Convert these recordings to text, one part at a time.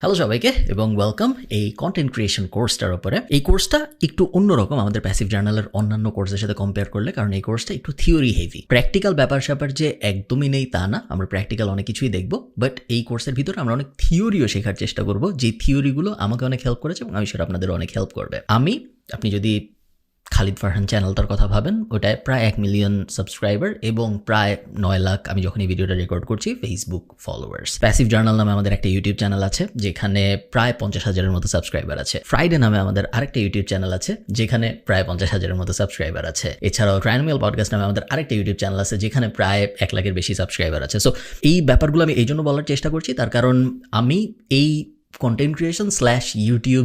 Hello সবাইকে এবং welcome এই কন্টেন্ট ক্রিয়েশন কোর্সটার উপরে। এই কোর্সটা একটু অন্যরকম আমাদের প্যাসিভ জার্নালের অন্যান্য কোর্সের সাথে কম্পেয়ার করলে, কারণ এই কোর্সটা একটু থিওরি হেভি। প্র্যাকটিক্যাল ব্যাপার স্যাপার যে একদমই নেই তা না, আমরা প্র্যাকটিক্যাল অনেক কিছুই দেখবো, বাট এই কোর্সের ভিতরে আমরা অনেক থিওরিও শেখার চেষ্টা করবো, যে থিওরিগুলো আমাকে অনেক হেল্প করেছে এবং আমি সেটা আপনাদের অনেক হেল্প করবে। আপনি যদি খালিদ ফারহান চ্যানেলটার কথা ভাবেন, ওটায় প্রায় 1 মিলিয়ন সাবস্ক্রাইবার এবং প্রায় 9 লাখ, আমি যখন এই ভিডিওটা রেকর্ড করছি, ফেসবুক ফলোয়ার্স। প্যাসিভ জার্নাল নামে আমাদের একটা ইউটিউব চ্যানেল আছে যেখানে প্রায় 50,000-এর মতো সাবস্ক্রাইবার আছে। ফ্রাইডে নামে আমাদের আরেকটা ইউটিউব চ্যানেল আছে যেখানে প্রায় 50,000-এর মতো সাবস্ক্রাইবার আছে। এছাড়াও ট্রায়ানোমিয়াল পডকাস্ট নামে আমাদের আরেকটা ইউটিউব চ্যানেল আছে যেখানে প্রায় 1 লাখের বেশি সাবস্ক্রাইবার আছে। সো এই ব্যাপারগুলো আমি এই জন্য বলার চেষ্টা করছি, তার কারণ আমি এই content creation /YouTube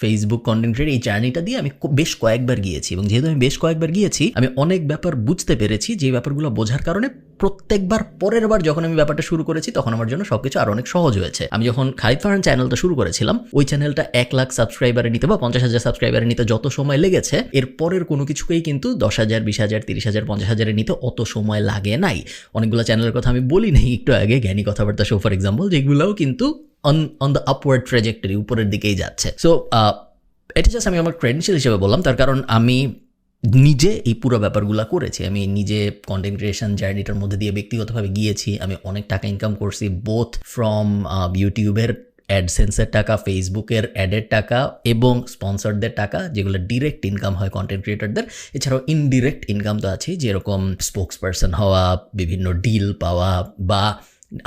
/Facebook content create এই জার্নিটা দিয়ে আমি বেশ কয়েকবার গিয়েছি, এবং যেহেতু আমি বেশ কয়েকবার গিয়েছি, আমি অনেক ব্যাপার বুঝতে পেরেছি, যে ব্যাপারগুলো বোঝার কারণে প্রত্যেকবার পরের বার যখন আমি ব্যাপারটা শুরু করেছি তখন আমার জন্য সবকিছু আরো অনেক সহজ হয়েছে। আমি যখন খালিদ ফারহান চ্যানেলটা শুরু করেছিলাম, ওই চ্যানেলটা 1 লাখ সাবস্ক্রাইবারে নিতে বা 50,000 সাবস্ক্রাইবারে নিতে যত সময় লেগেছে, এর পরের কোনো কিছুকেই কিন্তু 10,000, 20,000, 30,000, 50,000-এ নিতে অত সময় লাগে নাই। অনেকগুলো চ্যানেলের কথা আমি বলি নাই একটু আগে, জ্ঞানী কথাবার্তা শো ফর এক্সাম্পল, যেগুলোও কিন্তু অন দ্য আপওয়ার্ড ট্র্যাজেক্টরি, উপরের দিকেই যাচ্ছে। সো এটা জাস্ট আমি আমার ক্রেডেনশিয়াল হিসেবে বললাম, তার কারণ আমি নিজে এই পুরো ব্যাপারগুলো করেছি। আমি নিজে কন্টেন্ট ক্রিয়েশন জার্নিটার মধ্যে দিয়ে ব্যক্তিগতভাবে গিয়েছি। আমি অনেক টাকা ইনকাম করছি, বোথ ফ্রম ইউটিউবের অ্যাডসেন্সের টাকা, ফেসবুকের অ্যাডের টাকা এবং স্পন্সরদের টাকা, যেগুলো ডিরেক্ট ইনকাম হয় কন্টেন্ট ক্রিয়েটরদের। এছাড়াও ইনডিরেক্ট ইনকাম তো আছে, যেরকম স্পোক্স পারসন হওয়া, বিভিন্ন ডিল পাওয়া, বা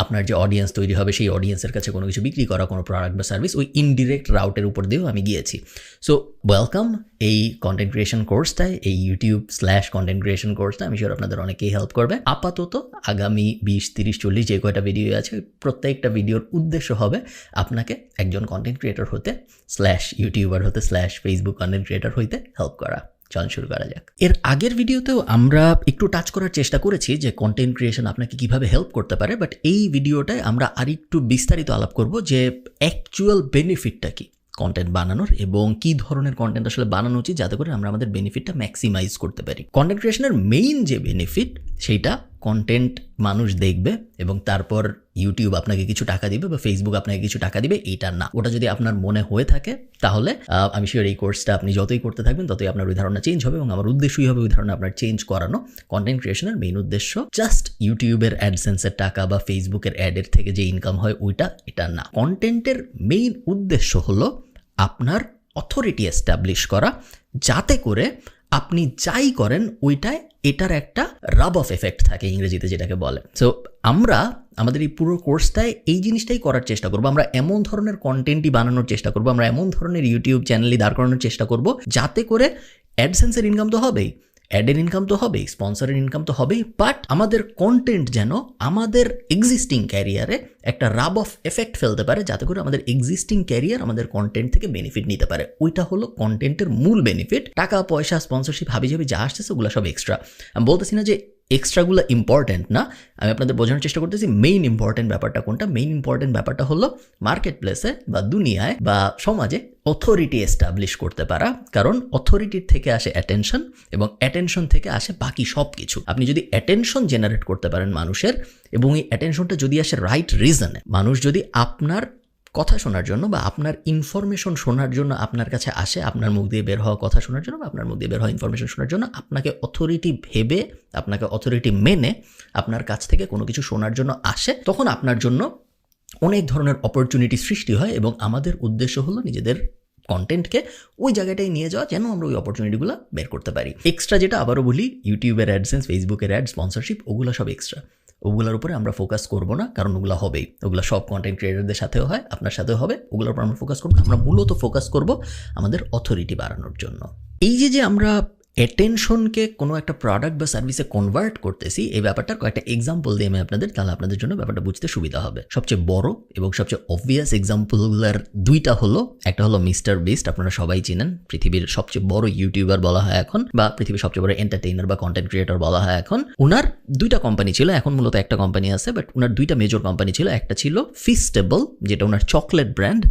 আপনার যে অডিয়েন্স তৈরি হবে সেই অডিয়েন্সের কাছে কোনো কিছু বিক্রি করা, কোনো প্রোডাক্ট বা সার্ভিস, ওই ইনডিরেক্ট রাউটের উপর দিয়েও আমি গিয়েছি। সো ওয়েলকাম এই কন্টেন্ট ক্রিয়েশন কোর্সটায়, এই ইউটিউব /কন্টেন্ট ক্রিয়েশন কোর্সটা আমি শিওর আপনাদের অনেকেই হেল্প করবে। আপাতত আগামী 20, 30, 40 যে কয়টা ভিডিও আছে, প্রত্যেকটা ভিডিওর উদ্দেশ্য হবে আপনাকে একজন কন্টেন্ট ক্রিয়েটর হতে /ইউটিউবার হতে /ফেসবুক কন্টেন্ট ক্রিয়েটর হইতে হেল্প করা। চলুন শুরু করা যাক। এর আগের ভিডিওতেও আমরা একটু টাচ করার চেষ্টা করেছি যে কন্টেন্ট ক্রিয়েশন আপনাকে কিভাবে হেল্প করতে পারে, বাট এই ভিডিওটায় আমরা আরেকটু বিস্তারিত আলাপ করব যে অ্যাকচুয়াল বেনিফিটটা কি কন্টেন্ট বানানোর, এবং কি ধরনের কন্টেন্ট আসলে বানানো উচিত যাতে করে আমরা আমাদের বেনিফিটটা ম্যাক্সিমাইজ করতে পারি। কন্টেন্ট ক্রিয়েশনের মেইন যে বেনিফিট, সেইটা কন্টেন্ট মানুষ দেখবে এবং তারপর ইউটিউব আপনাকে কিছু টাকা দিবে বা ফেসবুক আপনাকে কিছু টাকা দিবে, এইটা না। ওটা যদি আপনার মনে হয়ে থাকে তাহলে আমি শিওর এই কোর্সটা আপনি যতই করতে থাকবেন ততই আপনার ওই ধারণা চেঞ্জ হবে, এবং আমার উদ্দেশ্যই হবে ওই ধারণা আপনার চেঞ্জ করানো। কন্টেন্ট ক্রিয়েশনের মেইন উদ্দেশ্য জাস্ট ইউটিউবের অ্যাডসেন্সের টাকা বা ফেসবুকের অ্যাডের থেকে যে ইনকাম হয় ওইটা, এটা না। কন্টেন্টের মেইন উদ্দেশ্য হলো আপনার অথরিটি এস্টাবলিশ করা, যাতে করে আপনি যাই করেন ওইটায় এটার একটা রাব অফ এফেক্ট থাকে, ইংরেজিতে যেটাকে বলে। সো আমরা আমাদের এই পুরো কোর্সটায় এই জিনিসটাই করার চেষ্টা করবো। আমরা এমন ধরনের কন্টেন্টই বানানোর চেষ্টা করবো, আমরা এমন ধরনের ইউটিউব চ্যানেলই দাঁড় করানোর চেষ্টা করবো যাতে করে অ্যাডসেন্সের ইনকাম তো হবেই, অ্যাডের ইনকাম তো হবেই, স্পন্সরের ইনকাম তো হবেই, বাট আমাদের কন্টেন্ট যেন আমাদের এক্সিস্টিং ক্যারিয়ারে একটা রাব অফ এফেক্ট ফেলতে পারে, যাতে করে আমাদের এক্সিস্টিং ক্যারিয়ার আমাদের কন্টেন্ট থেকে বেনিফিট নিতে পারে। ওইটা হলো কন্টেন্টের মূল বেনিফিট। টাকা পয়সা, স্পন্সরশিপ, হাবিজাবি যা আসতেছে ওগুলো সব এক্সট্রা। আমি বলতেছি না যে এক্সট্রাগুলো ইম্পর্টেন্ট না, আমি আপনাদের বোঝানোর চেষ্টা করতেছি মেইন ইম্পর্টেন্ট ব্যাপারটা কোনটা। মেইন ইম্পর্টেন্ট ব্যাপারটা হলো মার্কেট প্লেসে বা দুনিয়ায় বা সমাজে অথরিটি এস্টাবলিশ করতে পারা, কারণ অথরিটির থেকে আসে অ্যাটেনশন, এবং অ্যাটেনশন থেকে আসে বাকি সব কিছু। আপনি যদি অ্যাটেনশন জেনারেট করতে পারেন মানুষের, এবং এই অ্যাটেনশনটা যদি আসে রাইট রিজনে, মানুষ যদি আপনার কথা শোনার জন্য বা আপনার ইনফরমেশন শোনার জন্য আপনার কাছে আসে, আপনার মুখ দিয়ে বের হওয়া কথা শোনার জন্য বা আপনার মুখ দিয়ে বের হওয়া ইনফরমেশন শোনার জন্য, আপনাকে অথরিটি ভেবে, আপনাকে অথরিটি মেনে আপনার কাছ থেকে কোনো কিছু শোনার জন্য আসে, তখন আপনার জন্য অনেক ধরনের অপরচুনিটি সৃষ্টি হয়, এবং আমাদের উদ্দেশ্য হলো নিজেদের কন্টেন্টকে ওই জায়গাটায় নিয়ে যাওয়া, যেন আমরা ওই অপরচুনিটিগুলো বের করতে পারি। এক্সট্রা যেটা আবারও বলি, ইউটিউবের অ্যাডসেন্স, ফেসবুকের অ্যাড, স্পন্সরশিপ, ওগুলো সব এক্সট্রা। ওগুলোর উপরে আমরা ফোকাস করবো না, কারণ ওগুলো হবেই। ওগুলো সব কন্টেন্ট ক্রিয়েটরদের সাথেও হয়, আপনার সাথেও হবে। ওগুলোর উপর আমরা ফোকাস করবো না। আমরা মূলত ফোকাস করবো আমাদের অথরিটি বাড়ানোর জন্য। এই যে আমরা অ্যাটেনশনকে কোনো একটা প্রোডাক্ট বা সার্ভিসে কনভার্ট করতেছি, এই ব্যাপারটার কয়েকটা এক্সাম্পল দিয়ে আমি আপনাদের, তাহলে আপনাদের জন্য ব্যাপারটা বুঝতে সুবিধা হবে। সবচেয়ে বড় এবং সবচেয়ে অবভিয়াস এক্সাম্পলগুলোর দুইটা হলো, একটা হলো মিস্টার বিস্ট, আপনারা সবাই চিনেন, পৃথিবীর সবচেয়ে বড় ইউটিউবার বলা হয় এখন, বা পৃথিবীর সবচেয়ে বড় এন্টারটেইনার বা কন্টেন্ট ক্রিয়েটর বলা হয় এখন। ওনার দুইটা কোম্পানি ছিল, এখন মূলত একটা কোম্পানি আছে, বাট ওনার দুইটা মেজর কোম্পানি ছিল। একটা ছিল ফিস্টেবল, যেটা ওনার চকলেট ব্র্যান্ড,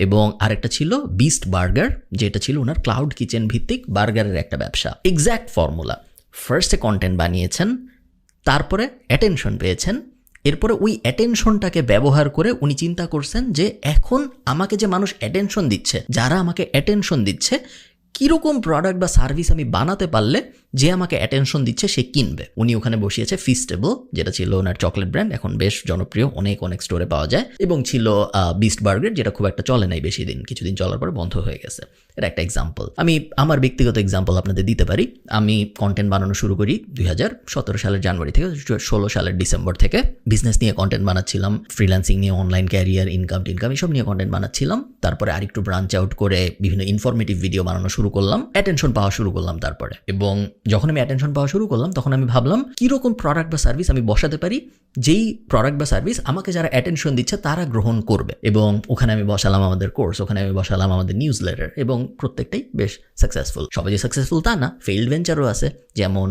এবং আরেকটা ছিল বিস্ট বার্গার, যেটা ছিল ওনার ক্লাউড কিচেন ভিত্তিক বার্গারের একটা ব্যবসা। এক্স্যাক্ট ফর্মুলা, ফার্স্টে কন্টেন্ট বানিয়েছেন, তারপরে অ্যাটেনশন পেয়েছেন, এরপরে ওই অ্যাটেনশনটাকে ব্যবহার করে উনি চিন্তা করছেন যে এখন আমাকে যে মানুষ অ্যাটেনশন দিচ্ছে, যারা আমাকে অ্যাটেনশন দিচ্ছে, কীরকম প্রোডাক্ট বা সার্ভিস আমি বানাতে পারলে যে আমাকে অ্যাটেনশন দিচ্ছে সে কিনবে। উনি ওখানে বসিয়েছে ফিস্টেবল, যেটা ছিল ওনার চকলেট ব্র্যান্ড, এখন বেশ জনপ্রিয়, অনেক স্টোরে পাওয়া যায়, এবং ছিল বিস্ট বার্গার, যেটা খুব একটা চলে নাই বেশি দিন, কিছুদিন চলার পরে বন্ধ হয়ে গেছে। এটা একটা এক্সাম্পল। আমি আমার ব্যক্তিগত এক্সাম্পল আপনাদের দিতে পারি। আমি কন্টেন্ট বানানো শুরু করি 2017 সালের জানুয়ারি থেকে, 16 সালের ডিসেম্বর থেকে বিজনেস নিয়ে কন্টেন্ট বানাচ্ছিলাম, ফ্রিল্যান্সিং নিয়ে, অনলাইন ক্যারিয়ার, ইনকাম এসব নিয়ে কন্টেন্ট বানাচ্ছিলাম। তারপরে আরেকটু ব্রাঞ্চ আউট করে বিভিন্ন ইনফরমেটিভ ভিডিও বানানো শুরু করলাম, অ্যাটেনশন পাওয়া শুরু করলাম তারপরে। এবং যখন আমি অ্যাটেনশন পাওয়া শুরু করলাম তখন আমি ভাবলাম কীরকম প্রোডাক্ট বা সার্ভিস আমি বসাতে পারি যেই প্রোডাক্ট বা সার্ভিস আমাকে যারা অ্যাটেনশন দিচ্ছে তারা গ্রহণ করবে। এবং ওখানে আমি বসালাম আমাদের কোর্স, ওখানে আমি বসালাম আমাদের নিউজ লেটার, এবং প্রত্যেকটাই বেশ সাকসেসফুল। সবাই যে সাকসেসফুল তা না, ফেইল্ড ভেঞ্চারও আছে। যেমন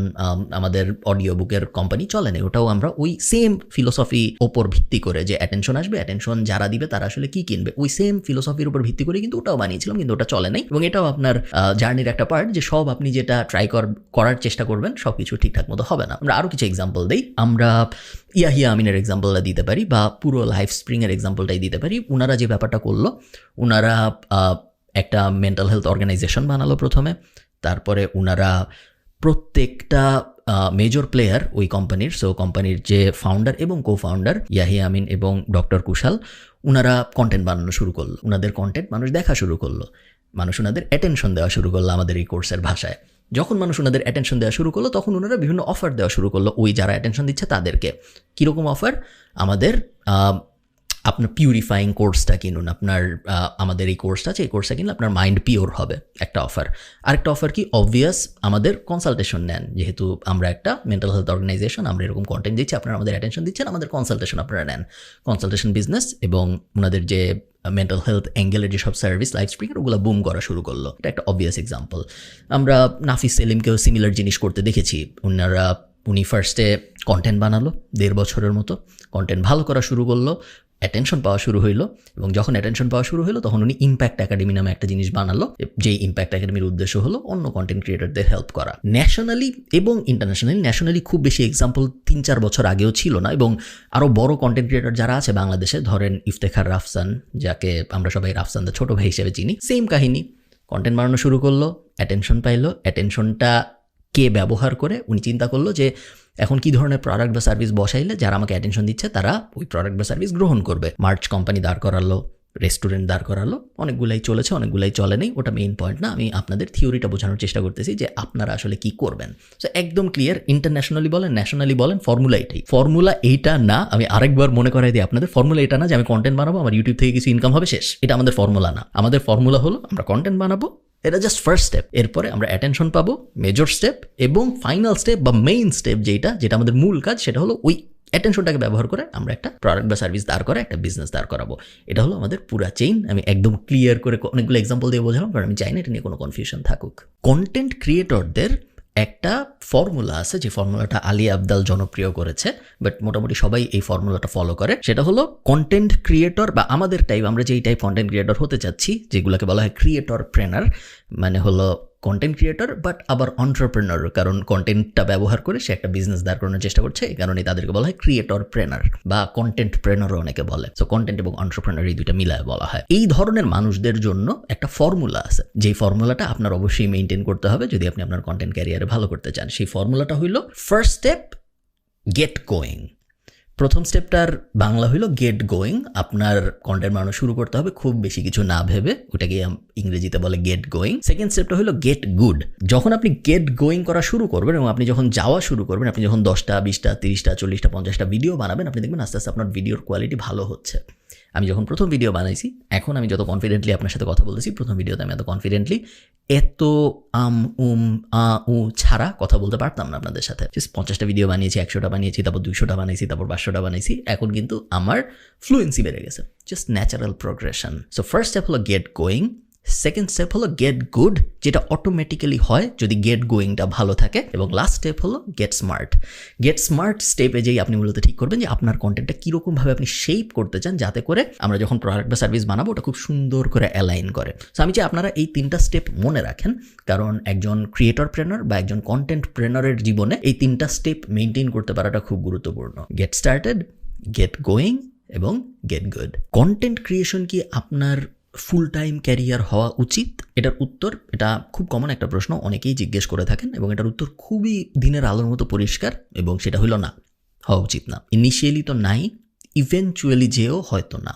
আমাদের অডিও বুকের কোম্পানি চলে না, ওটাও আমরা ওই সেম ফিলোসফি ওপর ভিত্তি করে, যে অ্যাটেনশন আসবে, অ্যাটেনশন যারা দিবে তারা আসলে কি কিনবে, ওই সেম ফিলোসফির উপর ভিত্তি করে কিন্তু ওটাও বানিয়েছিলাম, কিন্তু ওটা চলে নাই। এবং এটাও আপনার জার্নির একটা পার্ট, যে সব আপনি যেটা ট্রাই করার চেষ্টা করবেন সব কিছু ঠিকঠাক মতো হবে না। আমরা আরও কিছু এক্সাম্পল দিই। আমরা ইয়াহিয়া আমিনের এক্সাম্পলটা দিতে পারি, বা পুরো লাইফ স্প্রিংয়ের এক্সাম্পলটাই দিতে পারি। ওনারা যে ব্যাপারটা করলো, ওনারা একটা মেন্টাল হেলথ অর্গানাইজেশন বানালো প্রথমে। তারপরে ওনারা প্রত্যেকটা মেজর প্লেয়ার ওই কোম্পানির, সো কোম্পানির যে ফাউন্ডার এবং কো ফাউন্ডার ইয়াহিয়া আমিন এবং ডক্টর কুশাল, ওনারা কন্টেন্ট বানানো শুরু করলো। ওনাদের কন্টেন্ট মানুষ দেখা শুরু করলো, মানুষ ওনাদের অ্যাটেনশন দেওয়া শুরু করলো আমাদের এই কোর্সের ভাষায়। যখন মানুষ ওনাদের অ্যাটেনশন দেওয়া শুরু করলো তখন ওনারা বিভিন্ন অফার দেওয়া শুরু করলো ওই যারা অ্যাটেনশন দিচ্ছে তাদেরকে। কীরকম অফার? আমাদের আপনার পিউরিফাইং কোর্সটা কিনুন, আপনার আমাদের এই কোর্সটা আছে, এই কোর্সটা কিনলে আপনার মাইন্ড পিওর হবে, একটা অফার। আরেকটা অফার কি? অবভিয়াস, আমাদের কনসালটেশন নেন, যেহেতু আমরা একটা মেন্টাল হেলথ অর্গানাইজেশন, আমরা এরকম কন্টেন্ট দিচ্ছি, আপনারা আমাদের অ্যাটেনশন দিচ্ছেন, আমাদের কনসালটেশন আপনারা নেন। কনসালটেশন বিজনেস এবং ওনাদের যে মেন্টাল হেলথ অ্যাঙ্গেলের যেসব সার্ভিস লাইফ স্প্রিং, ওগুলো বুম করা শুরু করলো। এটা একটা অবভিয়াস এক্সাম্পল। আমরা নাফিস সেলিমকেও সিমিলার জিনিস করতে দেখেছি। উনি ফার্স্টে কন্টেন্ট বানালো 1.5 বছরের মতো, কন্টেন্ট ভালো করা শুরু করলো, অ্যাটেনশন পাওয়া শুরু হইলো, এবং যখন অ্যাটেনশন পাওয়া শুরু হলো তখন উনি ইম্প্যাক্ট একাডেমি নামে একটা জিনিস বানালো, যেই ইম্প্যাক্ট একাডেমির উদ্দেশ্য হলো অন্য কন্টেন্ট ক্রিয়েটরদের হেল্প করা, ন্যাশনালি এবং ইন্টারন্যাশনালি। ন্যাশনালি খুব বেশি এক্সাম্পল 3-4 বছর আগেও ছিল না, এবং আরও বড় কন্টেন্ট ক্রিয়েটর যারা আছে বাংলাদেশে, ধরেন ইফতেখার রাফসান, যাকে আমরা সবাই রাফসান দা ছোটো ভাই হিসেবে চিনি, সেম কাহিনী। কন্টেন্ট বানানো শুরু করলো, অ্যাটেনশন পাইলো, অ্যাটেনশনটা কে ব্যবহার করে উনি চিন্তা করলো যে এখন কি ধরনের প্রোডাক্ট বা সার্ভিস বসাইলে যারা আমাকে অ্যাটেনশন দিচ্ছে তারা ওই প্রোডাক্ট বা সার্ভিস গ্রহণ করবে। মার্চ কোম্পানি দাঁড় করালো, রেস্টুরেন্ট দাঁড় করালো, অনেকগুলাই চলেছে, অনেকগুলাই চলে নেই, ওটা মেইন পয়েন্ট না। আমি আপনাদের থিওরিটা বোঝানোর চেষ্টা করতেছি যে আপনারা আসলে কি করবেন। সো একদম ক্লিয়ার, ইন্টারন্যাশনালি বলেন, ন্যাশনালি বলেন, ফর্মুলা এটাই। ফর্মুলা এইটা না, আমি আরেকবার মনে করাই দিই আপনাদের, ফর্মুলা এটা না যে আমি কন্টেন্ট বানাবো, আমার ইউটিউব থেকে কিছু ইনকাম হবে, শেষ। এটা আমাদের ফর্মুলা না। আমাদের ফর্মুলা হলো আমরা কন্টেন্ট বানাবো, এটা জাস্ট ফার্স্ট স্টেপ। এরপরে আমরা অ্যাটেনশন পাবো, মেজর স্টেপ, এবং ফাইনাল স্টেপ বা মেইন স্টেপ যেটা আমাদের মূল কাজ, সেটা হলো ওই অ্যাটেনশনটাকে ব্যবহার করে আমরা একটা প্রোডাক্ট বা সার্ভিস দাঁড় করে একটা বিজনেস দাঁড় করাবো। এটা হলো আমাদের পুরা চেইন। আমি একদম ক্লিয়ার করে অনেকগুলো এক্সাম্পল দিয়ে বোঝালাম, কারণ আমি চাই না এটা নিয়ে কোনো কনফিউশন থাকুক। কন্টেন্ট ক্রিয়েটরদের একটা ফর্মুলা আছে, যে ফর্মুলাটা আলী আবদাল জনপ্রিয় করেছে, বাট মোটামুটি সবাই এই ফর্মুলাটা ফলো করে। সেটা হলো কন্টেন্ট ক্রিয়েটর বা আমাদের টাইপ, আমরা যেই টাইপ কন্টেন্ট ক্রিয়েটর হতে চাচ্ছি, যেগুলোকে বলা হয় ক্রিয়েটর প্রেনার, মানে হলো কন্টেন্ট ক্রিয়েটর বাট আবার এন্টারপ্রেনার, কারণ কন্টেন্টটা ব্যবহার করে সে একটা বিজনেস দাঁড় করানোর চেষ্টা করছে, এই কারণে তাদেরকে বলা হয় ক্রিয়েটর প্রেনার বা কন্টেন্ট প্রেনারও অনেকে বলে। সো কন্টেন্ট এবং এন্টারপ্রেনার এই দুইটা মিলায় বলা হয়। এই ধরনের মানুষদের জন্য একটা ফর্মুলা আছে, যেই ফর্মুলাটা আপনার অবশ্যই মেনটেন করতে হবে যদি আপনি আপনার কন্টেন্ট ক্যারিয়ারে ভালো করতে চান। সেই ফর্মুলাটা হইল ফার্স্ট স্টেপ, গেট গোয়িং। প্রথম স্টেপটার বাংলা হইল গেট গোয়িং। আপনার কন্টেন্ট বানানো শুরু করতে হবে খুব বেশি কিছু না ভেবে, ওটাকে ইংরেজিতে বলে গেট গোয়িং। সেকেন্ড স্টেপটা হলো গেট গুড। যখন আপনি গেট গোয়িং করা শুরু করবেন এবং আপনি যখন যাওয়া শুরু করবেন, আপনি যখন 10টা 20টা 30টা 40টা 50টা ভিডিও বানাবেন, আপনি দেখবেন আস্তে আস্তে আপনার ভিডিওর কোয়ালিটি ভালো হচ্ছে। আমি যখন প্রথম ভিডিও বানাইছি, এখন আমি যত কনফিডেন্টলি আপনার সাথে কথা বলতেছি, প্রথম ভিডিওতে আমি এত কনফিডেন্টলি এত ছাড়া কথা বলতে পারতাম না আপনাদের সাথে। জাস্ট 50টা ভিডিও বানিয়েছি, 100টা বানিয়েছি, তারপর 200টা বানাইছি, তারপর 500টা বানাইছি। এখন কিন্তু আমার ফ্লুয়েন্সি বেড়ে গেছে, just natural progression. So first step হলো গেট গোয়িং, সেকেন্ড স্টেপ হলো গেট গুড, যেটা অটোমেটিক্যালি হয় যদি গেট গোয়িংটা ভালো থাকে, এবং লাস্ট স্টেপ হলো গেট স্মার্ট। গেট স্মার্ট স্টেপে যেই আপনি মূলত ঠিক করবেন যে আপনার কন্টেন্টটা কীরকমভাবে আপনি শেপ করতে চান, যাতে করে আমরা যখন প্রোডাক্ট বা সার্ভিস বানাবো ওটা খুব সুন্দর করে অ্যালাইন করে। সো আমি চাই আপনারা এই 3টা স্টেপ মনে রাখেন, কারণ একজন ক্রিয়েটর প্রেনার বা একজন কন্টেন্ট প্রেনারের জীবনে এই 3টা স্টেপ মেনটেন করতে পারাটা খুব গুরুত্বপূর্ণ। গেট স্টার্টেড, গেট গোয়িং এবং গেট গুড। কন্টেন্ট ক্রিয়েশন কি আপনার ফুল টাইম ক্যারিয়ার হওয়া উচিত? এটার উত্তর, এটা খুব কমন একটা প্রশ্ন, অনেকেই জিজ্ঞেস করে থাকেন এবং এটার উত্তর খুবই দিনের আলোর মতো পরিষ্কার এবং সেটা হলো না, হওয়া উচিত না। ইনিশিয়ালি তো নাই, ইভেনচুয়ালি যেও হয়তো না।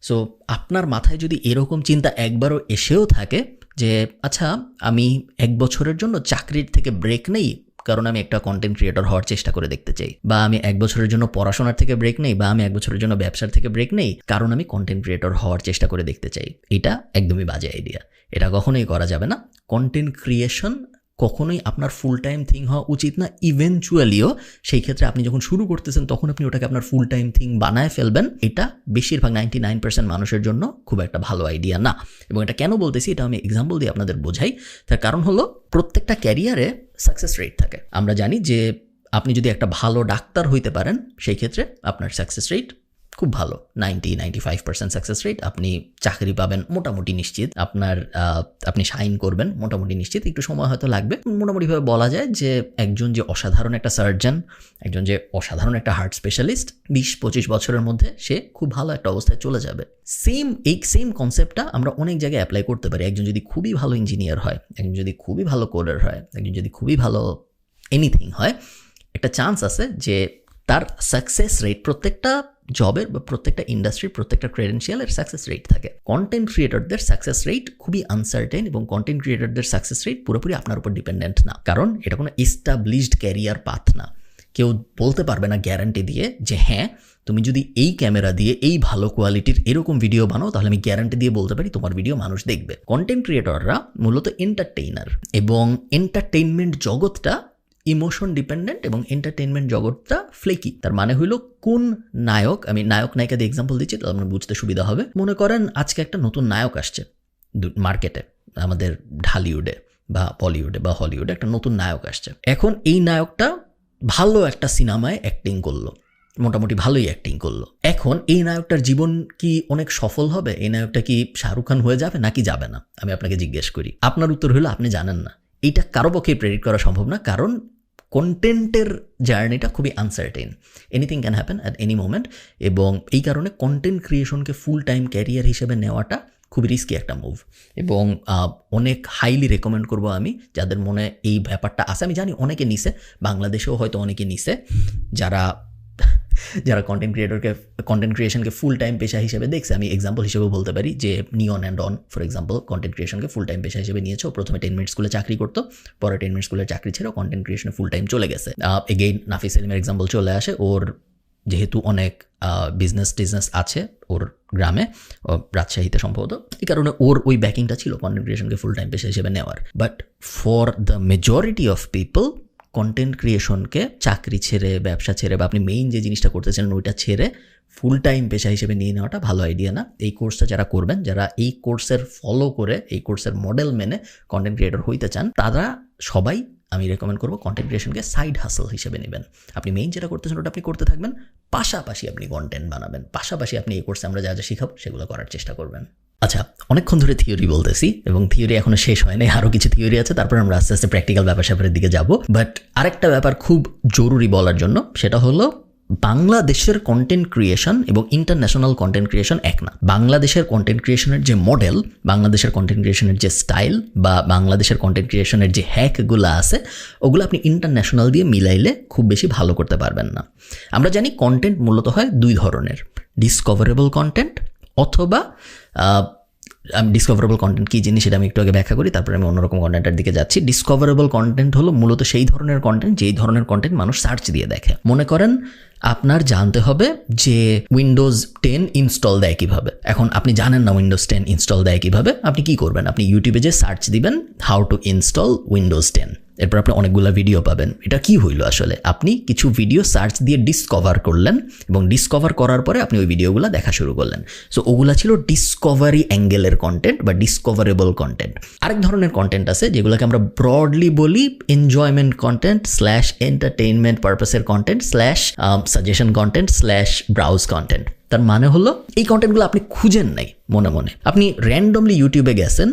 সো আপনার মাথায় যদি এরকম চিন্তা একবারও এসেও থাকে যে আচ্ছা আমি 1 বছরের জন্য চাকরির থেকে ব্রেক নেই কারণ আমি একটা কন্টেন্ট ক্রিয়েটর হওয়ার চেষ্টা করে দেখতে চাই, বা আমি 1 বছরের জন্য পড়াশোনার থেকে ব্রেক নেই, বা আমি 1 বছরের জন্য ব্যবসার থেকে ব্রেক নেই কারণ আমি কন্টেন্ট ক্রিয়েটর হওয়ার চেষ্টা করে দেখতে চাই, এটা একদমই বাজে আইডিয়া। এটা কখনোই করা যাবে না। কন্টেন্ট ক্রিয়েশন কখনোই আপনার ফুল টাইম থিং হওয়া উচিত না। ইভেনচুয়ালিও সেই ক্ষেত্রে আপনি যখন শুরু করতেছেন তখন আপনি ওটাকে আপনার ফুল টাইম থিং বানায় ফেলবেন, এটা বেশিরভাগ 99% মানুষের জন্য খুব একটা ভালো আইডিয়া না। এবং এটা কেন বলতেছি, এটা আমি এক্সাম্পল দিয়ে আপনাদের বোঝাই। তার কারণ হলো প্রত্যেকটা ক্যারিয়ারে সাকসেস রেট থাকে। আমরা জানি যে আপনি যদি একটা ভালো ডাক্তার হইতে পারেন সেই ক্ষেত্রে আপনার সাকসেস রেট খুব ভালো, 90-95% সাকসেস রেট। আপনি চাকরি পাবেন মোটামুটি নিশ্চিত, আপনি শাইন করবেন মোটামুটি নিশ্চিত। একটু সময় হয়তো লাগবে। মোটামুটিভাবে বলা যায় যে একজন যে অসাধারণ একটা সার্জন, একজন যে অসাধারণ একটা হার্ট স্পেশালিস্ট 20-25 বছরের মধ্যে সে খুব ভালো একটা অবস্থায় চলে যাবে। এই সেম কনসেপ্টটা আমরা অনেক জায়গায় অ্যাপ্লাই করতে পারি। একজন যদি খুবই ভালো ইঞ্জিনিয়ার হয়, একজন যদি খুবই ভালো কোডার হয়, একজন যদি খুবই ভালো এনিথিং হয়, একটা চান্স আছে যে তার সাকসেস রেট প্রত্যেকটা জবের বা প্রত্যেকটা ইন্ডাস্ট্রির প্রত্যেকটা ক্রেডেন্সিয়ালের সাকসেস রেট থাকে। কন্টেন্ট ক্রিয়েটরদের সাকসেস রেট খুবই আনসার্টেন এবং কন্টেন্ট ক্রিয়েটরদের সাকসেস রেট পুরোপুরি আপনার উপর ডিপেন্ডেন্ট না, কারণ এটা কোনো এস্টাবলিশড ক্যারিয়ার পাথ না। কেউ বলতে পারবে না গ্যারান্টি দিয়ে যে হ্যাঁ তুমি যদি এই ক্যামেরা দিয়ে এই ভালো কোয়ালিটির এরকম ভিডিও বানাও তাহলে আমি গ্যারান্টি দিয়ে বলতে পারি তোমার ভিডিও মানুষ দেখবে। কন্টেন্ট ক্রিয়েটররা মূলত এন্টারটেইনার এবং এন্টারটেইনমেন্ট জগৎটা ইমোশন ডিপেন্ডেন্ট এবং এন্টারটেইনমেন্ট জগৎটা ফ্লেকি। তার মানে হইল কোন নায়ক, আমি নায়ক নায়িকা দিয়ে এক্সাম্পল দিচ্ছি তো আপনার বুঝতে সুবিধা হবে। মনে করেন আজকে একটা নতুন নায়ক আসছে মার্কেটে, আমাদের ঢালিউডে বা বলিউডে বা হলিউডে একটা নতুন নায়ক আসছে। এখন এই নায়কটা ভালো একটা সিনেমায় অ্যাক্টিং করলো, মোটামুটি ভালোই অ্যাক্টিং করলো। এখন এই নায়কটার জীবন কি অনেক সফল হবে? এই নায়কটা কি শাহরুখ খান হয়ে যাবে নাকি যাবে না? আমি আপনাকে জিজ্ঞেস করি, আপনার উত্তর হলো আপনি জানেন না। এইটা কারো পক্ষে প্রেডিক্ট করা সম্ভব না, কারণ কন্টেন্টের জার্নিটা খুবই uncertain, anything can happen at any moment. এবং এই কারণে কন্টেন্ট ক্রিয়েশনকে ফুল টাইম ক্যারিয়ার হিসেবে নেওয়াটা খুবই রিস্কি একটা মুভ। এবং অনেক হাইলি রেকমেন্ড করবো আমি যাদের মনে এই ব্যাপারটা আছে। আমি জানি অনেকে নিছে, বাংলাদেশেও হয়তো অনেকে নিছে, যারা কন্টেন্ট ক্রিয়েশনকে ফুল টাইম পেশা হিসেবে দেখছে। আমি এক্সাম্পল হিসেবে বলতে পারি যে নিয়ন and on for example content ক্রিয়েশনকে ফুল টাইম পেশা হিসেবে নিয়েছে। প্রথমে 10 মিনিট স্কুলে চাকরি করতো, পরে 10 মিনিট স্কুলের চাকরি ছেড়ে কন্টেন্ট ক্রিয়েশনে ফুল টাইম চলে গেছে। এগেইন নাফিস সেলিমের এক্সাম্পল চলে আসে। ওর যেহেতু অনেক বিজনেস আছে ওর গ্রামে, রাজশাহীতে সম্ভবত, এই কারণে ওর ওই ব্যাকিংটা ছিল কন্টেন্ট ক্রিয়েশনকে ফুল টাইম পেশা হিসেবে নেওয়ার। But for the majority of people content ক্রিয়েশনকে চাকরি ছেড়ে, ব্যবসা ছেড়ে, বা আপনি মেইন যে জিনিসটা করতেছেন ওইটা ছেড়ে ফুল টাইম পেশা হিসেবে নিয়ে নেওয়াটা ভালো আইডিয়া না। এই কোর্সটা যারা করবেন, যারা এই কোর্সের ফলো করে, এই কোর্সের মডেল মেনে কন্টেন্ট ক্রিয়েটর হইতে চান, তারা সবাই আমি রেকমেন্ড করবো কন্টেন্ট ক্রিয়েশনকে সাইড হাসল হিসেবে নেবেন। আপনি মেইন যেটা করতেছেন ওটা আপনি করতে থাকবেন, পাশাপাশি আপনি কন্টেন্ট বানাবেন, পাশাপাশি আপনি এই কোর্সে আমরা যা যা শিখাবো সেগুলো করার চেষ্টা করবেন। আচ্ছা, অনেকক্ষণ ধরে থিওরি বলতেছি এবং থিওরি এখনো শেষ হয় নাই, আরও কিছু থিওরি আছে, তারপর আমরা আস্তে আস্তে প্র্যাকটিক্যাল ব্যাপার স্যাপারের দিকে যাব। বাট আরেকটা ব্যাপার খুব জরুরি বলার জন্য, সেটা হলো বাংলাদেশের কন্টেন্ট ক্রিয়েশন এবং ইন্টারন্যাশনাল কন্টেন্ট ক্রিয়েশন এক না। বাংলাদেশের কন্টেন্ট ক্রিয়েশনের যে মডেল, বাংলাদেশের কন্টেন্ট ক্রিয়েশনের যে স্টাইল বা বাংলাদেশের কন্টেন্ট ক্রিয়েশনের যে হ্যাকগুলো আছে, ওগুলো আপনি ইন্টারন্যাশনাল দিয়ে মিলাইলে খুব বেশি ভালো করতে পারবেন না। আমরা জানি কন্টেন্ট মূলত হয় 2 ধরনের, ডিসকভারেবল কন্টেন্ট অথবা ডিসকভারেবল কন্টেন্ট কী জিনিস সেটা আমি একটু আগে ব্যাখ্যা করি, তারপরে আমি অন্যরকম কন্টেন্টের দিকে যাচ্ছি। ডিসকভারেবল কন্টেন্ট হলো মূলত সেই ধরনের কন্টেন্ট যেই ধরনের কন্টেন্ট মানুষ সার্চ দিয়ে দেখে। মনে করেন আপনার জানতে হবে যে উইন্ডোজ 10 ইনস্টল দেয় কীভাবে। এখন আপনি জানেন না উইন্ডোজ 10 ইনস্টল দেয় কীভাবে, আপনি কী করবেন? আপনি ইউটিউবে যে সার্চ দিবেন হাউ টু ইনস্টল উইন্ডোজ 10, এরপর আপনি অনেকগুলো ভিডিও পাবেন। এটা কি হইলো আসলে? আপনি কিছু ভিডিও সার্চ দিয়ে ডিসকভার করলেন এবং ডিসকভার করার পরে আপনি ওই ভিডিওগুলো দেখা শুরু করলেন। সো ওগুলা ছিল ডিসকভারি অ্যাঙ্গেলের কন্টেন্ট বা ডিসকভারেবল কন্টেন্ট। আরেক ধরনের কন্টেন্ট আছে যেগুলোকে আমরা ব্রডলি বলি এনজয়মেন্ট কন্টেন্ট স্ল্যাশ এন্টারটেইনমেন্ট পারপাসের content slash suggestion content slash browse content. তার মানে হলো এই কন্টেন্টগুলো আপনি খুঁজেন নাই মনে মনে, আপনি র্যান্ডমলি ইউটিউবে গেছেন,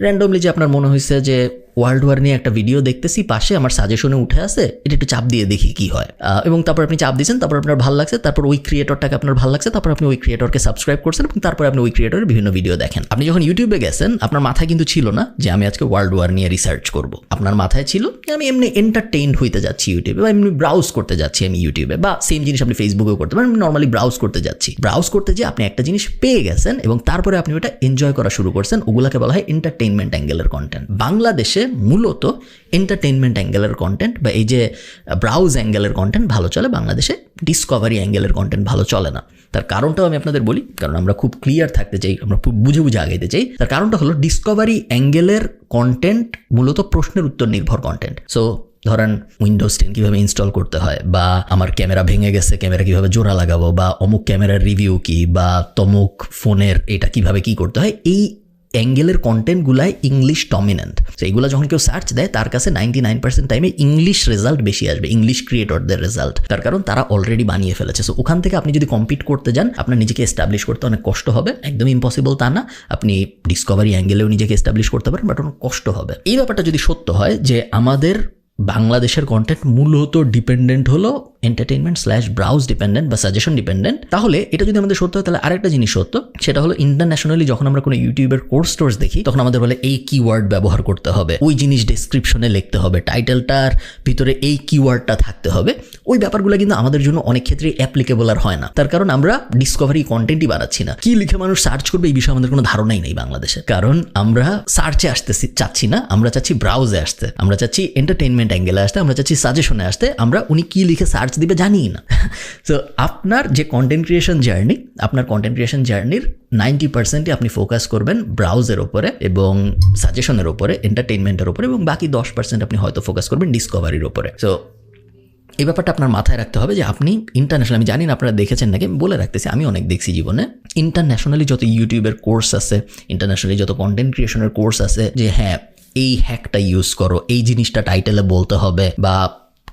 র্যান্ডমলি যে আপনার মনে হয়েছে যে ওয়ার্ল্ড ওয়ার নিয়ে একটা ভিডিও দেখতেছি, পাশে আমার সাজেশনে উঠে আসে, এটা একটু চাপ দিয়ে দেখি কি হয়, এবং তারপর আপনি চাপ দিয়েছেন, তারপর আপনার ভালো লাগছে, তারপর ওই ক্রিয়েটরটাকে আপনার ভালো লাগছে, তারপর আপনি ওই ক্রিয়েটরকে সাবস্ক্রাইব করছেন এবং তারপর আপনি ওই ক্রিয়েটরের বিভিন্ন ভিডিও দেখেন। আপনি যখন ইউটিউবে গেছেন, আপনার মাথায় কিন্তু ছিল না যে আমি আজকে ওয়ার্ল্ড ওয়ার নিয়ে রিসার্চ করব। আপনার মাথায় ছিল যে আমি এমনি এন্টারটেইনড হইতে যাচ্ছি ইউটিউবে, বা এমনি ব্রাউজ করতে যাচ্ছি আমি ইউটিউবে, বা সেম জিনিস আপনি ফেসবুকেও করতে পারেন, নর্মালি ব্রাউজ করতে যাচ্ছি। ব্রাউজ করতে যে আপনি একটা জিনিস পেয়ে গেছেন এবং তারপরে আপনি ওটা এনজয় করা শুরু করছেন, ওগুলাকে বলা হয় এন্টারটেইনমেন্ট অ্যাঙ্গেলের কন্টেন্ট। বাংলাদেশে মূলত এন্টারটেইনমেন্ট অ্যাঙ্গেলের কন্টেন্ট বা এই যে ব্রাউজ অ্যাঙ্গেলের কন্টেন্ট ভালো চলে, বাংলাদেশে ডিসকভারি অ্যাঙ্গেলের কন্টেন্ট ভালো চলে না। তার কারণটাও আমি আপনাদের বলি, কারণ আমরা খুব ক্লিয়ার থাকতে চাই, আমরা খুব বুঝে বুঝে আগাইতে চাই। তার কারণটা হলো ডিসকভারি অ্যাঙ্গেলের কন্টেন্ট মূলত প্রশ্নের উত্তর নির্ভর কন্টেন্ট। সো ধরেন উইন্ডোজ 10 কীভাবে ইনস্টল করতে হয়, বা আমার ক্যামেরা ভেঙে গেছে, ক্যামেরা কীভাবে জোড়া লাগাবো, বা অমুক ক্যামেরার রিভিউ কি, বা তমুক ফোনের এটা কিভাবে কি করতে হয়, এই অ্যাঙ্গেলের কন্টেন্টগুলাই ইংলিশ ডমিনেন্ট। তো এইগুলো যখন কেউ সার্চ দেয়, তার কাছে 99% টাইমে ইংলিশ রেজাল্ট বেশি আসবে, ইংলিশ ক্রিয়েটরদের রেজাল্ট। তার কারণ তারা অলরেডি বানিয়ে ফেলেছে। সো ওখান থেকে আপনি যদি কম্পিট করতে যান, আপনার নিজেকে এস্টাবলিশ করতে অনেক কষ্ট হবে। একদম ইম্পসিবল তা না, আপনি ডিসকভারি অ্যাঙ্গেলেও নিজেকে এস্টাবলিশ করতে পারেন, বাট অনেক কষ্ট হবে। এই ব্যাপারটা যদি সত্য হয় যে আমাদের বাংলাদেশের কন্টেন্ট মূলত ডিপেন্ডেন্ট হলো এন্টারটেইনমেন্ট / ব্রাউজ ডিপেন্ডেন্ট বা সাজেশন ডিপেন্ডেন্ট, তাহলে এটা যদি আমাদের সত্য হয়, তাহলে আরেকটা জিনিস সত্য, সেটা হলো ইন্টারন্যাশনালি যখন আমরা কোনো ইউটিউবের কোর্স টোর্স দেখি, তখন আমাদের বলে এই কিওয়ার্ড ব্যবহার করতে হবে, ওই জিনিস ডেসক্রিপশনে লিখতে হবে, টাইটেলটার ভিতরে এই কিওয়ার্ডটা থাকতে হবে। ওই ব্যাপারগুলো কিন্তু আমাদের জন্য অনেক ক্ষেত্রে অ্যাপ্লিকেবল আর হয় না। তার কারণ আমরা ডিসকভারি কন্টেন্টই বানাচ্ছি না। কি লিখে মানুষ সার্চ করবে এই বিষয়ে আমাদের কোনো ধারণাই নেই বাংলাদেশে, কারণ আমরা সার্চে আসতে চাচ্ছি না, আমরা চাচ্ছি ব্রাউজে আসতে, আমরা চাচ্ছি এন্টারটেইনমেন্ট অ্যাঙ্গেলে আসতে, আমরা চাচ্ছি সাজেশনে আসতে, আমরা উনি কি লিখে সার্চ দিবে জানি না। সো আপনার যে কন্টেন্ট ক্রিয়েশন জার্নি, আপনার কন্টেন্ট ক্রিয়েশন জার্নির 90%ই আপনি ফোকাস করবেন ব্রাউজের ওপরে এবং সাজেশনের ওপরে, এন্টারটেইনমেন্টের ওপরে, এবং বাকি 10% আপনি হয়তো ফোকাস করবেন ডিসকভারির ওপরে। সো এই ব্যাপারটা আপনার মাথায় রাখতে হবে যে আপনি ইন্টারন্যাশনাল, আমি জানি না আপনারা দেখেছেন নাকি, আমি বলে রাখতেছি, আমি অনেক দেখছি জীবনে, ইন্টারন্যাশনালি যত ইউটিউবের কোর্স আছে, ইন্টারন্যাশনালি যত কন্টেন্ট ক্রিয়েশনের কোর্স আছে, যে হ্যাঁ এই হ্যাকটা ইউজ করো, এই জিনিসটা টাইটেলে বলতে হবে, বা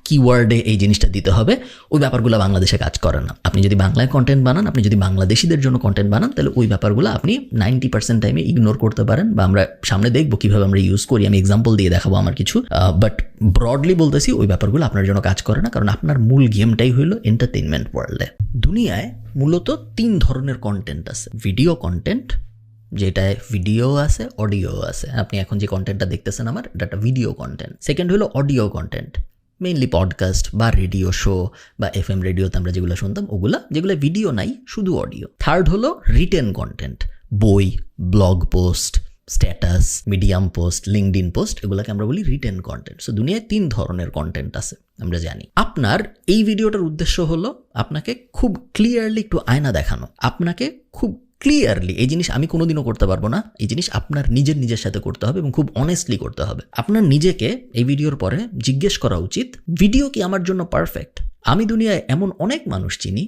কিওয়ার্ডে এই জিনিসটা দিতে হবে, ওই ব্যাপারগুলো বাংলাদেশে কাজ করে না। আপনি যদি বাংলায় কন্টেন্ট বানান, আপনি যদি বাংলাদেশিদের জন্য কন্টেন্ট বানান, তাহলে ওই ব্যাপারগুলো আপনি 90% টাইমে ইগনোর করতে পারেন, বা আমরা সামনে দেখবো কীভাবে আমরা ইউজ করি, আমি এক্সাম্পল দিয়ে দেখাবো আমার কিছু, বাট ব্রডলি বলতেছি ওই ব্যাপারগুলো আপনার জন্য কাজ করে না, কারণ আপনার মূল গেমটাই হলো এন্টারটেইনমেন্ট ওয়ার্ল্ডে। দুনিয়ায় মূলত 3 ধরনের কন্টেন্ট আছে। ভিডিও কন্টেন্ট, যেটায় ভিডিও আছে, অডিও আছে। আপনি এখন যে কন্টেন্টটা দেখতেছেন আমার, এটা একটা ভিডিও কন্টেন্ট। সেকেন্ড হলো অডিও কন্টেন্ট, মেইনলি পডকাস্ট বা রেডিও শো বা FM রেডিওতে আমরা যেগুলো শুনতাম ওগুলা, যেগুলো ভিডিও নাই, শুধু অডিও। থার্ড হলো রিটেন কন্টেন্ট, বই, blog post, status, medium post, LinkedIn post, এগুলোকে আমরা বলি রিটেন কন্টেন্ট। সো দুনিয়ায় 3 ধরনের কন্টেন্ট আছে, আমরা জানি। আপনার এই ভিডিওটার উদ্দেশ্য হলো আপনাকে খুব ক্লিয়ারলি একটু আয়না দেখানো, আপনাকে খুব ক্লিয়ারলি, এই জিনিস আমি কোনোদিনও করতে পারবো না, এই জিনিস আপনার নিজের সাথে করতে হবে এবং খুব অনেস্টলি করতে হবে। আপনার নিজেকে এই ভিডিওর পরে জিজ্ঞেস করা উচিত, ভিডিও কি আমার জন্য পারফেক্ট? আমি দুনিয়ায় এমন অনেক মানুষ চিনি,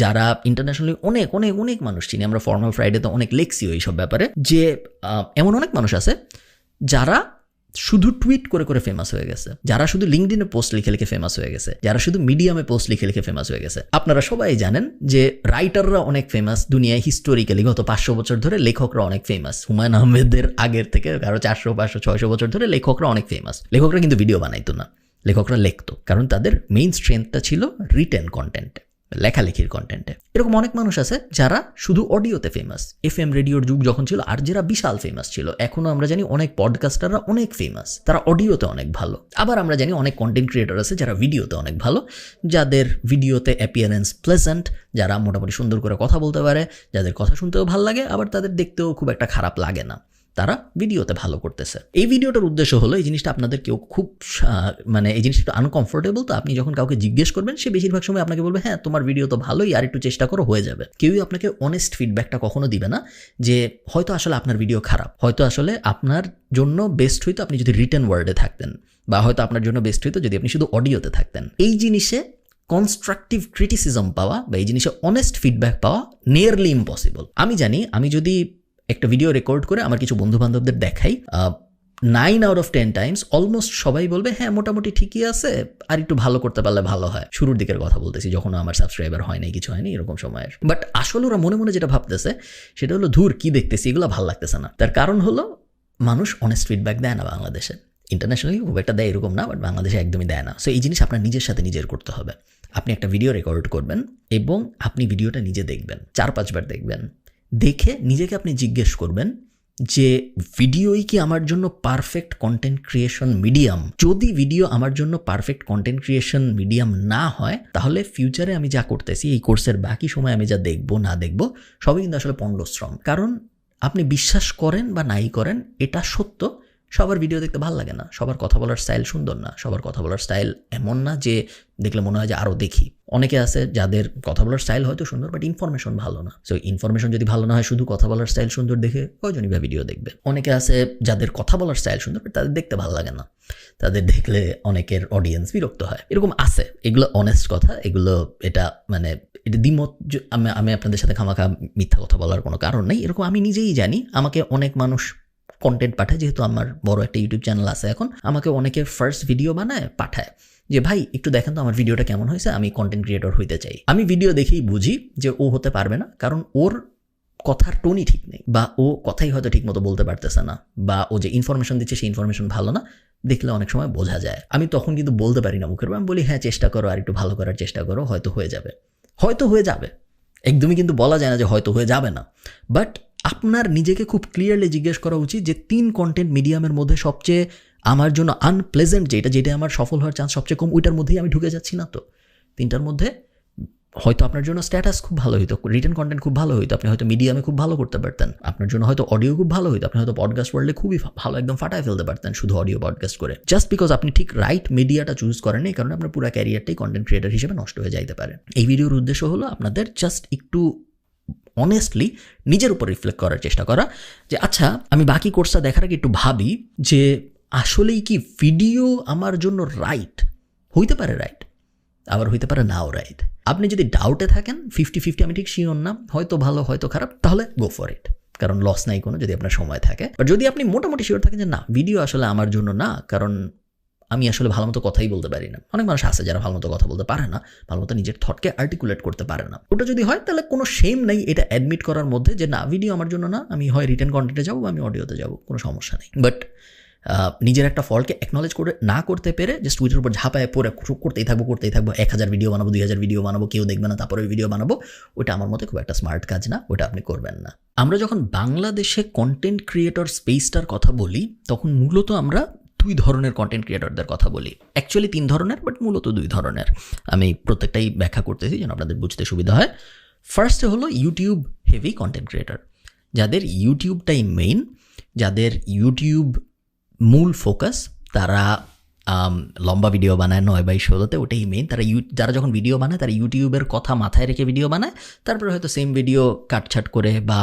যারা ইন্টারন্যাশনালি অনেক অনেক অনেক মানুষ চিনি, আমরা ফর্মাল ফ্রাইডেতে অনেক লেখছিও এইসব ব্যাপারে, যে এমন অনেক মানুষ আছে যারা শুধু টুইট করে করে ফেমাস হয়ে গেছে, যারা শুধু লিঙ্কডইনে পোস্ট লিখে লিখে ফেমাস হয়ে গেছে, যারা শুধু মিডিয়ামে পোস্ট লিখে লিখে ফেমাস হয়ে গেছে। আপনারা সবাই জানেন যে রাইটাররা অনেক ফেমাস দুনিয়ায়, হিস্টোরিক্যালি গত 500 বছর ধরে লেখকরা অনেক ফেমাস। হুমায়ুন আহমেদের আগের থেকে আরো 400, 500, 600 বছর ধরে লেখকরা অনেক ফেমাস। লেখকরা কিন্তু ভিডিও বানাইতো না, লেখকরা লিখতো, কারণ তাদের মেইন স্ট্রেংথটা ছিল রিটেন কন্টেন্টে, লেখালেখির কন্টেন্টে। এরকম অনেক মানুষ আছে যারা শুধু অডিওতে ফেমাস। FM রেডিওর যুগ যখন ছিল, আর যারা বিশাল ফেমাস ছিল, এখনো আমরা জানি অনেক পডকাস্টাররা অনেক ফেমাস, তারা অডিওতে অনেক ভালো। আবার আমরা জানি অনেক কন্টেন্ট ক্রিয়েটর আছে যারা ভিডিওতে অনেক ভালো, যাদের ভিডিওতে অ্যাপিয়ারেন্স প্লেজেন্ট, যারা মোটামুটি সুন্দর করে কথা বলতে পারে, যাদের কথা শুনতেও ভালো লাগে, আবার তাদের দেখতেও খুব একটা খারাপ লাগে না, তারা ভিডিওতে ভালো করতেছে। এই ভিডিওটার উদ্দেশ্য হলো এই জিনিসটা আপনাদের কেউ খুব এই জিনিসটা একটু আনকমফোর্টেবল, তো আপনি যখন কাউকে জিজ্ঞেস করবেন, সে বেশিরভাগ সময় আপনাকে বলবে হ্যাঁ তোমার ভিডিও তো ভালোই, আর একটু চেষ্টা করো, হয়ে যাবে। কেউই আপনাকে অনেস্ট ফিডব্যাকটা কখনো দিবে না যে হয়তো আসলে আপনার ভিডিও খারাপ, হয়তো আসলে আপনার জন্য বেস্ট হইতো আপনি যদি রিটেন ওয়ার্ডে থাকতেন, বা হয়তো আপনার জন্য বেস্ট হইতো যদি আপনি শুধু অডিওতে থাকতেন। এই জিনিসে কনস্ট্রাকটিভ ক্রিটিসিজম পাওয়া বা এই জিনিসে অনেস্ট ফিডব্যাক পাওয়া নিয়ারলি ইম্পসিবল। আমি জানি, আমি যদি একটা ভিডিও রেকর্ড করে আমার কিছু বন্ধু বান্ধবদের দেখাই, 9 out of 10 টাইমস অলমোস্ট সবাই বলবে হ্যাঁ মোটামুটি ঠিকই আছে, আর একটু ভালো করতে পারলে ভালো হয়। শুরুর দিকের কথা বলতেছি, যখন আমার সাবস্ক্রাইবার হয় নাই, কিছু হয়নি এরকম সময়ের। বাট আসলে ওরা মনে মনে যেটা ভাবতেছে সেটা হলো ধুর কি দেখতেছি, এগুলো ভালো লাগতেছে না। তার কারণ হলো মানুষ অনেস্ট ফিডব্যাক দেয় না বাংলাদেশে। ইন্টারন্যাশনালি খুব একটা দেয় এরকম না, বাট বাংলাদেশে একদমই দেয় না। সো এই জিনিস আপনার নিজের সাথে নিজের করতে হবে। আপনি একটা ভিডিও রেকর্ড করবেন এবং আপনি ভিডিওটা নিজে দেখবেন, 4-5 বার দেখবেন। দেখে নিজেকে আপনি জিজ্ঞেস করবেন যে ভিডিওই কি আমার জন্য পারফেক্ট কন্টেন্ট ক্রিয়েশন মিডিয়াম? যদি ভিডিও আমার জন্য পারফেক্ট কন্টেন্ট ক্রিয়েশন মিডিয়াম না হয়, তাহলে ফিউচারে আমি যা করতেছি, এই কোর্সের বাকি সময় আমি যা দেখবো না দেখবো সবই কিন্তু আসলে পণ্ডশ্রম। কারণ আপনি বিশ্বাস করেন বা নাই করেন, এটা সত্য, সবার ভিডিও দেখতে ভালো লাগে না, সবার কথা বলার স্টাইল সুন্দর না, সবার কথা বলার স্টাইল এমন না যে দেখলে মনে হয় যে আরও দেখি। অনেকে আছে যাদের কথা বলার স্টাইল হয়তো সুন্দর, বাট ইনফরমেশন ভালো না। সো ইনফরমেশন যদি ভালো না হয়, শুধু কথা বলার স্টাইল সুন্দর দেখে কয়জনই বা ভিডিও দেখবে? অনেকে আছে যাদের কথা বলার স্টাইল সুন্দর, বাট তাদের দেখতে ভালো লাগে না, তাদের দেখলে অনেকের অডিয়েন্স বিরক্ত হয়। এরকম আছে, এগুলো অনেস্ট কথা, এগুলো এটা মানে এটা দ্বিমত। আমি আপনাদের সাথে খামাখা মিথ্যা কথা বলার কোনো কারণ নেই। এরকম আমি নিজেই জানি, আমাকে অনেক মানুষ কন্টেন্ট পাঠায়, যেহেতু আমার বড় একটা ইউটিউব চ্যানেল আছে এখন, আমাকে অনেকে ফার্স্ট ভিডিও বানায় পাঠায় যে ভাই একটু দেখেন তো আমার ভিডিওটা কেমন হয়েছে, আমি কন্টেন্ট ক্রিয়েটর হইতে চাই। আমি ভিডিও দেখেই বুঝি যে ও হতে পারবে না, কারণ ওর কথার টোনই ঠিক নেই, বা ও কথাই হয়তো ঠিক মতো বলতে পারতেছে না, বা ও যে ইনফরমেশন দিচ্ছে সেই ইনফরমেশন ভালো না, দেখলে অনেক সময় বোঝা যায়। আমি তখন কিন্তু বলতে পারি না মুখের, আমি বলি হ্যাঁ চেষ্টা করো, আর একটু ভালো করার চেষ্টা করো, হয়তো হয়ে যাবে, হয়তো হয়ে যাবে। একদমই কিন্তু বলা যায় না যে হয়তো হয়ে যাবে না, বাট আপনার নিজেকে খুব ক্লিয়ারলি জিজ্ঞেস করা উচিত যে 3 কন্টেন্ট মিডিয়ামের মধ্যে সবচেয়ে আমার জন্য আনপ্লেজেন্ট যেটা আমার সফল হওয়ার চান্স সবচেয়ে কম, ওইটার মধ্যেই আমি ঢুকে যাচ্ছি না। তো 3টার মধ্যে হয়তো আপনার জন্য স্ট্যাটাস খুব ভালো হইতো, রিটেন কন্টেন্ট খুব ভালো হইতো, আপনি হয়তো মিডিয়ামে খুব ভালো করতে পারতেন, আপনার জন্য হয়তো অডিও খুব ভালো হইতো, আপনি হয়তো পডকাস্ট ওয়ার্ল্ডে খুবই ভালো একদম ফাটায় ফেলতে পারতেন শুধু অডিও পডকাস্ট করে। জাস্ট বিকজ আপনি ঠিক রাইট মিডিয়াটা চুজ করেন, এই কারণে আপনার পুরো ক্যারিয়ারটাই কন্টেন্ট ক্রিয়েটার হিসেবে নষ্ট হয়ে যাইতে পারে। এই ভিডিওর উদ্দেশ্য হলো আপনাদের জাস্ট একটু অনেস্টলি নিজের উপর রিফ্লেক্ট করার চেষ্টা করা যে আচ্ছা, আমি বাকি কোর্সটা দেখার আগে একটু ভাবি যে আসলেই কি ভিডিও আমার জন্য রাইট? হইতে পারে রাইট, আবার হইতে পারে নাও রাইট। আপনি যদি ডাউটে থাকেন 50-50, আমি ঠিক শিওর না, হয়তো ভালো হয়তো খারাপ, তাহলে গো ফর ইট, কারণ লস নাই কোনো যদি আপনার সময় থাকে। বাট যদি আপনি মোটামুটি শিওর থাকেন যে না, ভিডিও আসলে আমার জন্য না, কারণ আমি আসলে ভালো মতো কথাই বলতে পারি না, অনেক মানুষ আছে যারা ভালো মতো কথা বলতে পারে না, ভালো মতো নিজের থটকে আর্টিকুলেট করতে পারে না, ওটা যদি হয় তাহলে কোনো শেম নেই এটা অ্যাডমিট করার মধ্যে যে না, ভিডিও আমার জন্য না, আমি হয় রিটেন কন্টেন্টে যাবো বা আমি অডিওতে যাবো, কোনো সমস্যা নেই। বাট নিজের একটা ফলকে অ্যাকনলেজ করে না করতে পেরে জাস্ট উইটার উপর ঝাঁপায় পরে করতেই থাকবো 1000 ভিডিও বানাবো, 2000 ভিডিও বানাবো, কেউ দেখবে না, তারপরে ভিডিও বানাবো, ওটা আমার মতে খুব একটা স্মার্ট কাজ না, ওটা আপনি করবেন না। আমরা যখন বাংলাদেশে কন্টেন্ট ক্রিয়েটর স্পেসটার কথা বলি, তখন মূলত আমরা 2 ধরনের কন্টেন্ট ক্রিয়েটরদের কথা বলি। অ্যাকচুয়ালি 3 ধরনের, বাট মূলত 2 ধরনের। আমি প্রত্যেকটাই ব্যাখ্যা করতেছি যেন আপনাদের বুঝতে সুবিধা হয়। ফার্স্টে হলো ইউটিউব হেভি কন্টেন্ট ক্রিয়েটর, যাদের ইউটিউবটাই মেইন, যাদের ইউটিউব মূল ফোকাস, তারা লম্বা ভিডিও বানায় 9/16, ওটাই মেইন। যারা যখন ভিডিও বানায় তারা ইউটিউবের কথা মাথায় রেখে ভিডিও বানায়, তারপরে হয়তো সেম ভিডিও কাটছাট করে বা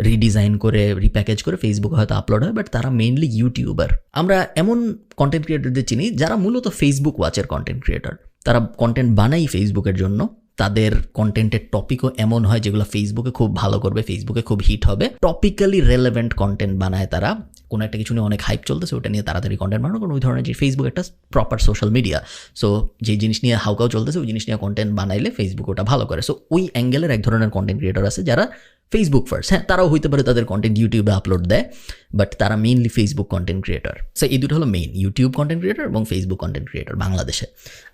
রিডিজাইন করে রিপ্যাকেজ করে ফেসবুকে হয়তো আপলোড হয়, বাট তারা মেইনলি ইউটিউবার। আমরা এমন কন্টেন্ট ক্রিয়েটরদের চিনি যারা মূলত ফেসবুক ওয়াচের কন্টেন্ট ক্রিয়েটর, তারা কন্টেন্ট বানাই ফেসবুকের জন্য, তাদের কন্টেন্টের টপিকও এমন হয় যেগুলো ফেসবুকে খুব ভালো করবে, ফেসবুকে খুব হিট হবে, টপিক্যালি রেলেভেন্ট কন্টেন্ট বানায় তারা। কোনো একটা কিছু নিয়ে অনেক হাইপ চলতেছে, ওটা নিয়ে তাড়াতাড়ি কন্টেন্ট বানানো, কারণ ওই ধরনের যে ফেসবুক একটা প্রপার সোশ্যাল মিডিয়া, সো যে জিনিস নিয়ে হাউকাও চলতেছে ওই জিনিস নিয়ে কন্টেন্ট বানাইলে ফেসবুক ওটা ভালো করে। সো ওই অ্যাঙ্গেলের এক ধরনের কন্টেন্ট ক্রিয়েটর আছে যারা ফেসবুক ফার্স্ট। হ্যাঁ, তারাও হইতে পারে তাদের কন্টেন্ট ইউটিউবে আপলোড দেয়, বাট তারা mainly Facebook content creator. So এই দুটো হলো মেইন, ইউটিউব কন্টেন্ট ক্রিয়েটর এবং ফেসবুক কন্টেন্ট ক্রিয়েটর বাংলাদেশে।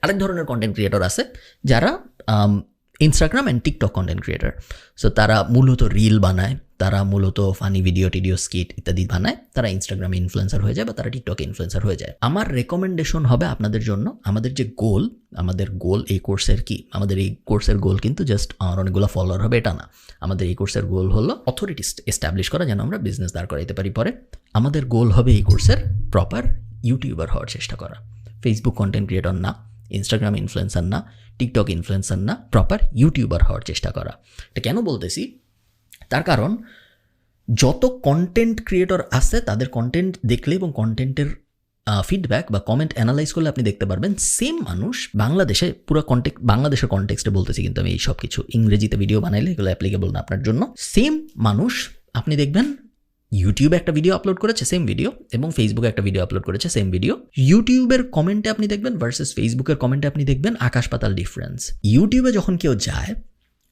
আরেক ধরনের কন্টেন্ট ক্রিয়েটর আছে যারা Instagram and TikTok content creator. So তারা মূলত রিল বানায়, তারা মূলত ফানি ভিডিও টিডিও স্কিট ইত্যাদি বানায়, তারা ইনস্টাগ্রামে ইনফ্লুয়েন্সার হয়ে যায় বা তারা টিকটকে ইনফ্লুয়েন্সার হয়ে যায়। আমার রেকমেন্ডেশন হবে আপনাদের জন্য, আমাদের গোল এই কোর্সের কি, আমাদের এই কোর্সের গোল কিন্তু জাস্ট আমার অনেকগুলো ফলোয়ার হবে এটা না। আমাদের এই কোর্সের গোল হলো অথরিটি এস্টাবলিশ করা, যেন আমরা বিজনেস দাঁড় করাইতে পারি পরে। আমাদের গোল হবে এই কোর্সের প্রপার ইউটিউবার হওয়ার চেষ্টা করা, ফেসবুক কন্টেন্ট ক্রিয়েটর না, ইনস্টাগ্রাম ইনফ্লুয়েন্সার না, টিকটক ইনফ্লুয়েন্সার না, প্রপার ইউটিউবার হওয়ার চেষ্টা করা। এটা কেন বলতেছি, তার কারণ যত কন্টেন্ট ক্রিয়েটর আছে তাদের কন্টেন্ট দেখলে এবং কন্টেন্টের ফিডব্যাক বা কমেন্ট অ্যানালাইজ করলে আপনি দেখতে পারবেন সেম মানুষ বাংলাদেশে পুরো বাংলাদেশের কন্টেক্সটে বলতেছি, কিন্তু আমি এই সব কিছু ইংরেজিতে ভিডিও বানাইলে এগুলো অ্যাপ্লিকেবল না আপনার জন্য। সেম মানুষ আপনি দেখবেন ইউটিউবে একটা ভিডিও আপলোড করেছে সেম ভিডিও, এবং ফেসবুকে একটা ভিডিও আপলোড করেছে সেম ভিডিও। ইউটিউবের কমেন্টে আপনি দেখবেন ভার্সেস ফেসবুকের কমেন্টে আপনি দেখবেন আকাশ পাতাল ডিফারেন্স। ইউটিউবে যখন কেউ যায়,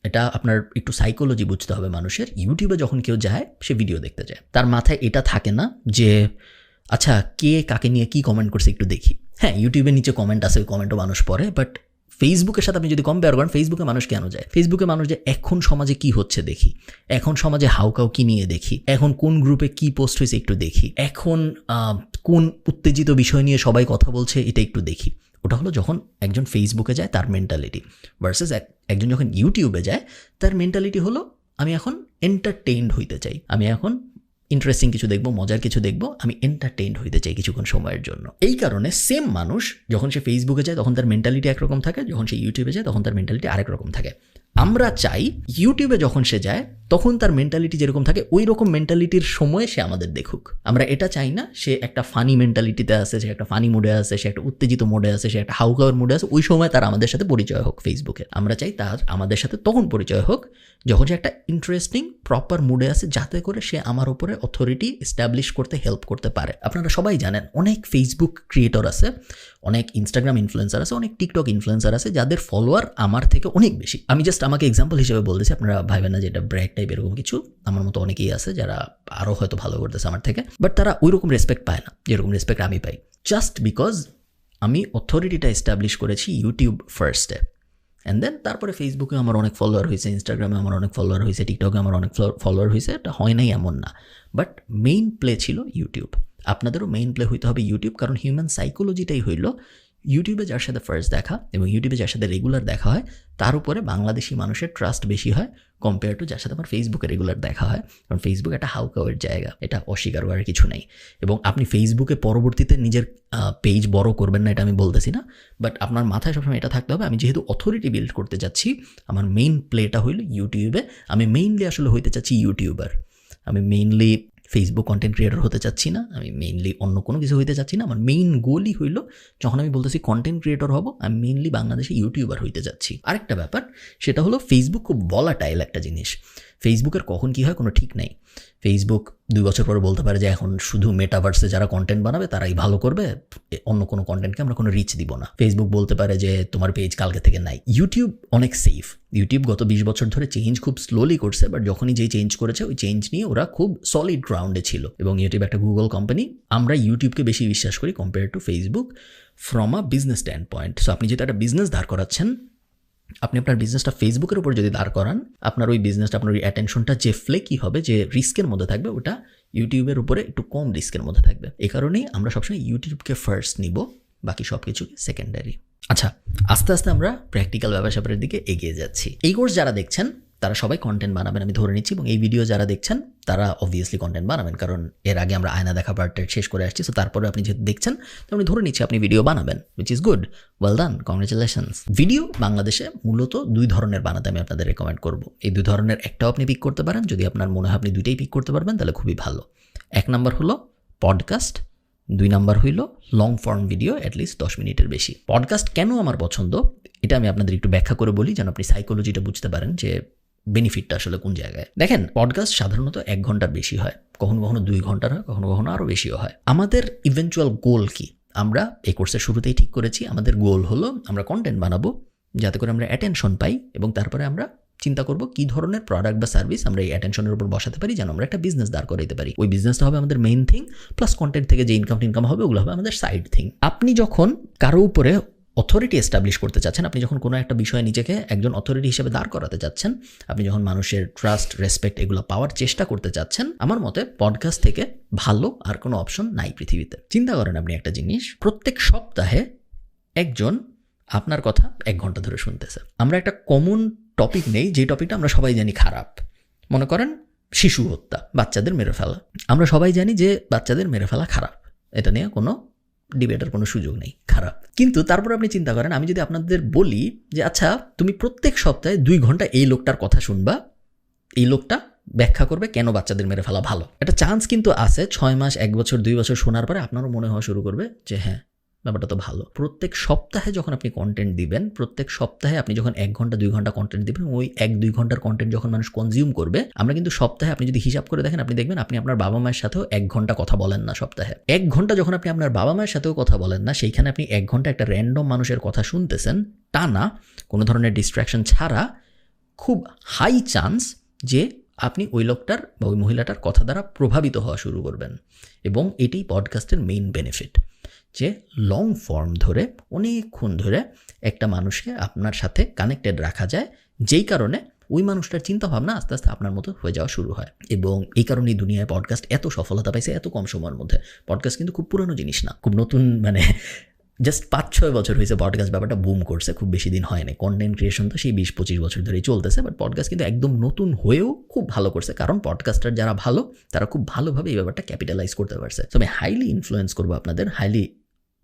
এটা আপনার একটু সাইকোলজি বুঝতে হবে মানুষের, ইউটিউবে যখন কেউ যায় সে ভিডিও দেখতে যায়, তার মাথায় এটা থাকে না যে আচ্ছা, কে কাকে নিয়ে কী কমেন্ট করছে একটু দেখি। হ্যাঁ, ইউটিউবের নিচে কমেন্ট আছে, ওই কমেন্টও মানুষ পড়ে, বাট ফেসবুকের সাথে আপনি যদি কম্পেয়ার করেন, ফেসবুকে মানুষ কেন যায়? ফেসবুকে মানুষ যে এখন সমাজে কি হচ্ছে দেখি, এখন সমাজে হাউকাউ কি নিয়ে দেখি, এখন কোন গ্রুপে কি পোস্ট হয়েছে একটু দেখি, এখন কোন উত্তেজিত বিষয় নিয়ে সবাই কথা বলছে এটা একটু দেখি। ওটা হলো যখন একজন ফেসবুকে যায় তার মেন্টালিটি, ভার্সেস একজন যখন ইউটিউবে যায় তার মেন্টালিটি হলো আমি এখন এন্টারটেইনড হইতে চাই, আমি এখন ইন্টারেস্টিং কিছু দেখবো, মজার কিছু দেখবো, আমি এন্টারটেইনড হইতে চাই কিছুক্ষণ সময়ের জন্য। এই কারণে সেম মানুষ যখন সে ফেসবুকে যায় তখন তার মেন্টালিটি একরকম থাকে, যখন সে ইউটিউবে যায় তখন তার মেন্টালিটি আরেক রকম থাকে। আমরা চাই ইউটিউবে যখন সে যায় তখন তার মেন্টালিটি যেরকম থাকে ওই রকম মেন্টালিটির সময়ে সে আমাদের দেখুক। আমরা এটা চাই না সে একটা ফানি মেন্টালিটিতে আছে, সে একটা ফানি মোডে আছে, সে একটা উত্তেজিত মোডে আছে, সে একটা হাউকাওয়ার মোডে আছে, ওই সময় তার আমাদের সাথে পরিচয় হোক ফেসবুকে। আমরা চাই তার আমাদের সাথে তখন পরিচয় হোক যখন সে একটা ইন্টারেস্টিং প্রপার মুডে আছে, যাতে করে সে আমার উপরে অথরিটি এস্টাবলিশ করতে হেল্প করতে পারে। আপনারা সবাই জানেন অনেক ফেসবুক ক্রিয়েটর আছে, অনেক ইনস্টাগ্রাম ইনফ্লুয়েন্সার আছে, অনেক টিকটক ইনফ্লুয়েন্সার আছে যাদের ফলোয়ার আমার থেকে অনেক বেশি। আমি জাস্ট আমাকে এক্সাম্পল হিসেবে বলতেছি, আপনারা ভাইবেন না যে এটা ব্র্যাগ টাইপ এরকম কিছু। আমার মতো অনেকেই আছে যারা আরও হয়তো ভালো করতেছে আমার থেকে, বাট তারা ওই রকম রেসপেক্ট পায় না যেরকম রেসপেক্ট আমি পাই, জাস্ট বিকজ আমি অথরিটিটা এস্টাবলিশ করেছি ইউটিউব ফার্স্টে। অ্যান্ড দেন তারপরে ফেসবুকে আমার অনেক ফলোয়ার হয়েছে, ইনস্টাগ্রামে আমার অনেক ফলোয়ার হয়েছে, টিকটকে আমার অনেক ফলোয়ার হয়েছে। এটা হয় নাই এমন না, বাট মেইন প্লে ছিল ইউটিউব। আপনাদেরও মেইন প্লে হইতে হবে ইউটিউব, কারণ হিউম্যান সাইকোলজিটাই হইল ইউটিউবে যার সাথে ফার্স্ট দেখা এবং ইউটিউবে যার সাথে রেগুলার দেখা হয় তার উপরে বাংলাদেশি মানুষের ট্রাস্ট বেশি হয় কম্পেয়ার টু যার সাথে আমার ফেসবুকে রেগুলার দেখা হয়। কারণ ফেসবুক একটা হাউকাওয়ের জায়গা, এটা অস্বীকার করার কিছু নেই। এবং আপনি ফেসবুকে পরবর্তীতে নিজের পেজ বড় করবেন না এটা আমি বলতেছি না, বাট আপনার মাথায় সবসময় এটা থাকতে হবে আমি যেহেতু অথরিটি বিল্ড করতে যাচ্ছি, আমার মেইন প্লেটা হইল ইউটিউবে। আমি মেইনলি আসলে হইতে চাচ্ছি ইউটিউবার, আমি মেইনলি ফেসবুক কন্টেন্ট ক্রিয়েটর হতে চাচ্ছি না, আমি মেইনলি অন্য কোনো কিছু হইতে চাচ্ছি না। আমার মেইন গোলই হইল যখন আমি বলতেছি কন্টেন্ট ক্রিয়েটর হব, আমি মেইনলি বাংলাদেশে ইউটিউবার হইতে যাচ্ছি। আরেকটা ব্যাপার সেটা হলো ফেসবুক খুব ভলাটাইল একটা জিনিস। ফেসবুকের কখন কী হয় কোনো ঠিক নেই। ফেসবুক 2 বছর পরে বলতে পারে যে এখন শুধু মেটাভার্সে যারা কন্টেন্ট বানাবে তারাই ভালো করবে, অন্য কোনো কন্টেন্টকে আমরা কোনো রিচ দিব না। ফেসবুক বলতে পারে যে তোমার পেজ কালকে থেকে নাই। ইউটিউব অনেক সেফ। ইউটিউব গত 20 বছর ধরে চেঞ্জ খুব স্লোলি করছে, বাট যখনই যেই চেঞ্জ করেছে ওই চেঞ্জ নিয়ে ওরা খুব সলিড গ্রাউন্ডে ছিল। এবং ইউটিউব একটা গুগল কোম্পানি। আমরা ইউটিউবকে বেশি বিশ্বাস করি compare to Facebook from a business stand point. So আপনি যেটা একটা বিজনেস দাঁড় করাচ্ছেন, আপনি আপনার বিজনেসটা ফেসবুকের উপর যদি দাঁড় করান, আপনার ওই বিজনেসটা, আপনার ওই অ্যাটেনশনটা যে ফ্লেকি হবে, যে রিস্কের মধ্যে থাকবে, ওটা ইউটিউবের উপরে একটু কম রিস্কের মধ্যে থাকবে। এই কারণেই আমরা সবসময় ইউটিউবকে ফার্স্ট নিব, বাকি সব কিছুকে সেকেন্ডারি। আচ্ছা, আস্তে আস্তে আমরা প্র্যাকটিক্যাল ব্যাপার-স্যাপারের দিকে এগিয়ে যাচ্ছি। এই কোর্স যারা দেখছেন তারা সবাই কন্টেন্ট বানাবেন আমি ধরে নিচ্ছি, এবং এই ভিডিও যারা দেখছেন তারা অবভিয়াসলি কন্টেন্ট বানাবেন, কারণ এর আগে আমরা আয়না দেখা পার্টটা শেষ করে আসছি। সো তারপরে আপনি যেহেতু দেখছেন তো আমি ধরে নিচ্ছি আপনি ভিডিও বানাবেন, which is good, well done, congratulations. Video বাংলাদেশে মূলত 2 ধরনের বানাতে আমি আপনাদের রেকমেন্ড করব। এই 2 ধরনের একটাও আপনি পিক করতে পারেন, যদি আপনার মনে হয় আপনি 2টাই পিক করতে পারবেন তাহলে খুবই ভালো। 1 নাম্বার হলো পডকাস্ট, 2 নাম্বার হইল লং ফর্ম ভিডিও, অ্যাটলিস্ট 10 মিনিটের বেশি। পডকাস্ট কেন আমার পছন্দ এটা আমি আপনাদের একটু ব্যাখ্যা করে বলি, যেন আপনি সাইকোলজিটা বুঝতে পারেন যে বেনিফিটটা আসলে কোন জায়গায়। দেখেন, পডকাস্ট সাধারণত 1 ঘন্টার বেশি হয়, কখনো কখনো 2 ঘন্টার হয়, কখনো কখনো আরও বেশিও হয়। আমাদের ইভেনচুয়াল গোল কি? আমরা এই কোর্সের শুরুতেই ঠিক করেছি আমাদের গোল হলো আমরা কন্টেন্ট বানাবো যাতে করে আমরা অ্যাটেনশন পাই, এবং তারপরে আমরা চিন্তা করব কী ধরনের প্রোডাক্ট বা সার্ভিস আমরা এই অ্যাটেনশনের উপর বসাতে পারি যেন আমরা একটা বিজনেস দাঁড় করাইতে পারি। ওই বিজনেসটা হবে আমাদের মেইন থিং, প্লাস কন্টেন্ট থেকে যে ইনকাম হবে ওগুলো হবে আমাদের সাইড থিং। আপনি যখন কারো উপরে অথরিটি এস্টাবলিশ করতে চাচ্ছেন, আপনি যখন কোনো একটা বিষয়ে নিজেকে একজন অথরিটি হিসেবে দাঁড় করাতে চাচ্ছেন, আপনি যখন মানুষের ট্রাস্ট, রেসপেক্ট এগুলো পাওয়ার চেষ্টা করতে চাচ্ছেন, আমার মতে পডকাস্ট থেকে ভালো আর কোনো অপশন নাই পৃথিবীতে। চিন্তা করেন আপনি একটা জিনিস, প্রত্যেক সপ্তাহে একজন আপনার কথা 1 ঘন্টা ধরে শুনতেছে। আমরা একটা কমন টপিক নেই, যে টপিকটা আমরা সবাই জানি খারাপ। মনে করেন শিশু হত্যা, বাচ্চাদের মেরে ফেলা। আমরা সবাই জানি যে বাচ্চাদের মেরে ফেলা খারাপ, এটা নিয়ে কোনো ডিবেটের কোনো সুযোগ নেই, খারাপ। কিন্তু তারপর আপনি চিন্তা করেন, আমি যদি আপনাদের বলি যে আচ্ছা তুমি প্রত্যেক সপ্তাহে 2 ঘন্টা এই লোকটার কথা শুনবা, এই লোকটা ব্যাখ্যা করবে কেন বাচ্চাদের মেরে ফেলা ভালো। একটা চান্স কিন্তু আছে 6 মাস, 1 বছর, 2 বছর শোনার পরে আপনারও মনে হওয়া শুরু করবে যে হ্যাঁ ব্যাপারটা তো ভালো। প্রত্যেক সপ্তাহে যখন আপনি কন্টেন্ট দিবেন, প্রত্যেক সপ্তাহে আপনি যখন 1 ঘন্টা 2 ঘন্টা কন্টেন্ট দিবেন, ওই 1-2 ঘন্টার কন্টেন্ট যখন মানুষ কনজিউম করবে, আমরা কিন্তু সপ্তাহে আপনি যদি হিসাব করে দেখেন, আপনি দেখবেন আপনি আপনার বাবা মায়ের সাথেও 1 ঘন্টা কথা বলেন না সপ্তাহে। 1 ঘন্টা যখন আপনি আপনার বাবা মায়ের সাথেও কথা বলেন না, সেইখানে আপনি 1 ঘন্টা একটা র্যান্ডম মানুষের কথা শুনতেছেন টানা, কোনো ধরনের ডিস্ট্র্যাকশন ছাড়া, খুব হাই চান্স যে আপনি ওই লোকটার বা ওই মহিলাটার কথা দ্বারা প্রভাবিত হওয়া শুরু করবেন। এবং এটাই পডকাস্টের মেইন বেনিফিট, যে লং ফর্ম ধরে অনেকক্ষণ ধরে একটা মানুষকে আপনার সাথে কানেক্টেড রাখা যায়, যেই কারণে ওই মানুষটার চিন্তাভাবনা আস্তে আস্তে আপনার মতো হয়ে যাওয়া শুরু হয়। এবং এই কারণেই দুনিয়ায় পডকাস্ট এত সফলতা পাইছে এত কম সময়ের মধ্যে। পডকাস্ট কিন্তু খুব পুরনো জিনিস না, খুব নতুন, মানে জাস্ট 5-6 বছর হয়েছে পডকাস্ট ব্যাপারটা বুম করছে, খুব বেশি দিন হয়নি। কন্টেন্ট ক্রিয়েশন তো সেই 20-25 বছর ধরেই চলতেছে, বাট পডকাস্ট কিন্তু একদম নতুন হয়েও খুব ভালো করছে, কারণ পডকাস্টার যারা ভালো তারা খুব ভালোভাবে এই ব্যাপারটা ক্যাপিটালাইজ করতে পারছে। তো আমি হাইলি ইনফ্লুয়েন্স করবো আপনাদের,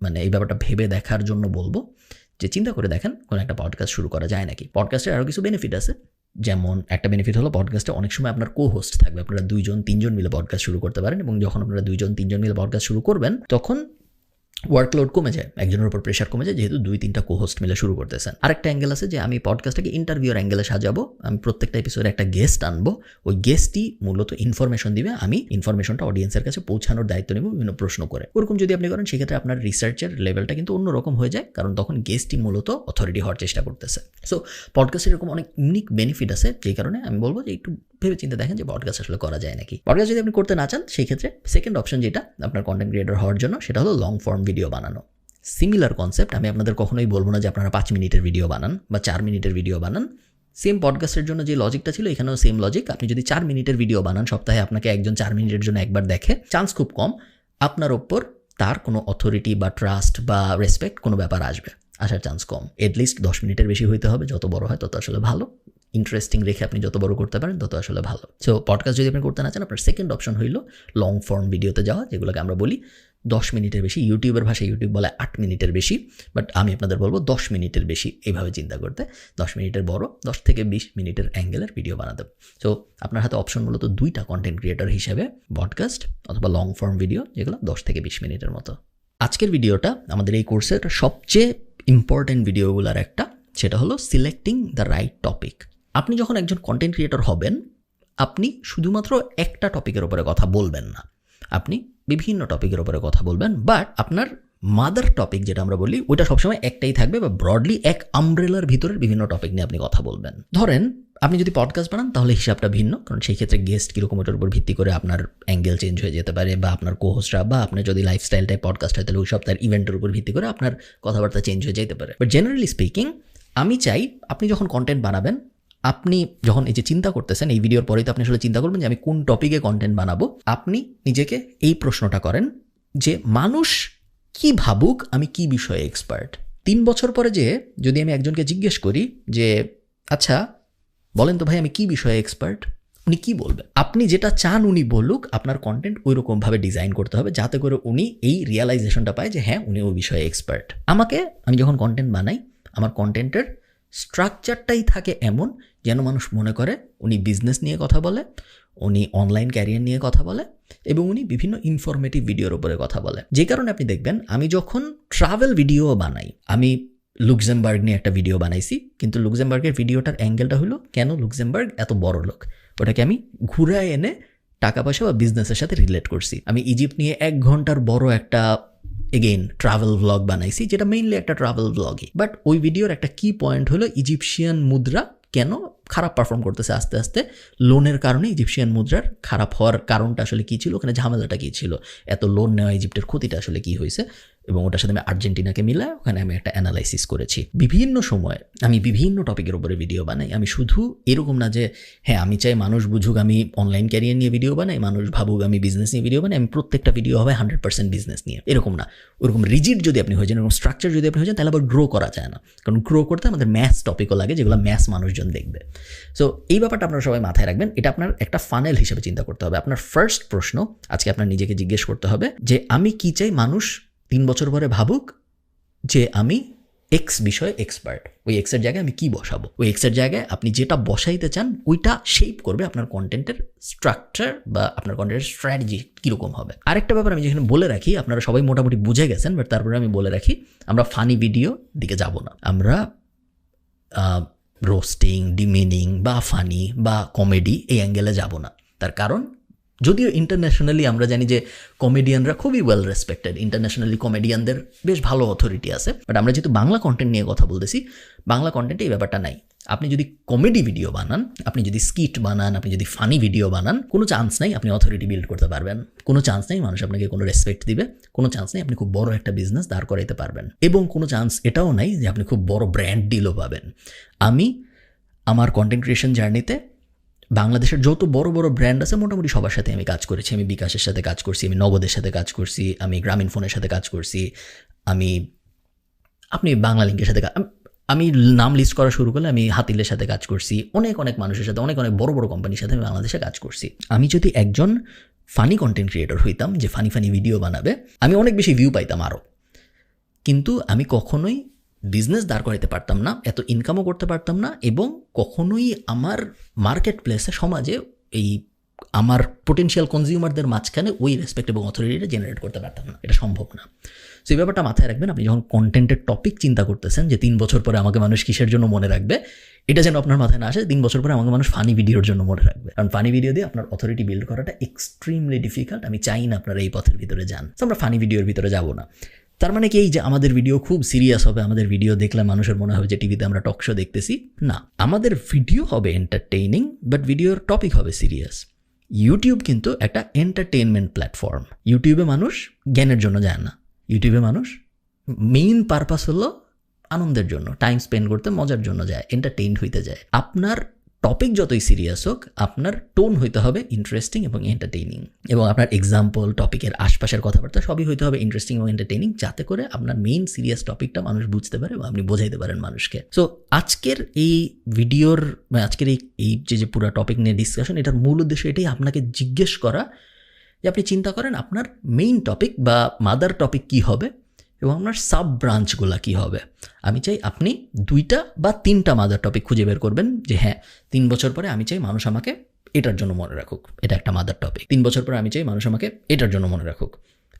মানে এই ব্যাপারটা ভেবে দেখার জন্য বলবো যে চিন্তা করে দেখেন কোনো একটা পডকাস্ট শুরু করা যায় নাকি। পডকাস্টের আরও কিছু বেনিফিট আছে, যেমন একটা বেনিফিট হলো পডকাস্টে অনেক সময় আপনার কো-হোস্ট থাকবে, আপনারা 2-3 মিলে পডকাস্ট শুরু করতে পারেন। এবং যখন আপনারা 2-3 মিলে পডকাস্ট শুরু করবেন তখন ওয়ার্কলোড কমে যায়, একজনের উপর প্রেশার কমে যায়, যেহেতু 2-3টা কো-হোস্ট মিলে শুরু করতেছেন। আরেকটা অ্যাঙ্গেল আছে যে আমি পডকাস্টটাকে ইন্টারভিউর অ্যাঙ্গেলে সাজাবো, আমি প্রত্যেকটা এপিসোডে একটা গেস্ট আনবো, ওই গেস্টই মূলত ইনফরমেশন দিবে, আমি ইনফরমেশনটা অডিয়েন্সের কাছে পৌঁছানোর দায়িত্ব নেব বিভিন্ন প্রশ্ন করে। ওরকম যদি আপনি করেন সেক্ষেত্রে আপনার রিসার্চের লেভেলটা কিন্তু অন্যরকম হয়ে যায়, কারণ তখন গেস্টই মূলত অথরিটি হওয়ার চেষ্টা করতেছে। সো পডকাস্টের এরকম অনেক ইউনিক বেনিফিট আছে, যেই কারণে আমি বলবো যে একটু ভেবে চিন্তে দেখেন যে পডকাস্ট আসলে করা যায় নাকি। পডকাস্ট যদি আপনি করতে না চান সেই ক্ষেত্রে সেকেন্ড অপশন যেটা আপনার কন্টেন্ট ক্রিয়েটর হওয়ার জন্য, সেটা হলো লং ফর্ম ভিডিও বানানো। সিমিলার কনসেপ্ট, আমি আপনাদের কখনোই বলবো না যে আপনারা 5 মিনিটের ভিডিও বানান বা 4 মিনিটের ভিডিও বানান। সেম পডকাস্টের জন্য যে লজিকটা ছিল এখানেও সেম লজিক। আপনি যদি 4 মিনিটের ভিডিও বানান, সপ্তাহে আপনাকে একজন 4 মিনিটের জন্য একবার দেখে, চান্স খুব কম আপনার ওপর তার কোনো অথরিটি বা ট্রাস্ট বা রেসপেক্ট কোনো ব্যাপার আসার চান্স কম। এটলিস্ট 10 মিনিটের বেশি হইতে হবে, যত বড় হয় তত আসলে ভালো। ইন্টারেস্টিং রেখে আপনি যত বড় করতে পারেন তত আসলে ভালো। সো পডকাস্ট যদি আপনি করতে না চান, আপনার সেকেন্ড অপশন হইল লং ফর্ম ভিডিওতে যাওয়া, যেগুলোকে আমরা বলি 10 মিনিটের বেশি। ইউটিউবের ভাষায় ইউটিউব বলে 8 মিনিটের বেশি, বাট আমি আপনাদের বলবো 10 মিনিটের বেশি। এইভাবে চিন্তা করতে 10 মিনিটের বড় 10 থেকে 20 মিনিটের অ্যাঙ্গেলের ভিডিও বানাতে। সো আপনার হাতে অপশন মূলত 2টা কন্টেন্ট ক্রিয়েটর হিসেবে, পডকাস্ট অথবা লং ফর্ম ভিডিও, যেগুলো 10 থেকে 20 মিনিটের মতো। আজকের ভিডিওটা আমাদের এই কোর্সের সবচেয়ে ইম্পর্টেন্ট ভিডিওগুলোর একটা, সেটা হলো সিলেক্টিং দ্য রাইট টপিক। আপনি যখন একজন কন্টেন্ট ক্রিয়েটর হবেন, আপনি শুধুমাত্র একটা টপিকের উপরে কথা বলবেন না, আপনি বিভিন্ন টপিকের উপরে কথা বলবেন, বাট আপনার মাদার টপিক যেটা আমরা বলি ওইটা সবসময় একটাই থাকবে, বা ব্রডলি এক আমব্রেলার ভিতরের বিভিন্ন টপিক নিয়ে আপনি কথা বলবেন। ধরেন আপনি যদি পডকাস্ট বানান তাহলে হিসাবটা ভিন্ন, কারণ সেই ক্ষেত্রে গেস্ট কীরকম ওটার উপর ভিত্তি করে আপনার অ্যাঙ্গেল চেঞ্জ হয়ে যেতে পারে, বা আপনার কোহোস্টরা, বা আপনার যদি লাইফস্টাইল টাইপ পডকাস্ট হয় তাহলে ওই সপ্তাহের ইভেন্টের উপর ভিত্তি করে আপনার কথাবার্তা চেঞ্জ হয়ে যেতে পারে। বাট জেনারেলি স্পিকিং, আমি চাই আপনি যখন কন্টেন্ট বানাবেন, আপনি যখন এই যে চিন্তা করতেছেন, এই ভিডিওর পরেই তো আপনি আসলে চিন্তা করবেন যে আমি কোন টপিকে কন্টেন্ট বানাবো, আপনি নিজেকে এই প্রশ্নটা করেন যে মানুষ কি ভাবুক আমি কি বিষয়ে এক্সপার্ট। 3 বছর পরে যে যদি আমি একজনকে জিজ্ঞেস করি যে আচ্ছা বলেন তো ভাই আমি কি বিষয়ে এক্সপার্ট, উনি কি বলবেন? আপনি যেটা চান উনি বলুক, আপনার কন্টেন্ট ওই রকমভাবে ডিজাইন করতে হবে যাতে করে উনি এই রিয়ালাইজেশনটা পায় যে হ্যাঁ উনি ওই বিষয়ে এক্সপার্ট। আমি যখন কন্টেন্ট বানাই, আমার কন্টেন্টের স্ট্রাকচারটাই থাকে এমন যেন মানুষ মনে করে উনি বিজনেস নিয়ে কথা বলে, উনি অনলাইন ক্যারিয়ার নিয়ে কথা বলে, এবং উনি বিভিন্ন ইনফরমেটিভ ভিডিওর উপরে কথা বলে। যে কারণে আপনি দেখবেন আমি যখন ট্রাভেল ভিডিও বানাই, আমি লুক্সেমবার্গ নিয়ে একটা ভিডিও বানাইছি, কিন্তু লুক্সেমবার্গের ভিডিওটার অ্যাঙ্গেলটা হলো কেন লুক্সেমবার্গ এত বড় লোক, ওটাকে আমি ঘুরায় এনে টাকা পয়সা বা বিজনেসের সাথে রিলেট করছি। আমি ইজিপ্ট নিয়ে 1 ঘন্টার বড় একটা এগেইন ট্রাভেল ব্লগ বানাইছি, যেটা মেইনলি একটা ট্রাভেল ব্লগই, বাট ওই ভিডিওর একটা কি পয়েন্ট হলো ইজিপশিয়ান মুদ্রা কেন খারাপ পারফর্ম করতেছে আস্তে আস্তে, লোনের কারণে ইজিপশিয়ান মুদ্রার খারাপ হওয়ার কারণটা আসলে কী ছিল, ওখানে ঝামেলাটা কী ছিল, এত লোন নেওয়া ইজিপ্টের ক্ষতিটা আসলে কী হয়েছে, এবং ওটার সাথে আমি আর্জেন্টিনাকে মিলায় ওখানে আমি একটা অ্যানালাইসিস করেছি। বিভিন্ন সময় আমি বিভিন্ন টপিকের উপরে ভিডিও বানাই। আমি শুধু এরকম না যে হ্যাঁ আমি চাই মানুষ বুঝুক আমি অনলাইন ক্যারিয়ার নিয়ে ভিডিও বানাই, মানুষ ভাবুক আমি বিজনেস নিয়ে ভিডিও বানাই, আমি প্রত্যেকটা ভিডিও হবে 100% বিজনেস নিয়ে, এরকম না। ওরকম রিজিড যদি আপনি হয়ে যান, এরকম স্ট্রাকচার যদি আপনি হয়ে যান, তাহলে আবার গ্রো করা যায় না, কারণ গ্রো করতে আমাদের ম্যাথ টপিকও লাগে, যেগুলো ম্যাথ মানুষজন দেখবে। সো এই ব্যাপারটা আপনারা সবাই মাথায় রাখবেন, এটা আপনার একটা ফানেল হিসেবে চিন্তা করতে হবে। আপনার ফার্স্ট প্রশ্ন আজকে আপনার নিজেকে জিজ্ঞেস করতে হবে যে আমি কি চাই মানুষ 3 বছর পরে ভাবুক যে আমি এক্স বিষয়ে এক্সপার্ট। ওই এক্সের জায়গায় আমি কি বসাবো, ওই এক্সের জায়গায় আপনি যেটা বসাইতে চান ওইটা শেপ করবে আপনার কন্টেন্টের স্ট্রাকচার বা আপনার কন্টেন্টের স্ট্র্যাটেজি কীরকম হবে। আরেকটা ব্যাপার আমি যেখানে বলে রাখি, আপনারা সবাই মোটামুটি বুঝে গেছেন, বাট তারপরে আমি বলে রাখি, আমরা ফানি ভিডিও দিকে যাব না, আমরা রোস্টিং, ডিমিনিং বা ফানি বা কমেডি এই অ্যাঙ্গেলে যাব না। তার কারণ যদিও ইন্টারন্যাশনালি আমরা জানি যে কমেডিয়ানরা খুবই ওয়েল রেসপেক্টেড, ইন্টারন্যাশনালি কমেডিয়ানদের বেশ ভালো অথরিটি আছে, বাট আমরা যেহেতু বাংলা কন্টেন্ট নিয়ে কথা বলতেছি, বাংলা কন্টেন্টে এই ব্যাপারটা নাই। আপনি যদি কমেডি ভিডিও বানান, আপনি যদি স্কিট বানান, আপনি যদি ফানি ভিডিও বানান, কোনো চান্স নাই আপনি অথরিটি বিল্ড করতে পারবেন, কোনো চান্স নেই মানুষ আপনাকে কোনো রেসপেক্ট দিবে, কোনো চান্স নেই আপনি খুব বড় একটা বিজনেস দাঁড় করাইতে পারবেন, এবং কোনো চান্স এটাও নাই যে আপনি খুব বড় ব্র্যান্ড ডিলও পাবেন। আমি আমার কন্টেন্ট ক্রিয়েশন জার্নিতে বাংলাদেশের যত বড় বড় ব্র্যান্ড আছে মোটামুটি সবার সাথে আমি কাজ করেছি। আমি বিকাশের সাথে কাজ করছি, আমি নগদের সাথে কাজ করছি, আমি গ্রামীণ ফোনের সাথে কাজ করছি, আপনি বাংলা লিঙ্কের সাথে আমি নাম লিস্ট করা শুরু করলে আমি হাতিলের সাথে কাজ করছি, অনেক মানুষের সাথে, অনেক বড় বড় কোম্পানির সাথে আমি বাংলাদেশে কাজ করছি। আমি যদি একজন ফানি কন্টেন্ট ক্রিয়েটর হইতাম যে ফানি ভিডিও বানাবে, আমি অনেক বেশি ভিউ পাইতাম আরও, কিন্তু আমি কখনোই বিজনেস দাঁড় করাইতে পারতাম না, এত ইনকামও করতে পারতাম না, এবং কখনোই আমার মার্কেট প্লেসে সমাজে এই আমার পোটেনশিয়াল কনজিউমারদের মাঝখানে ওই রেসপেক্ট এবং অথরিটিটা জেনারেট করতে পারতাম না। এটা সম্ভব না। সো এই ব্যাপারটা মাথায় রাখবেন। আপনি যখন কন্টেন্টের টপিক চিন্তা করতেছেন যে 3 বছর পরে আমাকে মানুষ কিসের জন্য মনে রাখবে, এটা যেন আপনার মাথায় না আসে 3 বছর পরে আমাকে মানুষ ফানি ভিডিওর জন্য মনে রাখবে। কারণ ফানি ভিডিও দিয়ে আপনার অথরিটি বিল্ড করাটা এক্সট্রিমলি ডিফিকাল্ট। আমি চাই না আপনারা এই পথের ভিতরে যান। তো আমরা ফানি ভিডিওর ভিতরে যাব না। তার মানে কি এই যে আমাদের ভিডিও খুব সিরিয়াস হবে, আমাদের ভিডিও দেখলে মানুষের মনে হবে যে টিভিতে আমরা টক শো দেখতেছি? না, আমাদের ভিডিও হবে এন্টারটেইনিং, বাট ভিডিওর টপিক হবে সিরিয়াস। ইউটিউব কিন্তু একটা এন্টারটেইনমেন্ট প্ল্যাটফর্ম। ইউটিউবে মানুষ জ্ঞানের জন্য যায় না, ইউটিউবে মানুষ মেইন পারপাস হলো আনন্দের জন্য, টাইম স্পেন্ড করতে, মজার জন্য যায়, এন্টারটেইনড হইতে যায়। আপনার টপিক যতই সিরিয়াস হোক, আপনার টোন হইতে হবে ইন্টারেস্টিং এবং এন্টারটেইনিং, এবং আপনার এক্সাম্পল, টপিকের আশপাশের কথাবার্তা সবই হইতে হবে ইন্টারেস্টিং এবং এন্টারটেইনিং, যাতে করে আপনার মেইন সিরিয়াস টপিকটা মানুষ বুঝতে পারে এবং আপনি বোঝাইতে পারেন মানুষকে। সো আজকের এই ভিডিওর আজকের এই যে পুরো টপিক নিয়ে ডিসকাশন, এটার মূল উদ্দেশ্য এটাই, আপনাকে জিজ্ঞেস করা যে আপনি চিন্তা করেন আপনার মেইন টপিক বা মাদার টপিক কী হবে এবং আপনার সাব ব্রাঞ্চগুলো কী হবে। আমি চাই আপনি 2টা বা 3টা মাদার টপিক খুঁজে বের করবেন যে হ্যাঁ 3 বছর পরে আমি চাই মানুষ আমাকে এটার জন্য মনে রাখুক, এটা একটা মাদার টপিক। 3 বছর পরে আমি চাই মানুষ আমাকে এটার জন্য মনে রাখুক,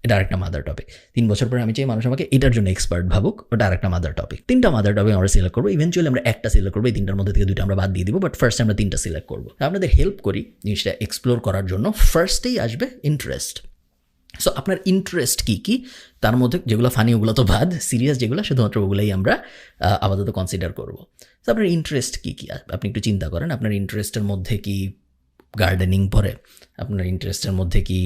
এটা আরেকটা মাদার টপিক। 3 বছর পরে আমি চাই মানুষ আমাকে এটার জন্য এক্সপার্ট ভাবুক, ওটা আরেকটা মাদার টপিক। 3টা মাদার টপিক আমরা সিলেক্ট করবো। ইভেনচুয়ালি আমরা একটা সিলেক্ট করবো, এই 3টার মধ্যে থেকে 2টা আমরা বাদ দিয়ে দিব, বাট ফার্স্ট আমরা 3টা সিলেক্ট করবো। আপনাদের হেল্প করি জিনিসটা এক্সপ্লোর করার জন্য। ফার্স্টেই আসবে ইন্টারেস্ট। সো আপনার ইন্টারেস্ট কী তার মধ্যে যেগুলো ফানি ওগুলো তো বাদ, সিরিয়াস যেগুলো শুধুমাত্র ওগুলোই আমরা আপাতত কনসিডার করবো। সো আপনার ইন্টারেস্ট কী আপনি একটু চিন্তা করেন। আপনার ইন্টারেস্টের মধ্যে কি গার্ডেনিং পড়ে? আপনার ইন্টারেস্টের মধ্যে কি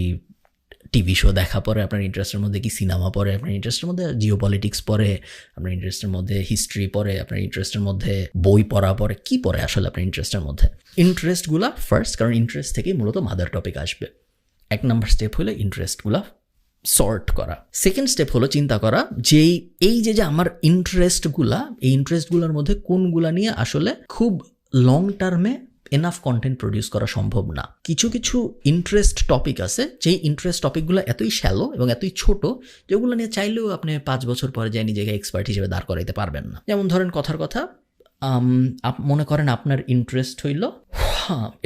টিভি শো দেখা পড়ে? আপনার ইন্টারেস্টের মধ্যে কি সিনেমা পড়ে? আপনার ইন্টারেস্টের মধ্যে জিও পলিটিক্স পড়ে? আপনার ইন্টারেস্টের মধ্যে হিস্ট্রি পড়ে? আপনার ইন্টারেস্টের মধ্যে বই পড়া পড়ে? কী পড়ে আসলে আপনার ইন্টারেস্টের মধ্যে? ইন্টারেস্টগুলো ফার্স্ট, কারণ ইন্টারেস্ট থেকেই মূলত মাদার টপিক আসবে। 1 নম্বর স্টেপ হলো ইন্টারেস্টগুলো সর্ট করা। সেকেন্ড স্টেপ হলো চিন্তা করা যে এই যে আমার ইন্টারেস্টগুলা, এই ইন্টারেস্টগুলোর মধ্যে কোনগুলা নিয়ে আসলে খুব লং টার্মে এনাফ কন্টেন্ট প্রডিউস করা সম্ভব না। কিছু ইন্টারেস্ট টপিক আছে, যেই ইন্টারেস্ট টপিকগুলো এতই শ্যালো এবং এতই ছোট যেগুলো নিয়ে চাইলেও আপনি 5 বছর পরে যাই নিজেকে এক্সপার্ট হিসেবে দাঁড় করাইতে পারবেন না। যেমন ধরেন কথার কথা, মনে করেন আপনার ইন্টারেস্ট হইল,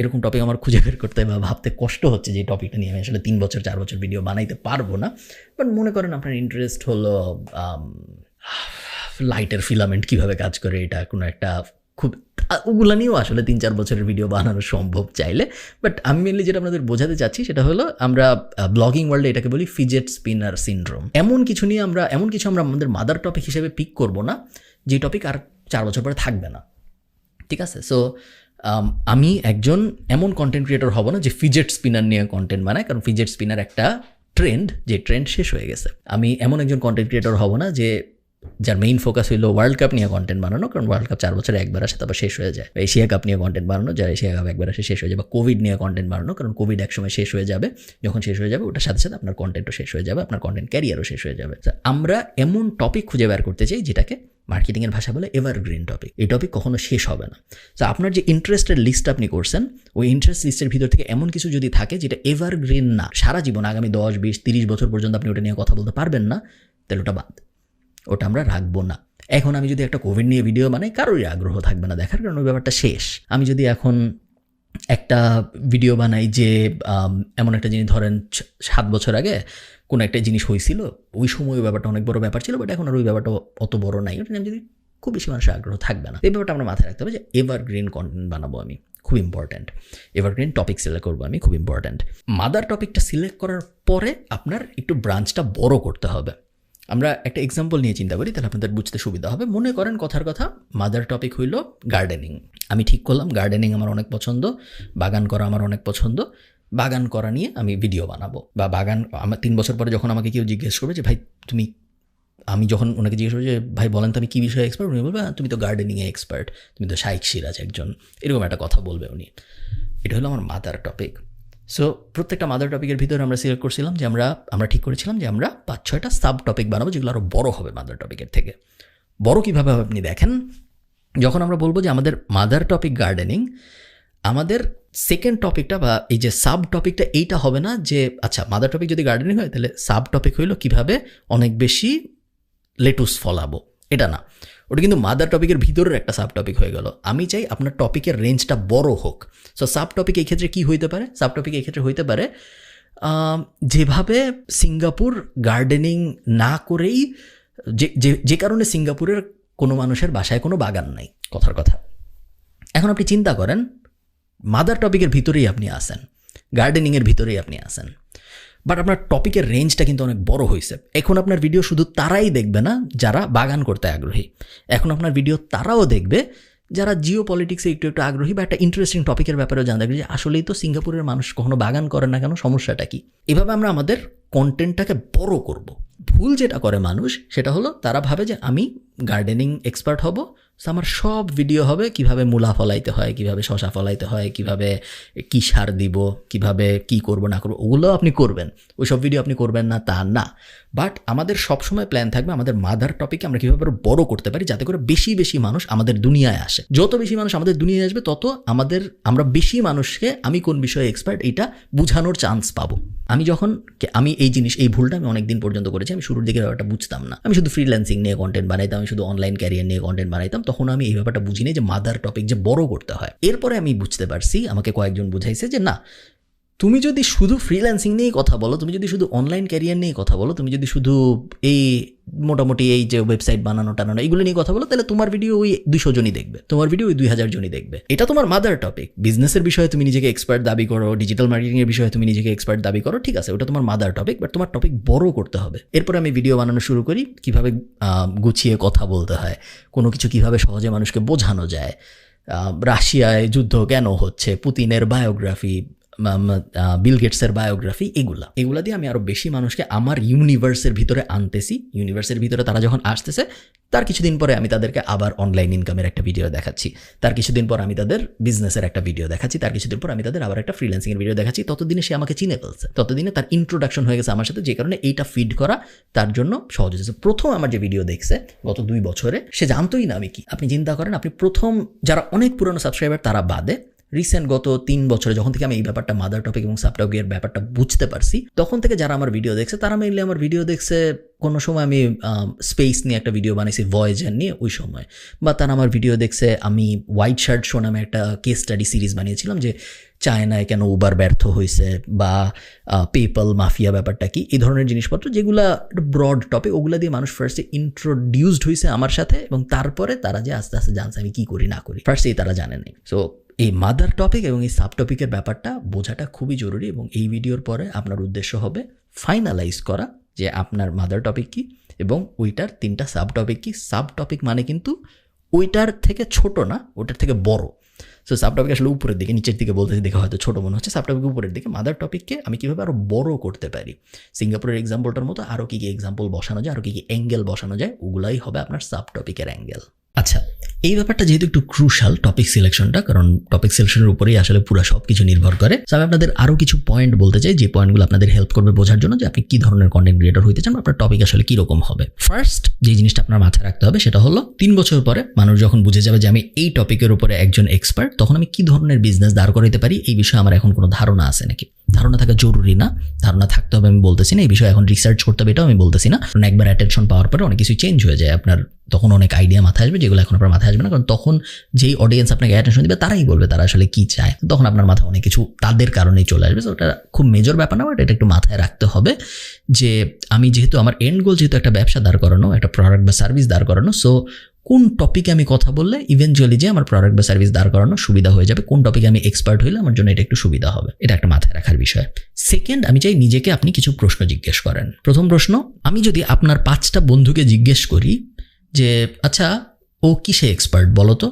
এরকম টপিক আমার খুঁজে বের করতে বা ভাবতে কষ্ট হচ্ছে যে টপিকটা নিয়ে আমি আসলে 3 বছর 4 বছর ভিডিও বানাইতে পারবো না, বাট মনে করেন আপনার ইন্টারেস্ট হলো লাইটের ফিলামেন্ট কীভাবে কাজ করে, এটা কোনো একটা খুব, ওগুলো নিয়েও আসলে 3-4 বছরের ভিডিও বানানো সম্ভব চাইলে। বাট আমি মেনলি যেটা আপনাদের বোঝাতে চাচ্ছি সেটা হলো, আমরা ব্লগিং ওয়ার্ল্ডে এটাকে বলি ফিজেট স্পিনার সিনড্রোম। এমন কিছু আমরা আমাদের মাদার টপিক হিসেবে পিক করবো না যে টপিক আর 4 বছর পরে থাকবে না। ঠিক আছে? সো আমি একজন এমন কন্টেন্ট ক্রিয়েটর হব না যে ফিজেট স্পিনার নিয়ে কন্টেন্ট বানায়, কারণ ফিজেট স্পিনার একটা ট্রেন্ড, যে ট্রেন্ড শেষ হয়ে গেছে। আমি এমন একজন কন্টেন্ট ক্রিয়েটর হব না যার মেইন ফোকাস হইলো ওয়ার্ল্ড কাপ নিয়ে কন্টেন্ট বানানো, কারণ ওয়ার্ল্ড কাপ 4 বছরে একবার আসে তারপর শেষ হয়ে যায়। এশিয়া কাপ নিয়ে কন্টেন্ট বানানো, যার এশিয়া কাপ একবার আসে শেষ হয়ে যায়। বা কোভিড নিয়ে কন্টেন্ট বানানো, কারণ কোভিড একসময় শেষ হয়ে যাবে, যখন শেষ হয়ে যাবে ওটার সাথে সাথে আপনার কন্টেন্টও শেষ হয়ে যাবে, আপনার কন্টেন্ট ক্যারিয়ারও শেষ হয়ে যাবে। আমরা এমন টপিক খুঁজে বের করতে চাই যেটাকে মার্কেটিংয়ের ভাষা বলে এভারগ্রিন টপিক। এই টপিক কখনো শেষ হবে না। তো আপনার যে ইন্টারেস্টের লিস্ট আপনি করছেন, ওই ইন্টারেস্ট লিস্টের ভিতর থেকে এমন কিছু যদি থাকে যেটা এভারগ্রিন না, সারা জীবন আগামী 10, 20, 30 বছর পর্যন্ত আপনি ওটা নিয়ে কথা বলতে পারবেন না, তাহলে ওটা বাদ, ওটা আমরা রাখবো না। এখন আমি যদি একটা কোভিড নিয়ে ভিডিও বানাই, কারোরই আগ্রহ থাকবে না দেখার, কারণ ওই ব্যাপারটা শেষ। আমি যদি এখন একটা ভিডিও বানাই যে এমন একটা জিনিস, ধরেন 7 বছর আগে কোনো একটা জিনিস হয়েছিল, ওই সময় ওই ব্যাপারটা অনেক বড় ব্যাপার ছিল, বাট এখন আর ওই ব্যাপারটা অত বড় নাই, ওটা নিয়ে যদি খুব বেশি মানুষের আগ্রহ থাকবে না। এই ব্যাপারটা আমরা মাথায় রাখতে হবে যে এভারগ্রিন কন্টেন্ট বানাবো আমি, খুব ইম্পর্ট্যান্ট। এভারগ্রিন টপিক সিলেক্ট করবো আমি, খুব ইম্পর্ট্যান্ট। মাদার টপিকটা সিলেক্ট করার পরে আপনার একটু ব্রাঞ্চটা বড় করতে হবে। আমরা একটা এক্সাম্পল নিয়ে চিন্তা করি, তাহলে আপনাদের বুঝতে সুবিধা হবে। মনে করেন কথার কথা মাদার টপিক হইল গার্ডেনিং। আমি ঠিক করলাম গার্ডেনিং আমার অনেক পছন্দ, বাগান করা আমার অনেক পছন্দ, বাগান করা নিয়ে আমি ভিডিও বানাবো। বা বাগান আমার 3 বছর পরে যখন আমাকে কেউ জিজ্ঞেস করবে যে ভাই তুমি, আমি যখন ওনাকে জিজ্ঞেস করবো যে ভাই বলেন তো আমি কী বিষয়ে এক্সপার্ট, উনি বলবে তুমি তো গার্ডেনিংয়ে এক্সপার্ট, তুমি তো শাইখ সিরাজ একজন, এরকম একটা কথা বলবে উনি। এটা হলো আমার মাদার টপিক। সো প্রত্যেকটা মাদার টপিকের ভিতরে আমরা সিলেক্ট করছিলাম যে আমরা ঠিক করেছিলাম যে আমরা 5-6টা সাব টপিক বানাবো, যেগুলো আরও বড় হবে মাদার টপিকের থেকে। বড় কীভাবে হবে আপনি দেখেন, যখন আমরা বলবো যে আমাদের মাদার টপিক গার্ডেনিং, আমাদের সেকেন্ড টপিকটা বা এই যে সাব টপিকটা এইটা হবে না যে আচ্ছা মাদার টপিক যদি গার্ডেনিং হয় তাহলে সাব টপিক হইলো কীভাবে অনেক বেশি লেটুস ফলাবো, এটা না। ওটা কিন্তু মাদার টপিকের ভিতরের একটা সাব টপিক হয়ে গেল। আমি চাই আপনার টপিকের রেঞ্জটা বড় হোক। সো সাব টপিক এই ক্ষেত্রে কী হইতে পারে? সাব টপিক এই ক্ষেত্রে হইতে পারে যেভাবে সিঙ্গাপুর গার্ডেনিং না করেই, যে কারণে সিঙ্গাপুরের কোনো মানুষের বাসায় কোনো বাগান নাই, কথার কথা। এখন আপনি চিন্তা করেন মাদার টপিকের ভিতরেই আপনি আসেন, গার্ডেনিংয়ের ভিতরেই আপনি আসেন, বাট আপনার টপিকের রেঞ্জটা কিন্তু অনেক বড় হয়েছে। এখন আপনার ভিডিও শুধু তারাই দেখবে না যারা বাগান করতে আগ্রহী, এখন আপনার ভিডিও তারাও দেখবে যারা জিও পলিটিক্সে একটু একটু আগ্রহী বা একটা ইন্টারেস্টিং টপিকের ব্যাপারেও জানতে পারবে যে আসলেই তো সিঙ্গাপুরের মানুষ কখনো বাগান করে না কেন, সমস্যাটা কি। এভাবে আমরা আমাদের কন্টেন্টটাকে বড় করব। ভুল যেটা করে মানুষ সেটা হলো তারা ভাবে যে আমি গার্ডেনিং এক্সপার্ট হব, সো আমার সব ভিডিও হবে কিভাবে মূলা ফলাইতে হয়, কিভাবে শশা ফলাইতে হয়, কিভাবে কী সার দিব, কিভাবে কি করব না করবো, ওগুলো আপনি করবেন। ওই সব ভিডিও আপনি করবেন না তা না, বাট আমাদের সবসময় প্ল্যান থাকবে আমাদের মাদার টপিকে আমরা কীভাবে বড় করতে পারি যাতে করে বেশি বেশি মানুষ আমাদের দুনিয়ায় আসে। যত বেশি মানুষ আমাদের দুনিয়ায় আসবে তত আমরা বেশি মানুষকে আমি কোন বিষয়ে এক্সপার্ট এইটা বোঝানোর চান্স পাবো। আমি এই ভুলটা আমি অনেকদিন পর্যন্ত করেছি। আমি শুরুর দিকে ব্যাপারটা বুঝতাম না, আমি শুধু ফ্রিল্যান্সিং নিয়ে কন্টেন্ট বানাইতাম, আমি শুধু অনলাইন ক্যারিয়ার নিয়ে কন্টেন্ট বানাইতাম, তখন আমি এই ব্যাপারটা বুঝিনি যে মাদার টপিক যে বড় করতে হয়। এরপরে আমি বুঝতে পারছি, আমাকে কয়েকজন বুঝাইছে যে না, তুমি যদি শুধু ফ্রিল্যান্সিং নিয়েই কথা বলো, তুমি যদি শুধু অনলাইন ক্যারিয়ার নিয়ে কথা বলো, তুমি যদি শুধু এই মোটামুটি এই যে ওয়েবসাইট বানানো টানানো এগুলো নিয়ে কথা বলো, তাহলে তোমার ভিডিও ওই 200 জনই দেখবে, তোমার ভিডিও ওই 2000 জনই দেখবে। এটা তোমার মাদার টপিক। বিজনেসের বিষয়ে তুমি নিজেকে এক্সপার্ট দাবি করো, ডিজিটাল মার্কেটিংয়ের বিষয়ে তুমি নিজেকে এক্সপার্ট দাবি করো, ঠিক আছে, ওটা তোমার মাদার টপিক, বাট তোমার টপিক বড় করতে হবে। এরপরে আমি ভিডিও বানানো শুরু করি কিভাবে গুছিয়ে কথা বলতে হয়, কোনো কিছু কিভাবে সহজে মানুষকে বোঝানো যায়, রাশিয়ায় যুদ্ধ কেন হচ্ছে, পুতিনের বায়োগ্রাফি, বিল গেটসের বায়োগ্রাফি, এগুলা দিয়ে আমি আরও বেশি মানুষকে আমার ইউনিভার্সের ভিতরে আনতেছি। ইউনিভার্সের ভিতরে তারা যখন আসতেছে তার কিছুদিন পরে আমি তাদেরকে আবার অনলাইন ইনকামের একটা ভিডিও দেখাচ্ছি, তার কিছুদিন পর আমি তাদের বিজনেসের একটা ভিডিও দেখাচ্ছি, তার কিছুদিন পর আমি তাদের আবার একটা ফ্রিল্যান্সিংয়ের ভিডিও দেখাচ্ছি। ততদিনে সে আমাকে চিনে ফেলছে, ততদিনে তার ইন্ট্রোডাকশন হয়ে গেছে আমার সাথে, যে কারণে এইটা ফিড করা তার জন্য সহজ হয়েছে। প্রথম আমার যে ভিডিও দেখছে গত 2 বছরে, সে জানতোই না আমি কি। আপনি চিন্তা করেন, আপনি প্রথম যারা অনেক পুরনো সাবস্ক্রাইবার তারা বাদে রিসেন্ট গত 3 বছরে যখন থেকে আমি এই ব্যাপারটা মাদার টপিক এবং সাব টপিকের ব্যাপারটা বুঝতে পারছি, তখন থেকে যারা আমার ভিডিও দেখছে তারা মেইনলি আমার ভিডিও দেখছে কোনো সময় আমি স্পেস নিয়ে একটা ভিডিও বানিয়েছি, ভয়েজার নিয়ে ওই সময়, বা তারা আমার ভিডিও দেখছে আমি হোয়াইট শার্ট শো নামে একটা কেস স্টাডি সিরিজ বানিয়েছিলাম যে চায়নায় কেন উবার ব্যর্থ হয়েছে, বা পেপ্যাল মাফিয়া ব্যাপারটা কি, এই ধরনের জিনিসপত্র যেগুলা ব্রড টপিক, ওগুলা দিয়ে মানুষ ফার্স্টে ইন্ট্রোডিউসড হয়েছে আমার সাথে, এবং তারপরে তারা যে আস্তে আস্তে জানছে আমি কী করি না করি, ফার্স্টেই তারা জানে নাই। সো এই মাদার টপিক এবং এই সাব টপিকের ব্যাপারটা বোঝাটা খুবই জরুরি, এবং এই ভিডিওর পরে আপনার উদ্দেশ্য হবে ফাইনালাইজ করা যে আপনার মাদার টপিক কী এবং ওইটার 3টা সাব টপিক কী। সাব টপিক মানে কিন্তু ওইটার থেকে ছোট না, ওইটার থেকে বড়। সো সাব টপিক আসলে উপরের দিকে, নিচের দিকে বলতে দেখে হয়তো ছোটো মনে হচ্ছে, সাব টপিক উপরের দিকে। মাদার টপিককে আমি কীভাবে আরও বড় করতে পারি, সিঙ্গাপুরের এক্সাম্পলটার মতো আরও কী কী এক্সাম্পল বসানো যায়, আরও কী কী অ্যাঙ্গেল বসানো যায়, ওগুলাই হবে আপনার সাব টপিকের অ্যাঙ্গেল। আচ্ছা, এই ব্যাপারটা যেহেতু একটু ক্রুশাল টপিক সিলেকশনটা, কারণ টপিক সিলেকশনের উপরেই আসলে পুরো সব কিছু নির্ভর করে। সো আমি আপনাদের আরও কিছু পয়েন্ট বলতে চাই, যে পয়েন্টগুলো আপনাদের হেল্প করবে বোঝার জন্য যে আপনি কী ধরনের কন্টেন্ট ক্রিয়েটর হইতে চান, আপনার টপিক আসলে কীরকম হবে। ফার্স্ট যে জিনিসটা আপনার মাথায় রাখতে হবে সেটা হলো 3 বছর পরে মানুষ যখন বুঝে যাবে যে আমি এই টপিকের উপরে একজন এক্সপার্ট, তখন আমি কী ধরনের বিজনেস দাঁড় করাইতে পারি এই বিষয়ে আমার এখন কোনো ধারণা আছে নাকি। ধারণা থাকা জরুরি না, ধারণা থাকতে হবে আমি বলতেছি না, এই বিষয়ে এখন রিসার্চ করতে হবে এটাও আমি বলতেছি না, কারণ একবার অ্যাটেনশন পাওয়ার পরে অনেক কিছু চেঞ্জ হয়ে যায়, আপনার তখন অনেক আইডিয়া মাথায় আসবে যেগুলো এখন আপনার মাথায় আসবে না, কারণ তখন যেই অডিয়েন্স আপনাকে অ্যাটেনশন দিবে তারাই বলবে তারা আসলে কী চায়, তখন আপনার মাথায় অনেক কিছু তাদের কারণেই চলে আসবে। তো ওটা খুব মেজর ব্যাপার না, বাট এটা একটু মাথায় রাখতে হবে যে আমি যেহেতু আমার এন্ড গোল যেহেতু একটা ব্যবসা দাঁড় করানো, একটা প্রোডাক্ট বা সার্ভিস দাঁড় করানো, সো কোন টপিকে আমি কথা বললে ইভেনচুয়ালি যে আমার প্রোডাক্ট বা সার্ভিস দাঁড় করানো সুবিধা হয়ে যাবে, কোন টপিকে আমি এক্সপার্ট হইলে আমার জন্য এটা একটু সুবিধা হবে, এটা একটা মাথায় রাখার বিষয়। সেকেন্ড, আমি চাই নিজেকে আপনি কিছু প্রশ্ন জিজ্ঞেস করেন। প্রথম প্রশ্ন, আমি যদি আপনার 5টা বন্ধুকে জিজ্ঞেস করি যে আচ্ছা ও কিসে এক্সপার্ট বলো তো,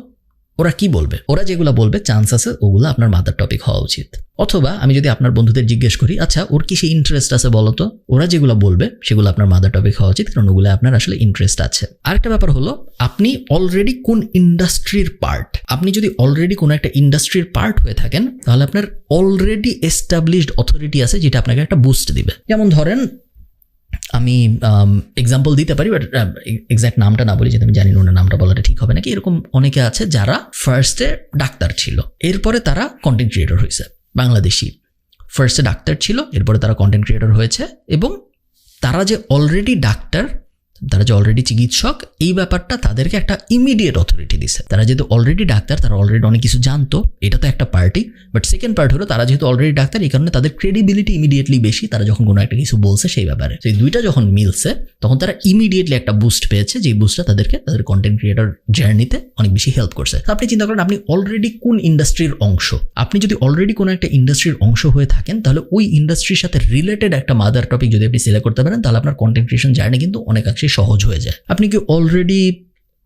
ওরা কি বলবে? ওরা যেগুলো বলবে চান্স আছে ওগুলো আপনার মাথার টপিক হওয়া উচিত। অথবা আমি যদি আপনার বন্ধুদের জিজ্ঞেস করি আচ্ছা ওর কিসে ইন্টারেস্ট আছে বলো তো, ওরা যেগুলো বলবে সেগুলো আপনার মাদার টপিক হওয়া উচিত, কারণ ওগুলো আপনার আসলে ইন্টারেস্ট আছে। আরেকটা ব্যাপার হলো আপনি অলরেডি কোন ইন্ডাস্ট্রির পার্ট। আপনি যদি অলরেডি কোনো একটা ইন্ডাস্ট্রির পার্ট হয়ে থাকেন তাহলে আপনার অলরেডি এস্টাবলিশড অথরিটি আছে যেটা আপনাকে একটা বুস্ট দিবে। যেমন ধরেন আমি এক্সাম্পল দিতে পারি, বাট এক্স্যাক্ট নামটা না বলি, যেহেতু আমি জানি না ওনার নামটা বলাটা ঠিক হবে নাকি। এরকম অনেকে আছে যারা ফার্স্টে ডাক্তার ছিল, এরপরে তারা কন্টেন্ট ক্রিয়েটর হয়েছে। বাংলাদেশি ফার্স্টে ডাক্তার ছিল, এরপরে তারা কন্টেন্ট ক্রিয়েটর হয়েছে, এবং তারা যে অলরেডি ডাক্তার, তারা যে অলরেডি চিকিৎসক, এই ব্যাপারটা তাদেরকে একটা ইমিডিয়েট অথরিটি দিছে। তারা যেহেতু অলরেডি ডাক্তার, তারা অলরেডি অনেক কিছু জানতো, এটা তো একটা পার্টি। বাট সেকেন্ড পার্ট হলো তারা যেহেতু অলরেডি ডাক্তার, এই কারণে তাদের ক্রেডিবিলিটি ইমিডিয়েটলি বেশি। তারা যখন কোনো একটা কিছু বলছে সেই ব্যাপারে, এই দুইটা যখন মিলছে তখন তারা ইমিডিয়েটলি একটা বুস্ট পেয়েছে, যে বুস্টটা তাদেরকে তাদের কন্টেন্ট ক্রিয়েটর জার্নিতে অনেক বেশি হেল্প করছে। তো আপনি চিন্তা করেন আপনি অলরেডি কোন ইন্ডাস্ট্রির অংশ। আপনি যদি অলরেডি কোনো একটা ইন্ডাস্ট্রির অংশ হয়ে থাকেন তাহলে ওই ইন্ডাস্ট্রির সাথে রিলেটেড একটা মাদার টপিক যদি আপনি সিলেক্ট করতে পারেন তাহলে আপনার কন্টেন্ট ক্রিয়েশন জার্নি কিন্তু অনেকাংশে সহজ হয়ে যায়। আপনি কি অলরেডি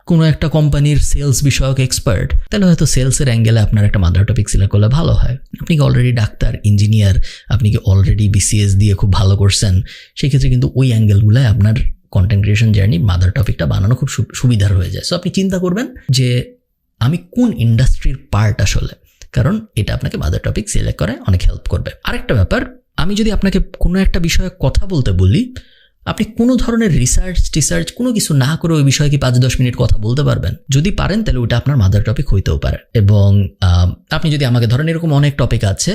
কোনো একটা কোম্পানির সেলস বিষয়ক এক্সপার্ট, তাহলে হয়তো সেলসের অ্যাঙ্গেলে আপনার একটা মাদার টপিক সিলেক্ট করলে ভালো হয়। আপনি কি অলরেডি ডাক্তার, ইঞ্জিনিয়ার, আপনি কি অলরেডি বিসিএস দিয়ে খুব ভালো করছেন, সেক্ষেত্রে কিন্তু ওই অ্যাঙ্গেলগুলোয় আপনার কন্টেন্ট ক্রিয়েশন জার্নি মাদার টপিকটা বানানো খুব সুবিধার হয়ে যায়। সো আপনি চিন্তা করবেন যে আমি কোন ইন্ডাস্ট্রির পার্ট আসলে, কারণ এটা আপনাকে মাদার টপিক সিলেক্ট করে অনেক হেল্প করবে। আরেকটা ব্যাপার, আমি যদি আপনাকে কোনো একটা বিষয়ে কথা বলতে বলি, আপনি কোনো ধরনের রিসার্চ কোনো কিছু না করে ওই বিষয়ে কি 5-10 মিনিট কথা বলতে পারবেন? যদি পারেন তাহলে ওটা আপনার মাদার টপিক হইতেও পারে। এবং আপনি যদি আমাকে ধরেন, এরকম অনেক টপিক আছে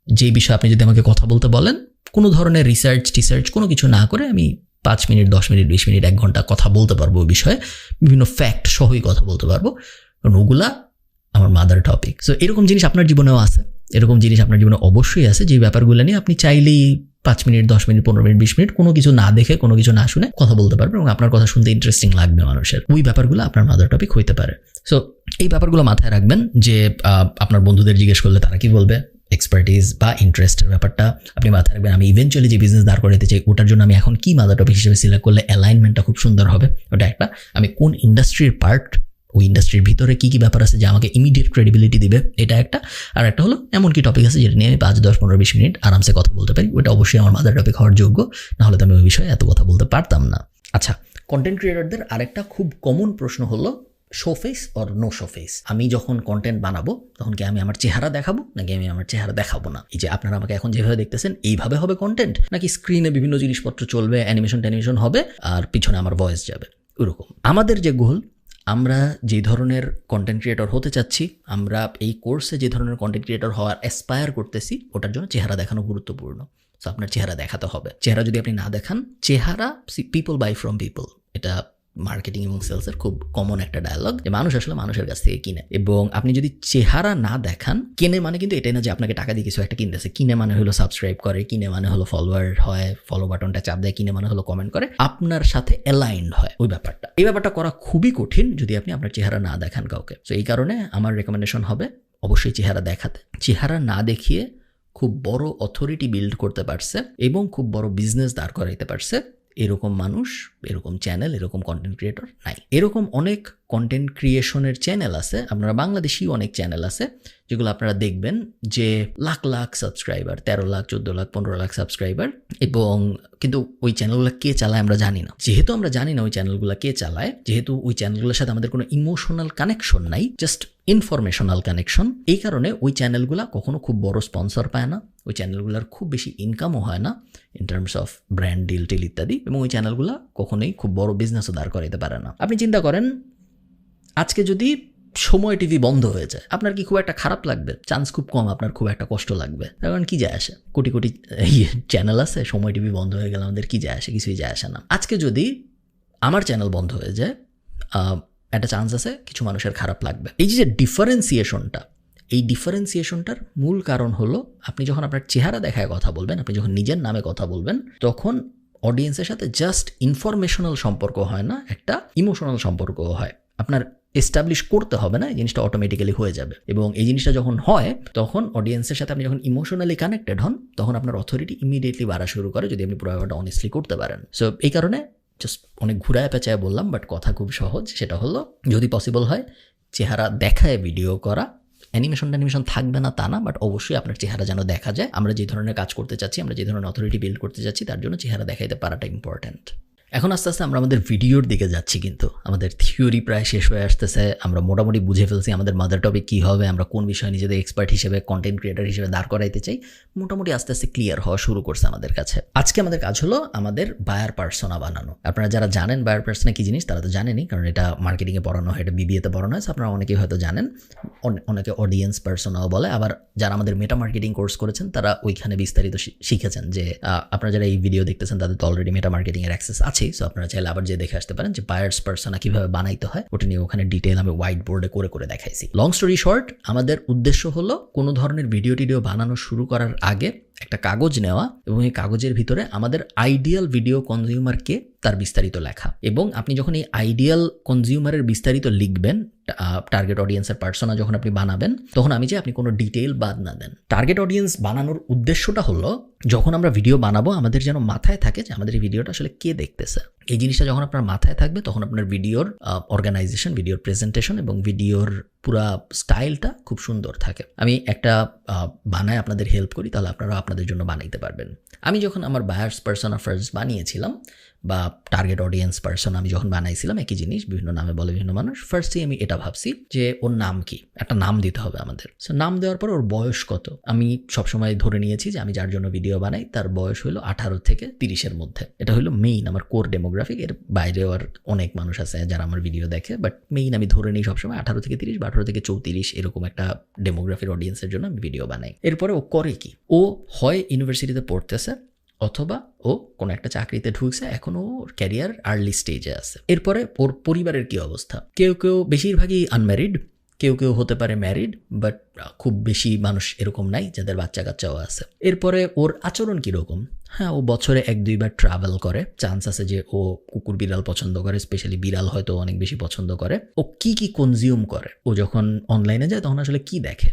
যেই বিষয়ে আপনি যদি আমাকে কথা বলতে বলেন, কোনো ধরনের রিসার্চ কোনো কিছু না করে আমি 5 মিনিট, 10 মিনিট, 20 মিনিট, 1 ঘন্টা কথা বলতে পারবো ওই বিষয়ে, বিভিন্ন ফ্যাক্ট সহই কথা বলতে পারবো, কারণ ওগুলা আমার মাদার টপিক। সো এরকম জিনিস আপনার জীবনেও আছে, এরকম জিনিস আপনার জীবনে অবশ্যই আছে, যে ব্যাপারগুলো নিয়ে আপনি চাইলেই 5 মিনিট, 10 মিনিট, 15 মিনিট, 20 মিনিট কোনো কিছু না দেখে, কোনো কিছু না শুনে কথা বলতে পারবেন, এবং আপনার কথা শুনতে ইন্টারেস্টিং লাগবে মানুষের। ওই ব্যাপারগুলো আপনার মাদার টপিক হইতে পারে। সো এই ব্যাপারগুলো মাথায় রাখবেন যে আপনার বন্ধুদের জিজ্ঞেস করলে তারা কি বলবে, এক্সপার্টিজ বা ইন্টারেস্টের ব্যাপারটা আপনি মাথায় রাখবেন। আমি ইভেনচুয়ালি যে বিজনেস দাঁড় করাতে চাই ওটার জন্য আমি এখন কি মাদার টপিক হিসেবে সিলেক্ট করলে অ্যালাইনমেন্টটা খুব সুন্দর হবে, ওটা একটা। আমি কোন ইন্ডাস্ট্রির পার্ট, ওই ইন্ডাস্ট্রির ভিতরে কী কী ব্যাপার আছে যে আমাকে ইমিডিয়েট ক্রেডিবিলিটি দিবে, এটা একটা। আর একটা হলো এমন কি টপিক আছে যেটা নিয়ে আমি 5, 10, 15, 20 মিনিট আরামসে কথা বলতে পারি, ওটা অবশ্যই আমার মাদার টপিক হওয়ার যোগ্য, নাহলে তো আমি ওই বিষয়ে এত কথা বলতে পারতাম না। আচ্ছা, কন্টেন্ট ক্রিয়েটরদের আরেকটা খুব কমন প্রশ্ন হলো show face or no show face. আমি যখন কন্টেন্ট বানাবো তখন কি আমি আমার চেহারা দেখাবো নাকি আমি আমার চেহারা দেখাবো না? এই যে আপনারা আমাকে এখন যেভাবে দেখতেছেন এইভাবে হবে কন্টেন্ট, নাকি স্ক্রিনে বিভিন্ন জিনিসপত্র চলবে, অ্যানিমেশন হবে, আর পিছনে আমার ভয়েস যাবে, ওরকম? আমাদের যে গোল, আমরা যে ধরনের কন্টেন্ট ক্রিয়েটর হতে চাচ্ছি, আমরা এই কোর্সে যে ধরনের কন্টেন্ট ক্রিয়েটর হওয়ার অ্যাসপায়ার করতেছি, ওটার জন্য চেহারা দেখানো গুরুত্বপূর্ণ। সো আপনার চেহারা দেখাতে হবে। চেহারা যদি আপনি না দেখান, চেহারা, পিপল বাই ফ্রম পিপল, এটা মার্কেটিং এবং সেলসের খুব কমন একটা ডায়ালগ, যে মানুষ আসলে মানুষের কাছ থেকে কিনে। এবং আপনি যদি চেহারা না দেখান, কেনে মানে কিন্তু এটাই না যে আপনাকে টাকা দিয়ে কিছু একটা কিনতেছে। কিনে মানে হলো সাবস্ক্রাইব করে, কিনে মানে হলো ফলোয়ার হয়, ফলো বাটনটা চাপ দেয়, কিনে মানে হলো কমেন্ট করে, আপনার সাথে অ্যালাইন্ড হয় ওই ব্যাপারটা। এই ব্যাপারটা করা খুবই কঠিন যদি আপনি আপনার চেহারা না দেখান কাউকে। তো এই কারণে আমার রেকমেন্ডেশন হবে অবশ্যই চেহারা দেখাতে। চেহারা না দেখিয়ে খুব বড় অথরিটি বিল্ড করতে পারছে এবং খুব বড় বিজনেস দাঁড় করাইতে পারছে, এরকম মানুষ, এরকম চ্যানেল, এরকম কন্টেন্ট ক্রিয়েটর নাই। এরকম অনেক কন্টেন্ট ক্রিয়েশনের চ্যানেল আছে, আপনারা বাংলাদেশি অনেক চ্যানেল আছে যেগুলো আপনারা দেখবেন যে লাখ লাখ সাবস্ক্রাইবার, 13 লাখ, 14 লাখ, 15 লাখ সাবস্ক্রাইবার, এবং কিন্তু ওই চ্যানেলগুলো কে চালায় আমরা জানি না। যেহেতু আমরা জানি না ওই চ্যানেলগুলো কে চালায়, যেহেতু ওই চ্যানেলগুলোর সাথে আমাদের কোনো ইমোশনাল কানেকশন নাই, জাস্ট ইনফরমেশনাল কানেকশন, এই কারণে ওই চ্যানেলগুলো কখনো খুব বড় স্পন্সর পায় না, ওই চ্যানেলগুলোর খুব বেশি ইনকামও হয় না in terms of brand deal till ইত্যাদি, এবং ওই চ্যানেলগুলো কখনোই খুব বড় বিজনেসও দাঁড় করাইতে পারে না। আপনি চিন্তা করেন, আজকে যদি সময় টিভি বন্ধ হয়ে যায়, আপনার কি খুব একটা খারাপ লাগবে? চান্স খুব কম আপনার খুব একটা কষ্ট লাগবে, কারণ কি যায় আসে, কোটি কোটি চ্যানেল আছে, সময় টিভি বন্ধ হয়ে গেলে আমাদের কি যায় আসে? কিছুই যায় আসে না। আজকে যদি আমার চ্যানেল বন্ধ হয়ে যায়, একটা চান্স আছে কিছু মানুষের খারাপ লাগবে। এই যে ডিফারেন্সিয়েশনটা, এই ডিফারেন্সিয়েশনটার মূল কারণ হলো আপনি যখন আপনার চেহারা দেখায় কথা বলবেন, আপনি যখন নিজের নামে কথা বলবেন, তখন অডিয়েন্সের সাথে জাস্ট ইনফরমেশনাল সম্পর্ক হয় না, একটা ইমোশনাল সম্পর্কও হয়। আপনার এস্টাবলিশ করতে হবে না, এই জিনিসটা অটোমেটিক্যালি হয়ে যাবে। এবং এই জিনিসটা যখন হয় তখন অডিয়েন্সের সাথে আপনি যখন ইমোশনালি কানেক্টেড হন তখন আপনার অথরিটি ইমিডিয়েটলি বাড়া শুরু করে, যদি আপনি পুরো ব্যাপারটা অনেস্টলি করতে পারেন। সো এই কারণে জাস্ট অনেক ঘুরায় পেঁচায় বললাম, বাট কথা খুব সহজ। সেটা হলো যদি পসিবল হয় চেহারা দেখায় ভিডিও করা। অ্যানিমেশন থাকবে না তা না, বাট অবশ্যই আপনার চেহারা যেন দেখা যায়। আমরা যে ধরনের কাজ করতে চাচ্ছি, আমরা যে ধরনের অথরিটি বিল্ড করতে চাচ্ছি, তার জন্য চেহারা দেখাইতে পারাটা ইম্পর্ট্যান্ট। এখন আস্তে আস্তে আমরা আমাদের ভিডিওর দিকে যাচ্ছি, কিন্তু আমাদের থিওরি প্রায় শেষ হয়ে আসতেছে। আমরা মোটামুটি বুঝে ফেলছি আমাদের মাদার টপিক কী হবে, আমরা কোন বিষয়ে নিজেদের এক্সপার্ট হিসেবে, কন্টেন্ট ক্রিয়েটার হিসেবে দাঁড় করাইতে চাই। মোটামুটি আস্তে আস্তে ক্লিয়ার হওয়া শুরু করছে আমাদের কাছে। আজকে আমাদের কাজ হলো আমাদের বায়ার পার্সোনা বানানো। আপনারা যারা জানেন বায়ার পার্সোনা কী জিনিস, তারা তো জানেনই, কারণ এটা মার্কেটিংয়ে পড়ানো হয়, এটা বিবিএতে পড়ানো হয়। আপনারা অনেকেই হয়তো জানেন, অনেকে অডিয়েন্স পার্সোনাও বলে। আবার যারা আমাদের মেটা মার্কেটিং কোর্স করেছেন তারা ওইখানে বিস্তারিত শিখেছেন। যে আপনারা যারা এই ভিডিও দেখতেছেন তাদের তো অলরেডি মেটা মার্কেটিংয়ের অ্যাক্সেস আছেই। সো আপনারা চাইলে আবার যে দেখে আসতে পারেন যে বায়ার্স পার্সোনা কিভাবে বানাইতে হয়, ওটা নিয়ে ওখানে ডিটেল আমি হোয়াইট বোর্ডে করে দেখাইছি। লং স্টোরি শর্ট, আমাদের উদ্দেশ্য হলো কোনো ধরনের ভিডিও বানানো শুরু করার আগে একটা কাগজ নেওয়া এবং এই কাগজের ভিতরে আমাদের আইডিয়াল ভিডিও কনজিউমারকে তার বিস্তারিত লেখা। এবং আপনি যখন এই আইডিয়াল কনজিউমারের বিস্তারিত লিখবেন, টার্গেট অডিয়েন্সের পার্সোনা যখন আপনি বানাবেন, তখন আমি চাই আপনি কোনো ডিটেইল বাদ না দেন। টার্গেট অডিয়েন্স বানানোর উদ্দেশ্যটা হলো যখন আমরা ভিডিও বানাবো আমাদের যেন মাথায় থাকে যে আমাদের এই ভিডিওটা আসলে কে দেখতেছে। এই জিনিসটা যখন আপনার মাথায় থাকবে তখন আপনার ভিডিওর অর্গানাইজেশন, ভিডিওর প্রেজেন্টেশন এবং ভিডিওর পুরা স্টাইলটা খুব সুন্দর থাকে। আমি একটা বানায় আপনাদের হেল্প করি, তাহলে আপনারা আপনাদের জন্য বানাইতে পারবেন। আমি যখন আমার বায়ার্স পার্সোনা ফার্স্ট বানিয়েছিলাম বা টার্গেট অডিয়েন্স পার্সন আমি যখন বানাইছিলাম, একই জিনিস বিভিন্ন নামে বলে বিভিন্ন মানুষ, ফার্স্টেই আমি এটা ভাবছি যে ওর নাম কি, একটা নাম দিতে হবে আমাদের। সো নাম দেওয়ার পর ওর বয়স কত, আমি সবসময় ধরে নিয়েছি যে আমি যার জন্য ভিডিও বানাই তার বয়স হলো 18 থেকে 30-এর মধ্যে। এটা হলো মেইন আমার কোর ডেমোগ্রাফিক। এর বাইরেও আর অনেক মানুষ আছে যারা আমার ভিডিও দেখে, বাট মেইন আমি ধরে নিই সবসময় 18 থেকে 30 বা 18 থেকে 34 এরকম একটা ডেমোগ্রাফির অডিয়েন্সের জন্য আমি ভিডিও বানাই। এরপরে ও করে কি, ও হয় ইউনিভার্সিটিতে পড়তেছে অথবা ও কোনো একটা চাকরিতে ঢুকছে, এখন ওর ক্যারিয়ার আর্লি স্টেজে আছে। এরপরে ওর পরিবারের কি অবস্থা, কেউ বেশিরভাগই আনম্যারিড, কেউ হতে পারে ম্যারিড, বাট খুব বেশি মানুষ এরকম নাই যাদের বাচ্চা কাচ্চাও আছে। এরপরে ওর আচরণ কীরকম, হ্যাঁ ও বছরে 1-2 বার ট্রাভেল করে, চান্স আছে যে ও কুকুর বিড়াল পছন্দ করে, স্পেশালি বিড়াল হয়তো অনেক বেশি পছন্দ করে। ও কি কনজিউম করে, ও যখন অনলাইনে যায় তখন আসলে কি দেখে,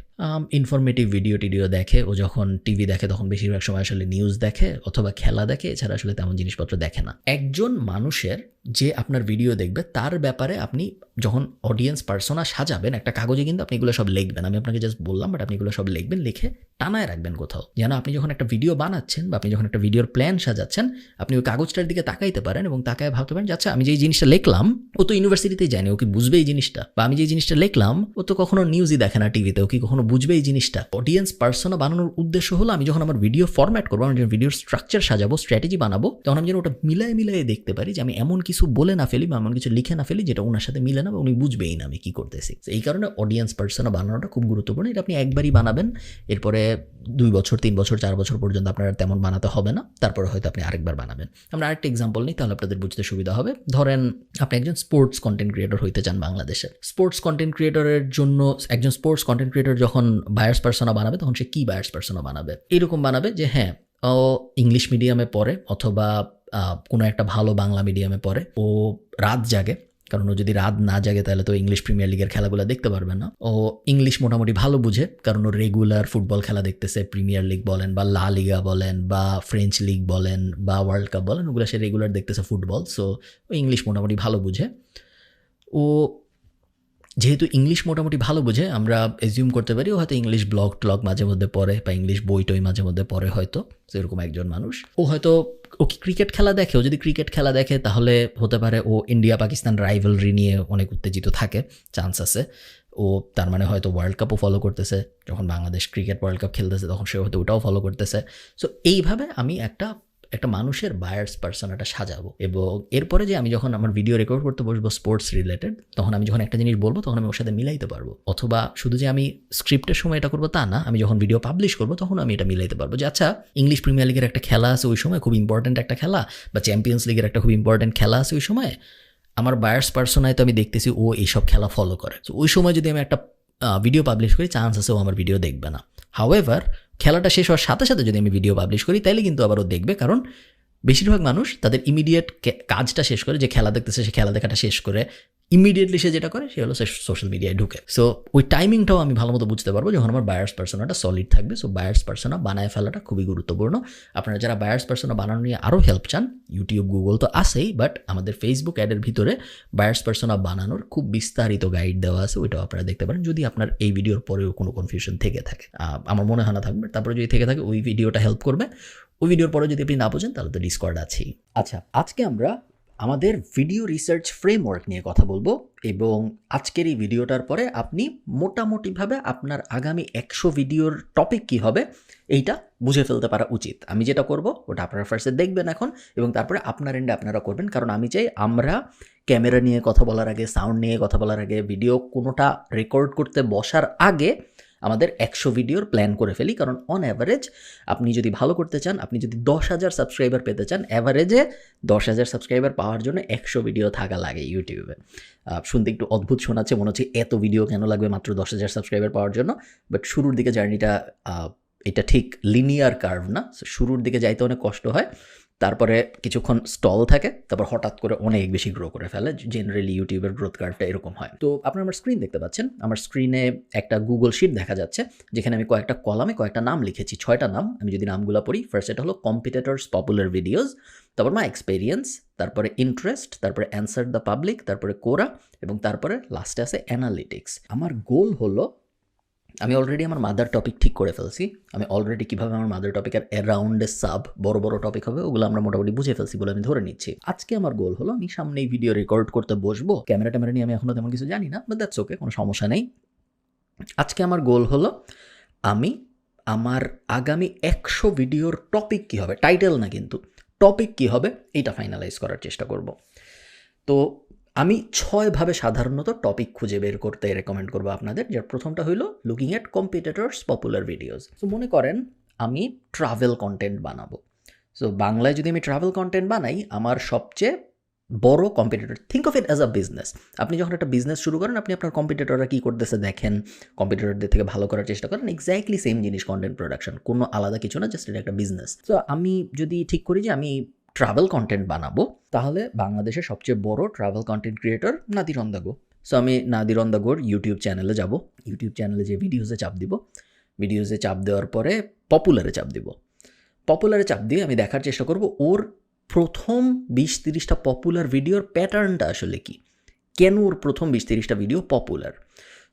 ইনফরমেটিভ ভিডিও দেখে। ও যখন টিভি দেখে তখন বেশিরভাগ সময় আসলে নিউজ দেখে অথবা খেলা দেখে, এছাড়া আসলে তেমন জিনিসপত্র দেখে না। একজন মানুষের যে আপনার ভিডিও দেখবে তার ব্যাপারে আপনি যখন অডিয়েন্স পার্সোনা সাজাবেন, একটা কাগজে কিন্তু আপনি এগুলো সব লিখবেন। আমি আপনাকে জাস্ট বললাম, বাট আপনি এগুলো সব লিখবেন, লিখে টানায় রাখবেন কোথাও, যেন আপনি যখন একটা ভিডিও বানাচ্ছেন বা আপনি যখন একটা ভিডিওর প্ল্যান সাজাচ্ছেন, আপনি ওই কাগজটার দিকে তাকাইতে পারেন এবং তাকায় ভাবতে পারেন যে আচ্ছা আমি যে জিনিসটা লিখলাম ও তো ইউনিভার্সিটিতেই জানি, ও কি বুঝবে এই জিনিসটা, বা আমি যে জিনিসটা লিখলাম ও তো কখনো নিউজই দেখে না টিভিতে, ও কি কখনো বুঝবে এই জিনিসটা। অডিয়েন্স পার্সোনা বানানোর উদ্দেশ্য হলো আমি যখন আমার ভিডিও ফরম্যাট করবো, আমি যখন ভিডিওর স্ট্রাকচার সাজাবো, স্ট্র্যাটেজি বানাবো, তখন আমি যেন ওটা মিলায়ে দেখতে পারি যে আমি এমন কিছু বলে না ফেলি বা এমন কিছু লিখে না ফেলি যেটা ওনার সাথে মিলে না বা উনি বুঝবেই না আমি কি করতেছি। এই কারণে অডিয়েন্স পার্সোনা বানানোটা খুব গুরুত্বপূর্ণ। এটা আপনি একবারই বানাবেন, এরপরে 2 বছর 3 বছর 4 বছর পর্যন্ত আপনার তেমন বানাতে হবে না, তারপরে হয়তো আপনি আরেকবার বানাবেন। আমরা আরেকটা এক্সাম্পল নিই, তাহলে আপনাদের বুঝতে সুবিধা হবে। ধরেন আপনি একজন স্পোর্টস কন্টেন্ট ক্রিয়েটর হইতে চান বাংলাদেশের। স্পোর্টস কন্টেন্ট ক্রিয়েটরের জন্য একজন স্পোর্টস কন্টেন্ট ক্রিয়েটর যখন বায়ার্স পার্সোনা বানাবে তখন সে কি বায়ার্স পার্সোনা বানাবে, এরকম বানাবে যে হ্যাঁ ও ইংলিশ মিডিয়ামে পড়ে অথবা কোনো একটা ভালো বাংলা মিডিয়ামে পড়ে, ও রাত জাগে, কারণ ও যদি রাত না জাগে তাহলে তো ইংলিশ প্রিমিয়ার লিগের খেলাগুলো দেখতে পারবে না। ও ইংলিশ মোটামুটি ভালো বুঝে, কারণ ও রেগুলার ফুটবল খেলা দেখতেছে, প্রিমিয়ার লিগ বলেন বা লা লিগা বলেন বা ফ্রেঞ্চ লিগ বলেন বা ওয়ার্ল্ড কাপ বলেন, ওগুলো সে রেগুলার দেখতেছে ফুটবল। সো ও ইংলিশ মোটামুটি ভালো বুঝে। ও যেহেতু ইংলিশ মোটামুটি ভালো বুঝে, আমরা এজিউম করতে পারি ও হয়তো ইংলিশ ব্লগ ট্লগ মাঝে মধ্যে পড়ে বা ইংলিশ বই টই মাঝে মধ্যে পড়ে হয়তো, সেরকম একজন মানুষ। ও হয়তো ও কি ক্রিকেট খেলা দেখে, ও যদি ক্রিকেট খেলা দেখে তাহলে হতে পারে ও ইন্ডিয়া পাকিস্তান রাইভালরি নিয়ে অনেক উত্তেজিত থাকে, চান্স আছে। ও তার মানে হয়তো ওয়ার্ল্ড কাপও ফলো করতেছে, যখন বাংলাদেশ ক্রিকেট ওয়ার্ল্ড কাপ খেলতেছে তখন সে হয়তো ওটাও ফলো করতেছে। সো এইভাবে আমি একটা মানুষের বায়ার্স পার্সোনাটা সাজাবো। এবং এরপরে যে আমি যখন আমার ভিডিও রেকর্ড করতে বসবো স্পোর্টস রিলেটেড, তখন আমি যখন একটা জিনিস বলবো তখন আমি ওর সাথে মিলাইতে পারবো। অথবা শুধু যে আমি স্ক্রিপ্টের সময় এটা করবো তা না, আমি যখন ভিডিও পাবলিশ করবো তখন আমি এটা মিলাইতে পারবো যে আচ্ছা ইংলিশ প্রিমিয়ার লিগের একটা খেলা আছে ওই সময়, খুব ইম্পর্ট্যান্ট একটা খেলা, বা চ্যাম্পিয়ন্স লিগের একটা খুব ইম্পর্ট্যান্ট খেলা আছে ওই সময়, আমার বায়ার্স পার্সোনায় তো আমি দেখতেছি ও এইসব খেলা ফলো করে। তো ওই সময় যদি আমি একটা ভিডিও পাবলিশ করি, চান্স আছে ও আমার ভিডিও দেখবে না। হাউএভার খেলাটা শেষ হওয়ার সাথে সাথে যদি আমি ভিডিও পাবলিশ করি তাইলে কিন্তু আবার ও দেখবে, কারণ বেশিরভাগ মানুষ তাদের ইমিডিয়েট কাজটা শেষ করে, যে খেলা দেখতেছে সে খেলা দেখাটা শেষ করে ইমিডিয়েটলি সে যেটা করে সে হলো সে সোশ্যাল মিডিয়ায় ঢুকে। সো ওই টাইমিংটাও আমি ভালো মতো বুঝতে পারবো যখন আমার বায়ার্স পার্সোনাটা সলিড থাকবে। সো বায়ার্স পার্সোনা বানায় ফেলাটা খুবই গুরুত্বপূর্ণ। আপনারা যারা বায়ার্স পার্সোনা বানানো নিয়ে আরও হেল্প চান, ইউটিউব গুগল তো আছেই, বাট আমাদের ফেসবুক অ্যাডের ভিতরে বায়ার্স পার্সোনা বানানোর খুব বিস্তারিত গাইড দেওয়া আছে, ওইটাও আপনারা দেখতে পারেন যদি আপনার এই ভিডিওর পরেও কোনো কনফিউশন থেকে থাকে। আমার মনে হয় না থাকবে, তারপরে যদি থেকে থাকে ওই ভিডিওটা হেল্প করবে। ওই ভিডিওর পরে যদি আপনি না বোঝেন তাহলে তো ডিসকর্ড আছেই। আচ্ছা, আজকে আমরা আমাদের ভিডিও রিসার্চ ফ্রেমওয়ার্ক নিয়ে কথা বলবো এবং আজকের এই ভিডিওটার পরে আপনি মোটামুটিভাবে আপনার আগামী 100 ভিডিওর টপিক কী হবে এইটা বুঝে ফেলতে পারা উচিত। আমি যেটা করব ওটা আপনারা ফার্স্টে দেখবেন এখন এবং তারপরে আপনার এন্ডে আপনারা করবেন, কারণ আমি চাই আমরা ক্যামেরা নিয়ে কথা বলার আগে, সাউন্ড নিয়ে কথা বলার আগে, ভিডিও কোনোটা রেকর্ড করতে বসার আগে আমাদের 100 ভিডিওর প্ল্যান করে ফেলি। কারণ অন অ্যাভারেজ আপনি যদি ভালো করতে চান, আপনি যদি 10,000 সাবস্ক্রাইবার পেতে চান, অ্যাভারেজে 10,000 সাবস্ক্রাইবার পাওয়ার জন্য 100 ভিডিও থাকা লাগে ইউটিউবে। শুনতে একটু অদ্ভুত শোনাচ্ছে, মনে হচ্ছে এত ভিডিও কেন লাগবে মাত্র 10,000 সাবস্ক্রাইবার পাওয়ার জন্য, বাট শুরুর দিকে জার্নিটা এটা ঠিক লিনিয়ার কার্ভ না। শুরুর দিকে যাইতে অনেক কষ্ট হয়, তারপরে কিছুক্ষণ স্টল থাকে, তারপর হঠাৎ করে অনেক বেশি গ্রো করে ফেলে। জেনারেলি ইউটিউবের গ্রোথ কার্ভটা এরকম হয়। তো আপনারা আমার স্ক্রিন দেখতে পাচ্ছেন, আমার স্ক্রিনে একটা গুগল শিট দেখা যাচ্ছে যেখানে আমি কয়েকটা কলামে কয়েকটা নাম লিখেছি, 6টা নাম। আমি যদি নামগুলো পড়ি, ফার্স্ট এটা হলো কম্পিটিটরস পপুলার ভিডিওস, তারপর মাই এক্সপেরিয়েন্স, তারপরে ইন্টারেস্ট, তারপরে অ্যান্সার দ্য পাবলিক, তারপরে কোরা এবং তারপরে লাস্টে আছে অ্যানালিটিক্স। আমার গোল হলো, আমি অলরেডি আমার মাদার টপিক ঠিক করে ফেলছি। আমি অলরেডি কীভাবে আমার মাদার টপিকের অ্যারাউন্ডে সাব বড় বড় টপিক হবে ওগুলো আমরা মোটামুটি বুঝে ফেলছি বলে আমি ধরে নিচ্ছি। আজকে আমার গোল হলো আমি সামনে এই ভিডিও রেকর্ড করতে বসবো, ক্যামেরা ট্যামেরা নিয়ে আমি এখনও তেমন কিছু জানি না, বাট দ্যাটস ওকে, কোনো সমস্যা নেই। আজকে আমার গোল হলো আমি আমার আগামী 100 ভিডিওর টপিক কী হবে, টাইটেল না কিন্তু টপিক কী হবে এইটা ফাইনালাইজ করার চেষ্টা করব। তো আমি 6ভাবে সাধারণত টপিক খুঁজে বের করতে রেকমেন্ড করবো আপনাদের। যার প্রথমটা হইল looking at competitors popular videos. So মনে করেন আমি ট্রাভেল কন্টেন্ট বানাবো। সো বাংলায় যদি আমি ট্রাভেল কন্টেন্ট বানাই, আমার সবচেয়ে বড় competitor, think of it as a business. আপনি যখন একটা বিজনেস শুরু করেন, আপনি আপনার কম্পিটিটররা কী করতেছে দেখেন, কম্পিটিটরদের থেকে ভালো করার চেষ্টা করেন। এক্স্যাক্টলি সেম জিনিস কন্টেন্ট প্রোডাকশন, কোনো আলাদা কিছু না, জাস্ট এটা একটা বিজনেস। সো আমি যদি ঠিক করি যে আমি ট্রাভেল কন্টেন্ট বানাবো, তাহলে বাংলাদেশের সবচেয়ে বড় travel content creator Nadir on the go. So আমি নাদির অন দ্য গোর ইউটিউব চ্যানেলে যাব, ইউটিউব চ্যানেলে যে ভিডিওসে চাপ দিব, ভিডিওসে চাপ দেওয়ার পরে পপুলারে চাপ দিব। পপুলারে চাপ দিয়ে আমি দেখার চেষ্টা করব ওর প্রথম 20-30টা পপুলার ভিডিওর প্যাটার্নটা আসলে কি, কেন ওর প্রথম 20-30টা ভিডিও পপুলার।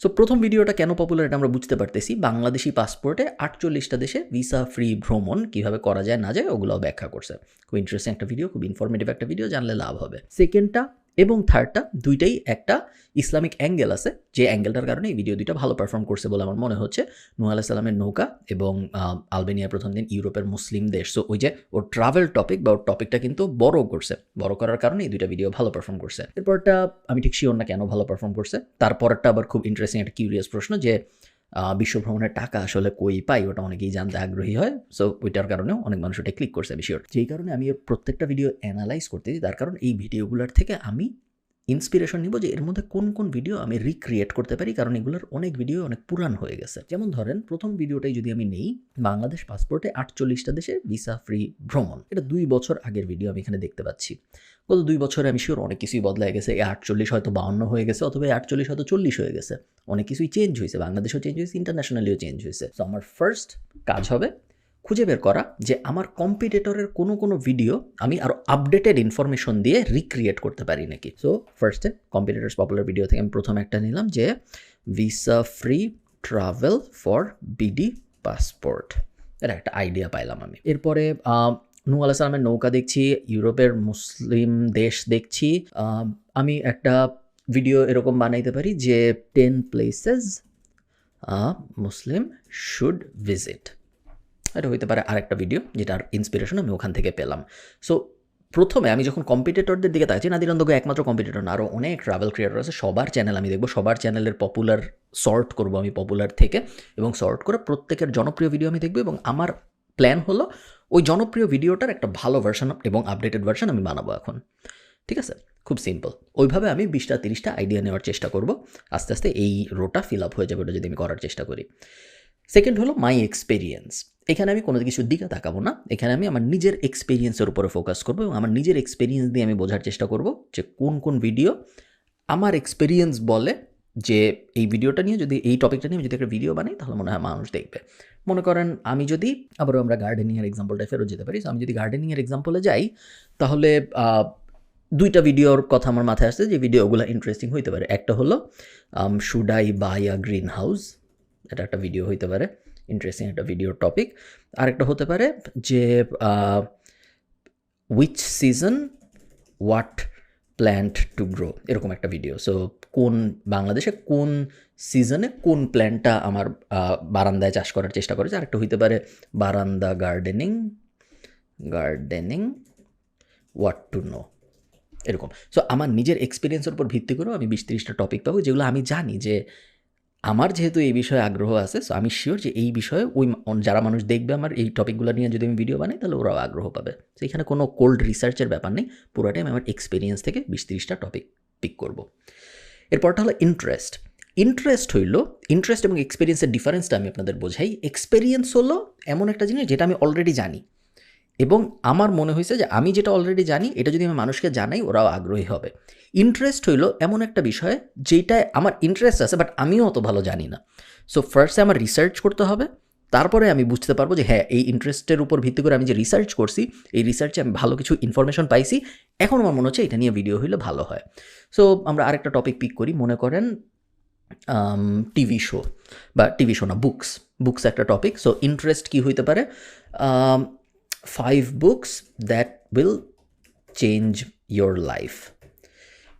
সো প্রথম ভিডিওটা কেন পপুলার এটা আমরা বুঝতে পারতেছি, বাংলাদেশি পাসপোর্টে 48টা দেশে ভিসা ফ্রি ভ্রমণ কীভাবে করা যায় না যায় ওগুলোও ব্যাখ্যা করছে। খুব ইন্টারেস্টিং একটা ভিডিও, খুব ইনফরমেটিভ একটা ভিডিও, জানলে লাভ হবে। সেকেন্ডটা এবং থার্ডটা দুইটাই একটা ইসলামিক অ্যাঙ্গেল আছে, যে অ্যাঙ্গেলটার কারণে এই ভিডিও দুইটা ভালো পারফর্ম করছে বলে আমার মনে হচ্ছে। নূহ আলাইহিস সালামের নৌকা এবং আলবেনিয়া প্রথম দিন, ইউরোপের মুসলিম দেশ। সো ওই যে ওর ট্রাভেল টপিক বা ওর টপিকটা কিন্তু বড় করছে, বড় করার কারণে এই দুইটা ভিডিও ভালো পারফর্ম করছে। এরপরটা আমি ঠিক শিওর না কেন ভালো পারফর্ম করছে। তারপরটা আবার খুব ইন্টারেস্টিং একটা কিউরিয়াস প্রশ্ন যে বিশ্ব ভ্রমণের টাকা আসলে কই পাই, ওটা অনেকেই জানতে আগ্রহী হয়। সো ওইটার কারণেও অনেক মানুষ ওটা ক্লিক করছে শিওর। যেই কারণে আমি এর প্রত্যেকটা ভিডিও অ্যানালাইজ করতেছি, তার কারণ এই ভিডিওগুলোর থেকে আমি ইন্সপিরেশন নিব যে এর মধ্যে কোন কোন ভিডিও আমি রিক্রিয়েট করতে পারি, কারণ এগুলোর অনেক ভিডিও অনেক পুরান হয়ে গেছে। যেমন ধরেন প্রথম ভিডিওটাই যদি আমি নেই, বাংলাদেশ পাসপোর্টে 48টা দেশে ভিসা ফ্রি ভ্রমণ, এটা 2 বছর আগের ভিডিও আমি এখানে দেখতে পাচ্ছি। গত 2 বছরে আমি শিওর অনেক কিছুই বদলায় গেছে। 48 হয়তো 52 হয়ে গেছে, অথবা 48 হয়তো 40 হয়ে গেছে। অনেক কিছুই চেঞ্জ হয়েছে, বাংলাদেশেও চেঞ্জ হয়েছে, ইন্টারন্যাশনালিও চেঞ্জ হয়েছে। সো আমার ফার্স্ট কাজ হবে খুঁজে বের করা যে আমার কম্পিটিটরের কোনো ভিডিও আমি আরও আপডেটেড ইনফরমেশন দিয়ে রিক্রিয়েট করতে পারি নাকি। সো ফার্স্টে কম্পিটিটরস পপুলার ভিডিও থেকে আমি প্রথম একটা নিলাম যে visa free travel for BD passport, এটা একটা আইডিয়া পাইলাম আমি। এরপরে নূহ আলাইহিস সালামের নৌকা দেখছি, ইউরোপের মুসলিম দেশ দেখছি। আমি একটা ভিডিও এরকম বানাইতে পারি যে 10 প্লেসেস মুসলিম শুড ভিজিট। এটা হইতে পারে আরেকটা ভিডিও যেটার ইন্সপিরেশন আমি ওখান থেকে পেলাম। সো প্রথমে আমি যখন কম্পিটিটরদের দিকে তাকাচ্ছি, নাদির অন দ্য গো একমাত্র কম্পিটিটর না, আরও অনেক ট্রাভেল ক্রিয়েটর আছে, সবার চ্যানেল আমি দেখবো, সবার চ্যানেলের পপুলার সর্ট করবো আমি পপুলার থেকে, এবং সর্ট করে প্রত্যেকের জনপ্রিয় ভিডিও আমি দেখবো, এবং আমার প্ল্যান হলো ওই জনপ্রিয় ভিডিওটার একটা ভালো ভার্সন এবং আপডেটেড ভার্সন আমি বানাবো এখন। ঠিক আছে, খুব সিম্পল। ওইভাবে আমি 20-30টা আইডিয়া নেওয়ার চেষ্টা করব, আস্তে আস্তে এই রোটা ফিল আপ হয়ে যাবে ওটা যদি আমি করার চেষ্টা করি। সেকেন্ড হলো মাই এক্সপেরিয়েন্স। এখানে আমি কোনো কিছুর দিকে তাকাবো না, এখানে আমি আমার নিজের এক্সপেরিয়েন্সের উপরে ফোকাস করবো এবং আমার নিজের এক্সপেরিয়েন্স দিয়ে আমি বোঝার চেষ্টা করব যে কোন কোন ভিডিও আমার এক্সপেরিয়েন্স বলে যে এই ভিডিওটা নিয়ে যদি এই টপিকটা নিয়ে যদি একটা ভিডিও বানাই তাহলে মনে হয় মানুষ দেখবে। মনে করেন আমি যদি আবারও আমরা গার্ডেনিংয়ের এক্সাম্পলটা ফেরত যেতে পারি। আমি যদি গার্ডেনিংয়ের এক্সাম্পলে যাই তাহলে 2টা ভিডিওর কথা আমার মাথায় আসছে যে ভিডিওগুলো ইন্টারেস্টিং হইতে পারে। একটা হলো should I buy a greenhouse, এটা একটা ভিডিও হইতে পারে, ইন্টারেস্টিং একটা ভিডিওর টপিক। আরেকটা হতে পারে যে which season what plant to grow, এরকম একটা ভিডিও। সো বাংলাদেশে কোন সিজনে কোন প্ল্যান্টটা আমার বারান্দায় চাষ করার চেষ্টা করেছে। আরেকটা হইতে পারে বারান্দা গার্ডেনিং হোয়াট টু নো, এরকম। সো আমার নিজের এক্সপিরিয়েন্সের উপর ভিত্তি করেও আমি 20-30টা টপিক পাবো যেগুলো আমি জানি যে আমার যেহেতু এই বিষয়ে আগ্রহ আছে। সো আমি শিওর যে এই বিষয়ে যারা মানুষ দেখবে আমার এই টপিকগুলো নিয়ে যদি আমি ভিডিও বানাই তাহলে ওরাও আগ্রহ পাবে। তো এখানে কোনো কোল্ড রিসার্চের ব্যাপার নেই, পুরোটাই আমি আমার এক্সপিরিয়েন্স থেকে 20-30টা টপিক পিক করব। এরপরটা হলো ইন্টারেস্ট হইল, ইন্টারেস্ট এবং এক্সপিরিয়েন্সের ডিফারেন্সটা আমি আপনাদের বোঝাই। এক্সপিরিয়েন্স হলো এমন একটা জিনিস যেটা আমি অলরেডি জানি এবং আমার মনে হয়েছে যে আমি যেটা অলরেডি জানি এটা যদি আমি মানুষকে জানাই ওরাও আগ্রহী হবে। ইন্টারেস্ট হইলো এমন একটা বিষয় যেটায় আমার ইন্টারেস্ট আছে বাট আমিও অত ভালো জানি না। সো ফার্স্টে আমার রিসার্চ করতে হবে, তারপরে আমি বুঝতে পারবো যে হ্যাঁ এই ইন্টারেস্টের উপর ভিত্তি করে আমি যে রিসার্চ করছি এই রিসার্চে আমি ভালো কিছু ইনফরমেশন পাইছি, এখন আমার মনে হচ্ছে এটা নিয়ে ভিডিও হইলে ভালো হয়। সো আমরা আরেকটা টপিক পিক করি, মনে করেন টিভি শো না, বুকস একটা টপিক। সো ইন্টারেস্ট কী হইতে পারে, 5 books that will change your life।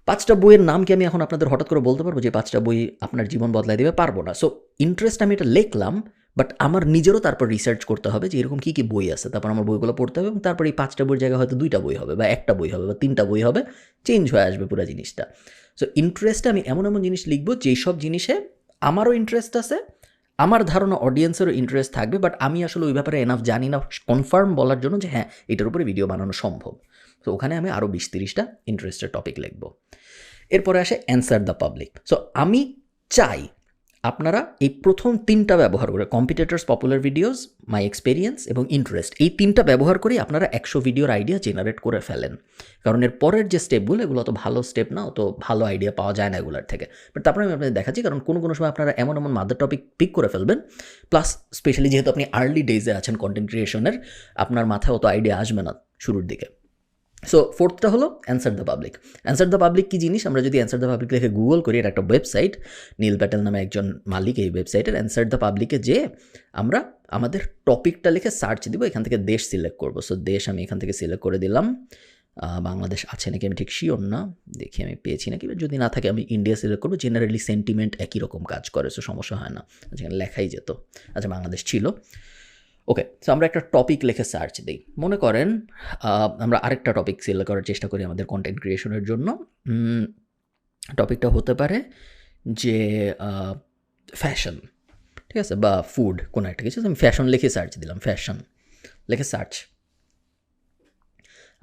5টা বইয়ের নাম কি আমি এখন আপনাদের হঠাৎ করে বলতে পারবো যে 5টা বই আপনার জীবন বদলাই দেবে? পারবো না। সো ইন্টারেস্ট আমি এটা লিখলাম, বাট আমার নিজেরও তারপর রিসার্চ করতে হবে যে এরকম কী কী বই আছে, তারপর আমার বইগুলো পড়তে হবে এবং তারপর এই 5টা বইয়ের জায়গায় হয়তো 2টা বই হবে বা 1টা বই হবে বা 3টা বই হবে, চেঞ্জ হয়ে আসবে পুরো জিনিসটা। সো ইন্টারেস্টে আমি এমন জিনিস লিখবো যেই সব জিনিসে আমারও ইন্টারেস্ট আছে, আমার ধারণা অডিয়েন্সেরও ইন্টারেস্ট থাকবে, বাট আমি আসলে ওই ব্যাপারে এনাফ জানি না কনফার্ম বলার জন্য যে হ্যাঁ এটার উপরে ভিডিও বানানো সম্ভব। তো ওখানে আমি আরও 20-30টা ইন্টারেস্টের টপিক লিখব। এরপরে আসে অ্যান্সার দ্য পাবলিক। সো আমি চাই আপনারা এই প্রথম 3টা ব্যবহার করে, কম্পিটিটরস, পপুলার ভিডিওস, মাই এক্সপিরিয়েন্স এবং ইন্টারেস্ট, এই 3টা ব্যবহার করে আপনারা 100 ভিডিওর আইডিয়া জেনারেট করে ফেলেন। কারণ এর পরের যে স্টেপগুলো এগুলো অত ভালো স্টেপ না, অত ভালো আইডিয়া পাওয়া যায় না এগুলোর থেকে। বাট তারপরে আমি আপনাদের দেখাচ্ছি, কারণ কোনো সময় আপনারা এমন মাদার টপিক পিক করে ফেলবেন, প্লাস স্পেশালি যেহেতু আপনি আর্লি ডেজে আছেন কন্টেন্ট ক্রিয়েশনের, আপনার মাথায় অত আইডিয়া আসবে না শুরুর দিকে। সো 4টা হলো answer the public. Answer the public কী জিনিস, আমরা যদি অ্যান্সার দ্য পাবলিক লিখে গুগল করি, এটা একটা ওয়েবসাইট, নীল প্যাটেল নামে একজন মালিক এই ওয়েবসাইটের। অ্যান্সার দ্য পাবলিকে যে আমরা আমাদের টপিকটা লিখে সার্চ দিব, এখান থেকে দেশ সিলেক্ট করবো। সো দেশ আমি এখান থেকে সিলেক্ট করে দিলাম, বাংলাদেশ আছে নাকি আমি ঠিক শিওর না, দেখি আমি পেয়েছি নাকি, যদি না থাকে আমি ইন্ডিয়া সিলেক্ট করবো। জেনারেলি সেন্টিমেন্ট একই রকম কাজ করে, সো সমস্যা হয় না, যেখানে লেখাই যেত। আচ্ছা বাংলাদেশ ছিল, ওকে। সো আমরা একটা টপিক লিখে সার্চ দিই, মনে করেন আমরা আরেকটা টপিক সিলেক্ট করার চেষ্টা করি আমাদের কন্টেন্ট ক্রিয়েশনের জন্য। টপিকটা হতে পারে যে ফ্যাশন, ঠিক আছে, বা ফুড, কোনো একটা কিছু। আমি ফ্যাশন লিখে সার্চ দিলাম, ফ্যাশন লিখে সার্চ।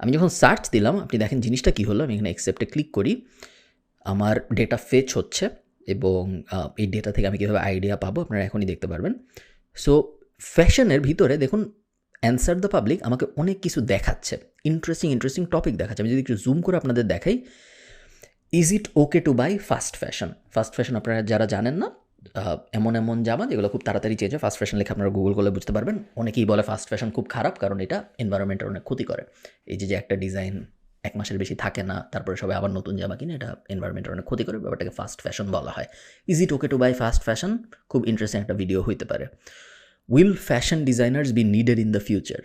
আমি যখন সার্চ দিলাম আপনি দেখেন জিনিসটা কী হলো, আমি এখানে অ্যাকসেপ্টে ক্লিক করি, আমার ডেটা ফেচ হচ্ছে এবং এই ডেটা থেকে আমি কীভাবে আইডিয়া পাবো আপনারা এখনই দেখতে পারবেন। সো ফ্যাশনের ভিতরে দেখুন অ্যান্সার দ্য পাবলিক আমাকে অনেক কিছু দেখাচ্ছে, ইন্টারেস্টিং টপিক দেখাচ্ছে। আমি যদি একটু জুম করে আপনাদের দেখাই, is it okay to buy fast fashion আপনারা যারা জানেন না, এমন জামা যেগুলো খুব তাড়াতাড়ি চেঞ্জ হয়। ফাস্ট ফ্যাশন লিখে আপনারা গুগল করলে বুঝতে পারবেন। অনেকেই বলে ফাস্ট ফ্যাশন খুব খারাপ, কারণ এটা এনভায়রনমেন্টের অনেক ক্ষতি করে। এই যে একটা ডিজাইন 1 মাসের বেশি থাকে না, তারপরে সবাই আবার নতুন জামা কিনে, এটা এনভায়রনমেন্টের অনেক ক্ষতি করে, ব্যাপারটাকে ফাস্ট ফ্যাশন বলা হয়। Is it okay to buy fast fashion খুব ইন্টারেস্টিং একটা ভিডিও হইতে পারে। Will fashion designers be needed in the future?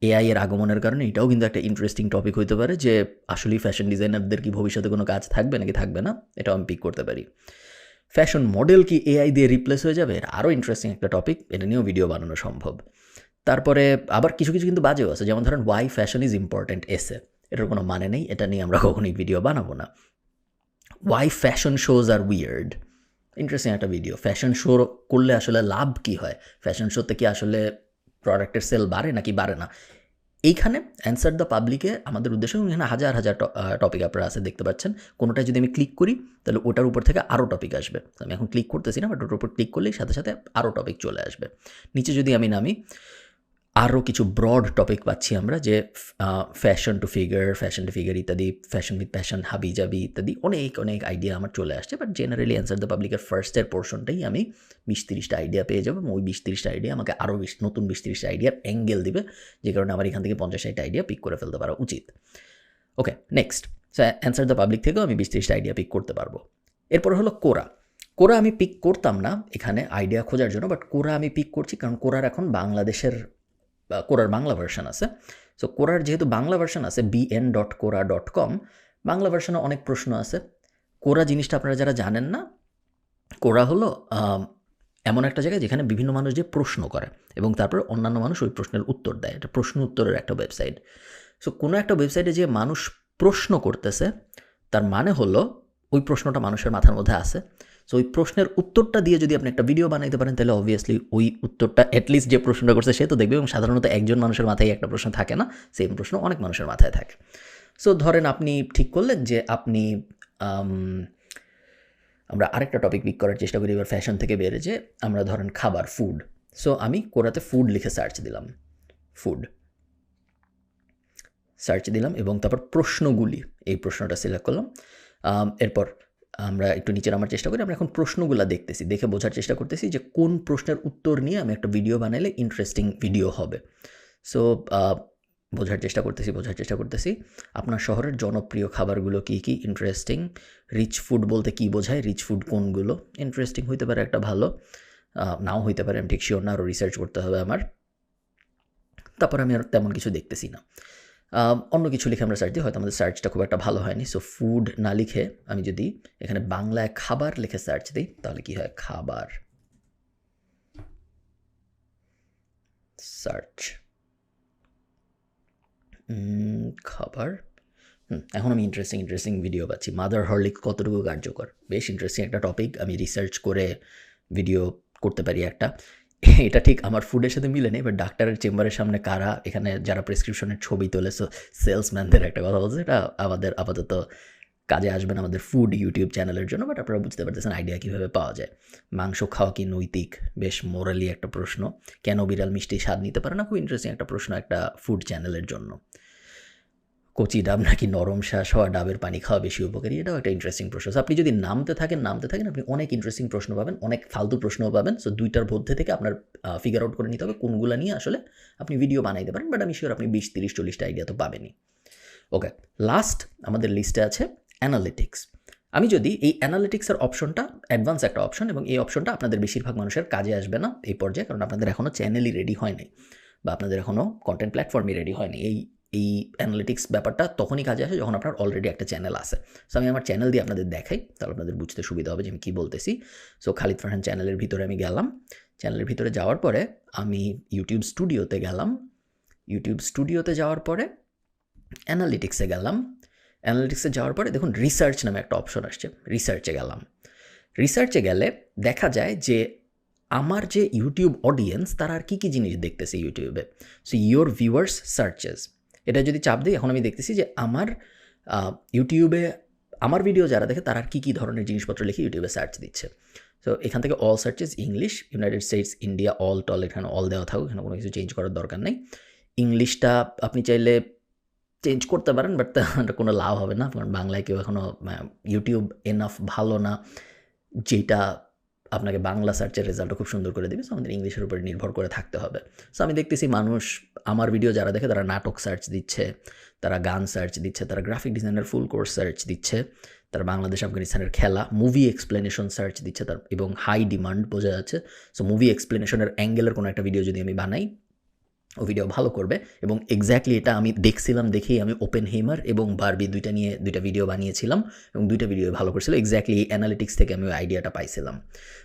AI এর আগমনের কারণে এটাও কিন্তু একটা ইন্টারেস্টিং টপিক হইতে পারে যে আসলেই ফ্যাশন ডিজাইনারদের কি ভবিষ্যতে কোনো কাজ থাকবে নাকি থাকবে না, এটাও আমি পিক করতে পারি। ফ্যাশন মডেল কি এআই দিয়ে রিপ্লেস হয়ে যাবে? আরও ইন্টারেস্টিং একটা টপিক, এটা নিয়েও ভিডিও বানানো সম্ভব। তারপরে আবার কিছু কিন্তু বাজেও আছে, যেমন ধরেন ওয়াই ফ্যাশন ইজ ইম্পর্ট্যান্ট এসে, এটার কোনো মানে নেই, এটা নিয়ে আমরা কখনোই ভিডিও বানাবো না। ওয়াই ফ্যাশন শোজ আর উইয়ার্ড, ইন্টারেস্টিং একটা ভিডিও। ফ্যাশন শো করলে আসলে লাভ কী হয়, ফ্যাশন শোতে কি আসলে প্রোডাক্টের সেল বাড়ে নাকি বাড়ে না? এইখানে অ্যান্সার দ্য পাবলিকে আমাদের উদ্দেশ্য, এখানে হাজার টপিক আপনারা আছে দেখতে পাচ্ছেন। কোনোটায় যদি আমি ক্লিক করি তাহলে ওটার উপর থেকে আরও টপিক আসবে। আমি এখন ক্লিক করতেছি না, বাট ওটার উপর ক্লিক করলেই সাথে সাথে আরও টপিক চলে আসবে। নিচে যদি আমি নামি, আরও কিছু ব্রড টপিক পাচ্ছি আমরা, যে ফ্যাশন টু ফিগার ইত্যাদি, ফ্যাশন উইথ প্যাশন, হাবি জাবি ইত্যাদি অনেক অনেক আইডিয়া আমার চলে আসছে। বাট জেনারেলি অ্যান্সার দ্য পাবলিকের ফার্স্টের পোর্শনটাই আমি 20-30টা আইডিয়া পেয়ে যাবো, এবং ওই 20-30টা আইডিয়া আমাকে আরও নতুন 20-30টা আইডিয়ার অ্যাঙ্গেল দিবে, যে কারণে আমার এখান থেকে 50-60টা আইডিয়া পিক করে ফেলতে পারা উচিত। Okay, next, so answer the public থেকেও আমি 20-30টা আইডিয়া পিক করতে পারবো। এরপর হলো কোরা আমি পিক করতাম না এখানে আইডিয়া খোঁজার জন্য, বাট কোরা আমি পিক করছি কারণ কোরার এখন বাংলাদেশের কোরার বাংলা ভার্সন আছে। সো কোরার যেহেতু বাংলা ভার্সন আছে bn.quora.com, বাংলা ভার্সনে অনেক প্রশ্ন আছে। কোরা জিনিসটা আপনারা যারা জানেন না, কোরা হলো এমন একটা জায়গা যেখানে বিভিন্ন মানুষ যে প্রশ্ন করে এবং তারপর অন্যান্য মানুষ ওই প্রশ্নের উত্তর দেয়। এটা প্রশ্ন উত্তরের একটা ওয়েবসাইট। সো কোনো একটা ওয়েবসাইটে যে মানুষ প্রশ্ন করতেছে, তার মানে হলো ওই প্রশ্নটা মানুষের মাথার মধ্যে আছে। সো ওই প্রশ্নের উত্তরটা দিয়ে যদি আপনি একটা ভিডিও বানাইতে পারেন, তাহলে অবভিয়াসলি ওই উত্তরটা অ্যাটলিস্ট যে প্রশ্নটা করছে সে তো দেখবে, এবং সাধারণত একজন মানুষের মাথায় একটা প্রশ্ন থাকে না, সেম প্রশ্ন অনেক মানুষের মাথায় থাকে। সো ধরেন আপনি ঠিক করলেন যে আপনি আমরা আরেকটা টপিক পিক করার চেষ্টা করি এবার ফ্যাশন থেকে বেড়ে, যে আমরা ধরেন খাবার, ফুড। সো আমি কোরাতে ফুড লিখে সার্চ দিলাম, এবং তারপর প্রশ্নগুলি, এই প্রশ্নটা সিলেক্ট করলাম। এরপর আমরা একটু নিচে নামার চেষ্টা করি, আমরা এখন প্রশ্নগুলো দেখতেছি, দেখে বোঝার চেষ্টা করতেছি যে কোন প্রশ্নের উত্তর নিয়ে আমি একটা ভিডিও বানাইলে ইন্টারেস্টিং ভিডিও হবে। সো বোঝার চেষ্টা করতেছি আপনার শহরের জনপ্রিয় খাবারগুলো কী কী, ইন্টারেস্টিং। রিচ ফুড বলতে কী বোঝায়, রিচ ফুড কোনগুলো, ইন্টারেস্টিং হইতে পারে, একটা ভালো, নাও হইতে পারে, আমি ঠিক শিওর না, আরও রিসার্চ করতে হবে আমার। তারপর আমি আর তেমন কিছু দেখতেছি না, অন্য কিছু লিখে আমরা সার্চ দিই, হয়তো আমাদের সার্চটা খুব একটা ভালো হয়নি। সো ফুড না লিখে আমি যদি এখানে বাংলায় খাবার লিখে সার্চ দিই, তাহলে কি হয়, খাবার সার্চ, খাবার। এখন আমি ইন্টারেস্টিং ভিডিও পাচ্ছি। মাদার হরলিক কতটুকু কার্যকর, বেশ ইন্টারেস্টিং একটা টপিক, আমি রিসার্চ করে ভিডিও করতে পারি একটা। এটা ঠিক আমার ফুডের সাথে মিলে নেই, বাট ডাক্তারের চেম্বারের সামনে কারা এখানে যারা প্রেসক্রিপশনের ছবি তোলে, সো সেলসম্যানদের একটা কথা বলছে, এটা আমাদের আপাতত কাজে আসবে না আমাদের ফুড ইউটিউব চ্যানেলের জন্য, বাট আপনারা বুঝতে পারতেছেন আইডিয়া কীভাবে পাওয়া যায়। মাংস খাওয়া কি নৈতিক, বেশ মোরালি একটা প্রশ্ন। কেন বিড়াল মিষ্টি স্বাদ নিতে পারে না, খুব ইন্টারেস্টিং একটা প্রশ্ন একটা ফুড চ্যানেলের জন্য। কচি ডাব নাকি নরম শ্বাস হওয়া ডাবের পানি খাওয়া বেশি উপকারী, এটাও একটা ইন্টারেস্টিং প্রশ্ন। আপনি যদি নামতে থাকেন আপনি অনেক ইন্টারেস্টিং প্রশ্ন পাবেন, অনেক ফালতু প্রশ্নও পাবেন। সো দুইটার মধ্যে থেকে আপনার ফিগার আউট করে নিতে হবে কোনগুলো নিয়ে আসলে আপনি ভিডিও বানাইতে পারেন, বাট আমি শিওর আপনি 20-30-40টা আইডিয়া তো পাবেনই। ওকে, লাস্ট আমাদের লিস্টে আছে অ্যানালিটিক্স। আমি যদি এই অ্যানালিটিক্সের অপশনটা অ্যাডভান্স একটা অপশন, এবং এই অপশনটা আপনাদের বেশিরভাগ মানুষের কাজে আসবে না এই পর্যায়ে, কারণ আপনাদের এখনও চ্যানেলই রেডি হয়নি, বা আপনাদের এখনও কন্টেন্ট প্ল্যাটফর্মই রেডি হয়নি। এই অ্যানালিটিক্স ব্যাপারটা তখনই কাজে আসে যখন আপনার অলরেডি একটা চ্যানেল আছে। সো আমি আমার চ্যানেল দিয়ে আপনাদের দেখাই, তাহলে আপনাদের বুঝতে সুবিধা হবে যে আমি কী বলতেছি। সো খালিদ ফারহান চ্যানেলের ভিতরে আমি গেলাম, চ্যানেলের ভিতরে যাওয়ার পরে আমি ইউটিউব স্টুডিওতে গেলাম, ইউটিউব স্টুডিওতে যাওয়ার পরে অ্যানালিটিক্সে গেলাম, অ্যানালিটিক্সে যাওয়ার পরে দেখুন রিসার্চ নামে একটা অপশন আসছে, রিসার্চে গেলাম। রিসার্চে গেলে দেখা যায় যে আমার যে ইউটিউব অডিয়েন্স তারা আর কী কী জিনিস দেখতেছে ইউটিউবে। সো ইয়োর ভিউয়ার্স সার্চেস, এটা যদি চাপ দিই, এখন আমি দেখতেছি যে আমার ইউটিউবে আমার ভিডিও যারা দেখে তারা আর কী কী ধরনের জিনিসপত্র লিখে ইউটিউবে সার্চ দিচ্ছে। সো এখান থেকে all searches English, United States, India, all টল, এখানে অল দেওয়া থাকুক, এখানে কোনো কিছু চেঞ্জ করার দরকার নেই। ইংলিশটা আপনি চাইলে চেঞ্জ করতে পারেন, বাট কোনো লাভ হবে না, কারণ বাংলায় কেউ এখনও ইউটিউব এনাফ ভালো না যেটা আপনাকে বাংলা সার্চের রেজাল্টও খুব সুন্দর করে দেবে। সো আমাদের ইংলিশের উপরে নির্ভর করে থাকতে হবে। সো আমি দেখতেছি মানুষ আমার ভিডিও যারা দেখে তারা নাটক সার্চ দিচ্ছে, তারা গান সার্চ দিচ্ছে, তারা গ্রাফিক ডিজাইনের ফুল কোর্স সার্চ দিচ্ছে, তারা বাংলাদেশ আফগানিস্তানের খেলা, মুভি এক্সপ্লেনেশন সার্চ দিচ্ছে, তার এবং হাই ডিমান্ড বোঝা যাচ্ছে। সো মুভি এক্সপ্লেনেশনের অ্যাঙ্গেলের কোনো একটা ভিডিও যদি আমি বানাই, ও ভিডিও ভালো করবে। এবং এক্স্যাক্টলি এটা আমি দেখছিলাম, দেখেই আমি ওপেনহেইমার এবং বারবি দুইটা ভিডিও বানিয়েছিলাম, এবং দুইটা ভিডিও ভালো করছিল। এক্স্যাক্টলি এই অ্যানালিটিক্স থেকে আমি ওই আইডিয়াটা পাইছিলাম।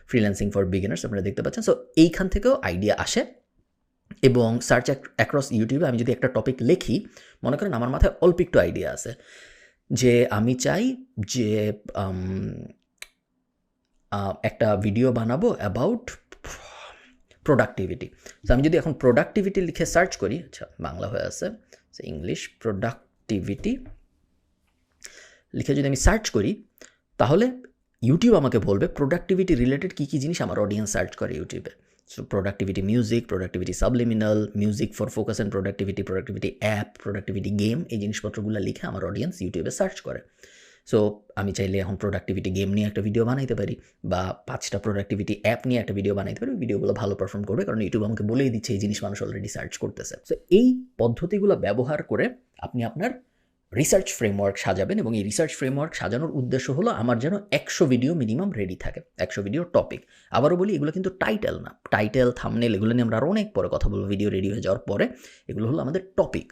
ফ্রিল্যান্সিং ফর বিগিনার্স আপনারা দেখতে পাচ্ছেন। সো এইখান থেকেও আইডিয়া আসে, এবং সার্চ অ্যাক্রস ইউটিউবে আমি যদি একটা টপিক লিখি, মনে করেন আমার মাথায় অল্প একটু আইডিয়া আছে যে আমি চাই যে একটা ভিডিও বানাবো অ্যাবাউট প্রোডাক্টিভিটি। সো আমি যদি এখন প্রোডাক্টিভিটি লিখে সার্চ করি, আচ্ছা বাংলা হয়ে আছে, ইংলিশ প্রোডাক্টিভিটি লিখে যদি আমি সার্চ করি, তাহলে ইউটিউব আমাকে বলবে প্রোডাক্টিভিটি রিলেটেড কী কী জিনিস আমার অডিয়েন্স সার্চ করে ইউটিউবে। So productivity music, productivity subliminal, music for focus and productivity app, productivity game, এই জিনিসপত্রগুলো লিখে আমার অডিয়েন্স ইউটিউবে সার্চ করে। সো আমি চাইলে এখন প্রোডাক্টিভিটি গেম নিয়ে একটা ভিডিও বানাইতে পারি বা 5টা প্রোডাক্টিভিটি অ্যাপ নিয়ে একটা ভিডিও বানাইতে পারি। ভিডিওগুলো ভালো পারফর্ম করবে কারণ ইউটিউব আমাকে বলেই দিচ্ছে এই জিনিস মানুষ অলরেডি সার্চ করতেছে। সো এই পদ্ধতিগুলো ব্যবহার করে আপনি আপনার রিসার্চ ফ্রেমওয়ার্ক সাজাবেন এবং এই রিসার্চ ফ্রেমওয়ার্ক সাজানোর উদ্দেশ্য হলো আমার যেন 100 ভিডিও মিনিমাম রেডি থাকে, 100 ভিডিও টপিক। আবারও বলি, এগুলো কিন্তু টাইটেল না, টাইটেল থাম্বনেল এগুলো নিয়ে আমরা আরও অনেক পরে কথা বলবো ভিডিও রেডি হয়ে যাওয়ার পরে। এগুলো হলো আমাদের টপিক।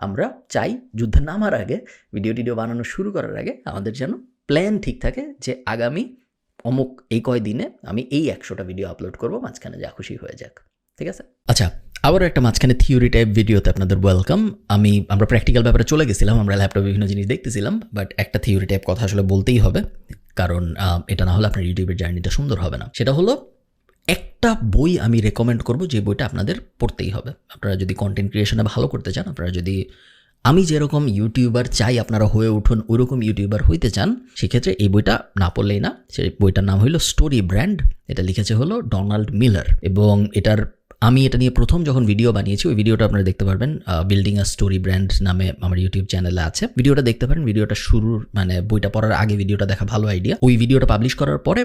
আমরা চাই যুদ্ধে নামার আগে, ভিডিও বানানো শুরু করার আগে আমাদের যেন প্ল্যান ঠিক থাকে যে আগামী অমুক এই কয়দিনে আমি এই 100টা ভিডিও আপলোড করবো, মাঝখানে যা খুশি হয়ে যাক, ঠিক আছে? আচ্ছা, আবারও একটা মাঝখানে থিওরি টাইপ ভিডিওতে আপনাদের ওয়েলকাম। আমরা প্র্যাকটিক্যাল ব্যাপারে চলে গেছিলাম, আমরা ল্যাপটপে বিভিন্ন জিনিস দেখতেছিলাম, বাট একটা থিওরি টাইপ কথা আসলে বলতেই হবে, কারণ এটা না হলে আপনার ইউটিউবের জার্নিটা সুন্দর হবে না। সেটা হলো, একটা বই আমি রেকমেন্ড করব যে বইটা আপনাদের পড়তেই হবে। আপনারা যদি কন্টেন্ট ক্রিয়েশনে ভালো করতে চান, আপনারা যদি আমি যেরকম ইউটিউবার চাই আপনারা হয়ে উঠুন ওইরকম ইউটিউবার হইতে চান, সেক্ষেত্রে এই বইটা না পড়লেই না। সেই বইটার নাম হলো স্টোরি ব্র্যান্ড। এটা লিখেছে হলো ডোনাল্ড মিলার এবং আমি এটা নিয়ে প্রথম যখন ভিডিও বানিয়েছি, ওই ভিডিওটা আপনারা দেখতে পারবেন, বিল্ডিং আ স্টোরি ব্র্যান্ড নামে আমার ইউটিউব চ্যানেলে আছে। ভিডিওটা দেখতে পারেন। ভিডিওটা শুরুর বইটা পড়ার আগে ভিডিওটা দেখা ভালো আইডিয়া। ওই ভিডিওটা পাবলিশ করার পরে